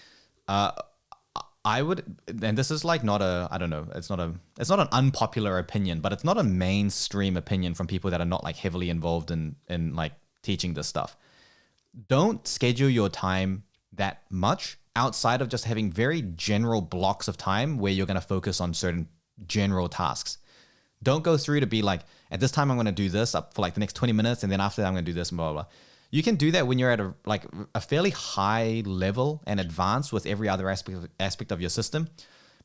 I would, and this is like not a, I don't know, it's not an unpopular opinion, but it's not a mainstream opinion from people that are not like heavily involved in like teaching this stuff. Don't schedule your time that much outside of just having very general blocks of time where you're going to focus on certain general tasks. Don't go through to be like, at this time I'm going to do this up for like the next 20 minutes, and then after that I'm going to do this and blah, blah, blah. You can do that when you're at a fairly high level and advanced with every other aspect of your system.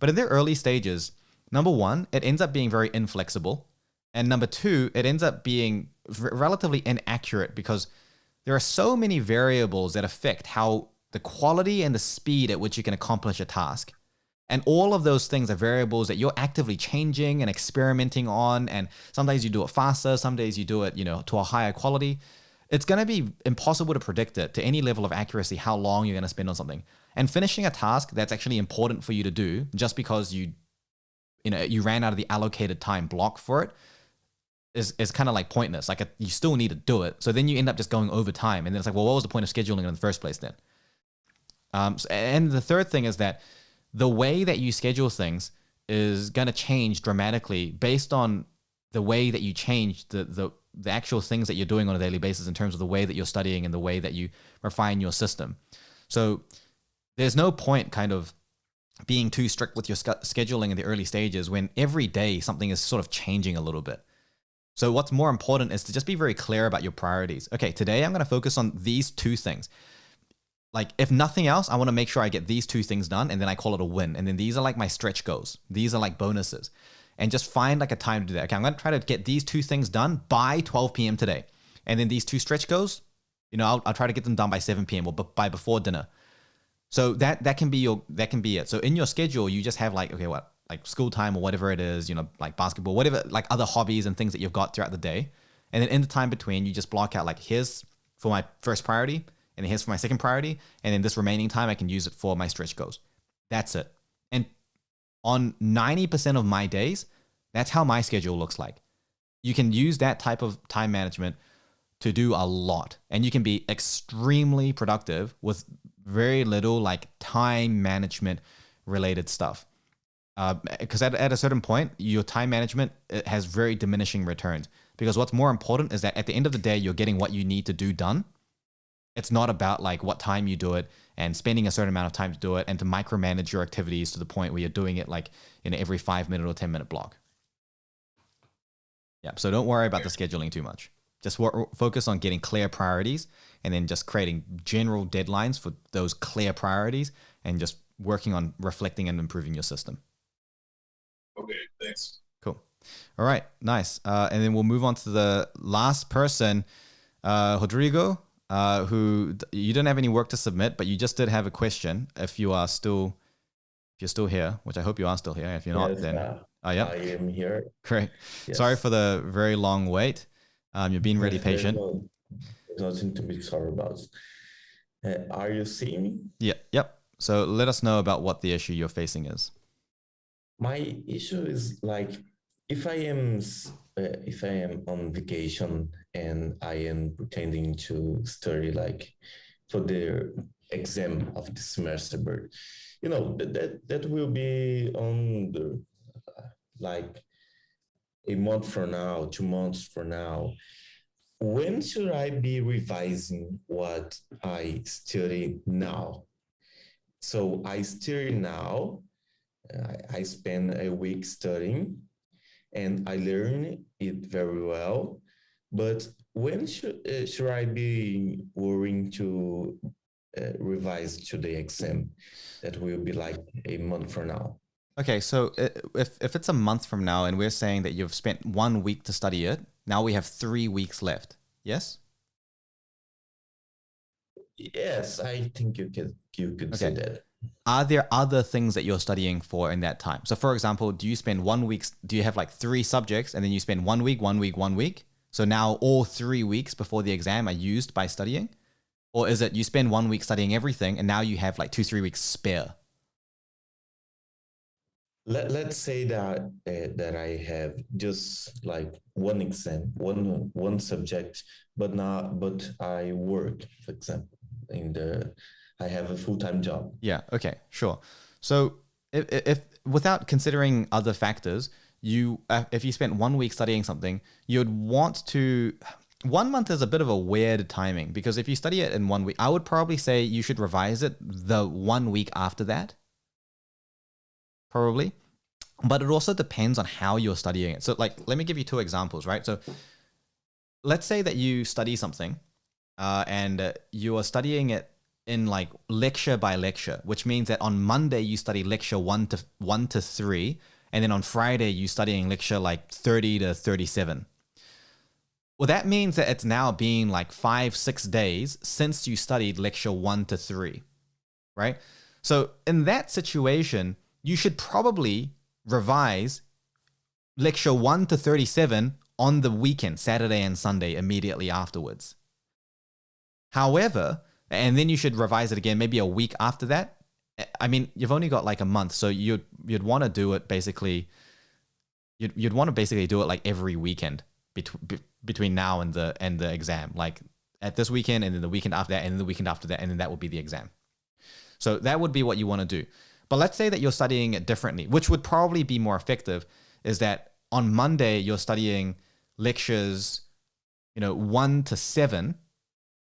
But in the early stages, number one, it ends up being very inflexible. And number two, it ends up being relatively inaccurate because there are so many variables that affect how the quality and the speed at which you can accomplish a task. And all of those things are variables that you're actively changing and experimenting on. And some days you do it faster, some days you do it, to a higher quality. It's going to be impossible to predict it to any level of accuracy how long you're going to spend on something. And finishing a task that's actually important for you to do just because you ran out of the allocated time block for it is kind of like pointless. Like you still need to do it. So then you end up just going over time. And then it's like, well, what was the point of scheduling it in the first place then? And the third thing is that the way that you schedule things is going to change dramatically based on the way that you change the actual things that you're doing on a daily basis in terms of the way that you're studying and the way that you refine your system. So there's no point kind of being too strict with your scheduling in the early stages when every day something is sort of changing a little bit. So what's more important is to just be very clear about your priorities. Okay, today I'm going to focus on these two things. Like if nothing else, I want to make sure I get these two things done and then I call it a win. And then these are like my stretch goals. These are like bonuses. And just find like a time to do that. Okay, I'm going to try to get these two things done by 12 p.m. today. And then these two stretch goals, I'll try to get them done by 7 p.m. or by before dinner. So that can be it. So in your schedule, you just have like school time or whatever it is, like basketball, whatever, like other hobbies and things that you've got throughout the day. And then in the time between, you just block out like here's for my first priority, and here's for my second priority, and then this remaining time I can use it for my stretch goals. That's it. And on 90% of my days, that's how my schedule looks like. You can use that type of time management to do a lot, and you can be extremely productive with very little like time management related stuff. Because at a certain point, your time management has very diminishing returns. Because what's more important is that at the end of the day, you're getting what you need to do done. It's not about like what time you do it and spending a certain amount of time to do it and to micromanage your activities to the point where you're doing it like in every 5-minute or 10-minute block. Yeah, so don't worry about the scheduling too much. Just focus on getting clear priorities and then just creating general deadlines for those clear priorities and just working on reflecting and improving your system. Okay, thanks. Cool. All right, nice. And then we'll move on to the last person, Rodrigo, who you don't have any work to submit, but you just did have a question. If you're still here, which I hope you are still here. If you're not, then yeah, I am here. Great. Yes. Sorry for the very long wait. You've been really patient. There's nothing to be sorry about. Are you seeing me? Yeah. Yep. So let us know about what the issue you're facing is. My issue is like if I am on vacation and I am pretending to study like for the exam of the semester, but that will be on the like a month from now, 2 months from now. When should I be revising what I study now? So I study now. I spend a week studying and I learn it very well. But when should I be worrying to revise to the exam? That will be like a month from now. Okay, so if it's a month from now and we're saying that you've spent 1 week to study it, now we have 3 weeks left. Yes? Yes, I think you could say that. Are there other things that you're studying for in that time? So for example, do you spend 1 week, do you have like 3 subjects and then you spend 1 week, 1 week, 1 week? So now all 3 weeks before the exam are used by studying? Or is it you spend 1 week studying everything and now you have like 2-3 weeks spare? Let's say that I have just like one exam, one subject, but I work, for example, I have a full-time job. Yeah. Okay. Sure. So if without considering other factors, if you spent 1 week studying something, you'd want to. 1 month is a bit of a weird timing because if you study it in 1 week, I would probably say you should revise it the 1 week after that. Probably. but it also depends on how you're studying it. So like, let me give you 2 examples, right? So let's say that you study something and you are studying it in like lecture by lecture, which means that on Monday you study lecture 1 to 3, and then on Friday you studying lecture like 30 to 37. Well, that means that it's now been like 5-6 days since you studied lecture 1 to 3, right? So in that situation, you should probably revise lecture 1 to 37 on the weekend, Saturday and Sunday, immediately afterwards. However, and then you should revise it again maybe a week after that. I mean, you've only got like a month, so you'd want to do it basically. You'd want to basically do it like every weekend between now and the exam, like at this weekend and then the weekend after that and then the weekend after that, and then that would be the exam. So that would be what you want to do. But let's say that you're studying it differently, which would probably be more effective, is that on Monday you're studying lectures, 1 to 7,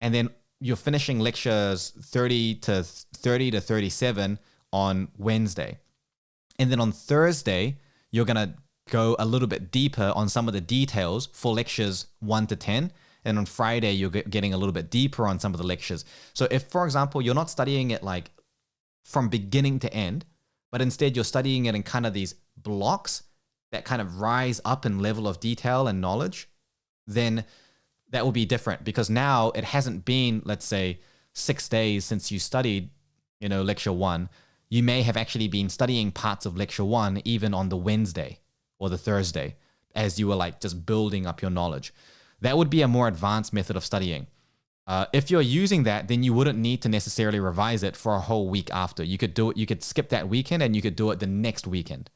and then you're finishing lectures 30 to 37 on Wednesday. And then on Thursday, you're going to go a little bit deeper on some of the details for lectures 1 to 10. And on Friday, you're getting a little bit deeper on some of the lectures. So if, for example, you're not studying it like from beginning to end, but instead you're studying it in kind of these blocks that kind of rise up in level of detail and knowledge, then that will be different, because now it hasn't been, let's say, 6 days since you studied, lecture 1. You may have actually been studying parts of lecture 1 even on the Wednesday or the Thursday, as you were like just building up your knowledge. That would be a more advanced method of studying. If you're using that, then you wouldn't need to necessarily revise it for a whole week after. You could do it, you could skip that weekend and you could do it the next weekend.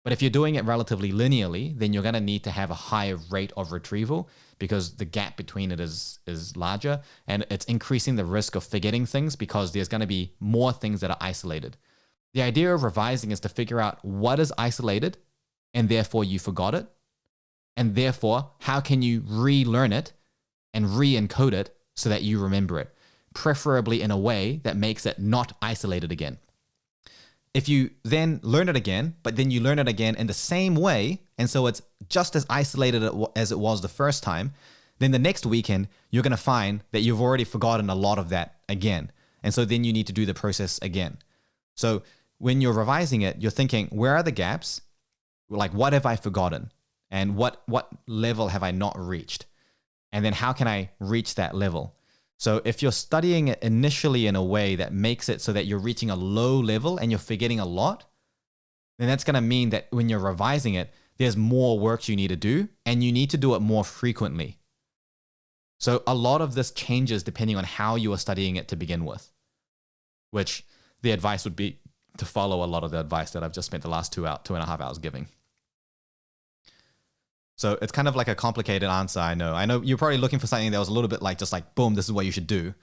But if you're doing it relatively linearly, then you're going to need to have a higher rate of retrieval, because the gap between it is larger, and it's increasing the risk of forgetting things because there's going to be more things that are isolated. The idea of revising is to figure out what is isolated and therefore you forgot it, and therefore how can you relearn it and re-encode it so that you remember it, preferably in a way that makes it not isolated again. If you then learn it again, but then you learn it again in the same way, and so it's just as isolated as it was the first time, then the next weekend, you're going to find that you've already forgotten a lot of that again. And so then you need to do the process again. So when you're revising it, you're thinking, where are the gaps? Like, what have I forgotten? And what level have I not reached? And then how can I reach that level? So if you're studying it initially in a way that makes it so that you're reaching a low level and you're forgetting a lot, then that's going to mean that when you're revising it, there's more work you need to do, and you need to do it more frequently. So a lot of this changes depending on how you are studying it to begin with, which the advice would be to follow a lot of the advice that I've just spent the last 2.5 hours giving. So it's kind of like a complicated answer, I know. I know you're probably looking for something that was a little bit like, just like, boom, this is what you should do.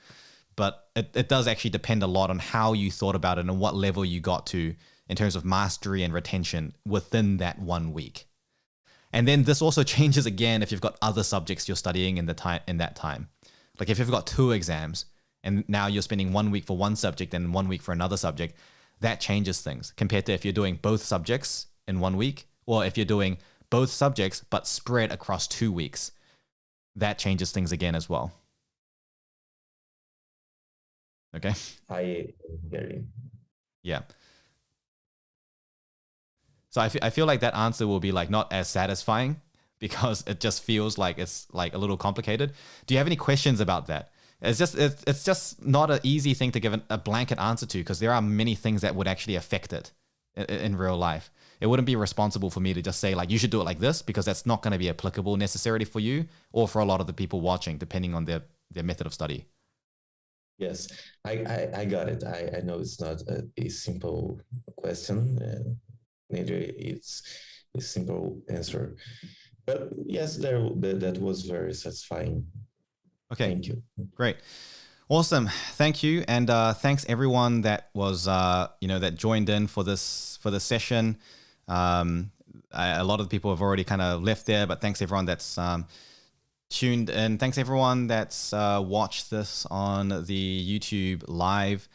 But it does actually depend a lot on how you thought about it and what level you got to in terms of mastery and retention within that 1 week. And then this also changes again if you've got other subjects you're studying in that time. Like if you've got 2 exams and now you're spending 1 week for one subject and 1 week for another subject, that changes things compared to if you're doing both subjects in 1 week, or if you're doing both subjects but spread across 2 weeks. That changes things again as well. Okay? I hear you. Yeah. So I feel like that answer will be like not as satisfying because it just feels like it's like a little complicated. Do you have any questions about that? It's just not an easy thing to give a blanket answer to, because there are many things that would actually affect it in real life. It wouldn't be responsible for me to just say like, you should do it like this, because that's not going to be applicable necessarily for you or for a lot of the people watching, depending on their method of study. Yes, I got it. I know it's not a simple question. Neither it's a simple answer. But yes, that was very satisfying. Okay. Thank you. Great. Awesome. Thank you. And thanks everyone that was, that joined in for this session. A lot of the people have already kind of left there, but thanks everyone that's tuned in. Thanks everyone that's watched this on the YouTube live.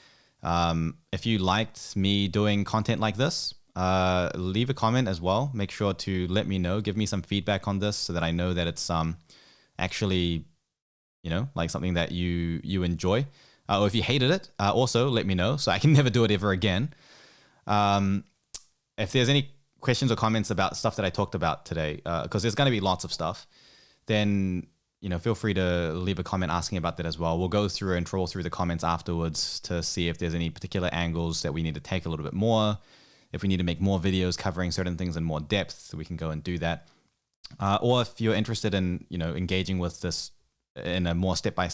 If you liked me doing content like this, leave a comment as well. Make sure to let me know, give me some feedback on this so that I know that it's actually, like something that you enjoy. Or if you hated it, also let me know so I can never do it ever again. If there's any questions or comments about stuff that I talked about today, because there's going to be lots of stuff, then feel free to leave a comment asking about that as well. We'll go through and troll through the comments afterwards to see if there's any particular angles that we need to take a little bit more. If we need to make more videos covering certain things in more depth, we can go and do that. Or if you're interested in engaging with this in a more step-by-step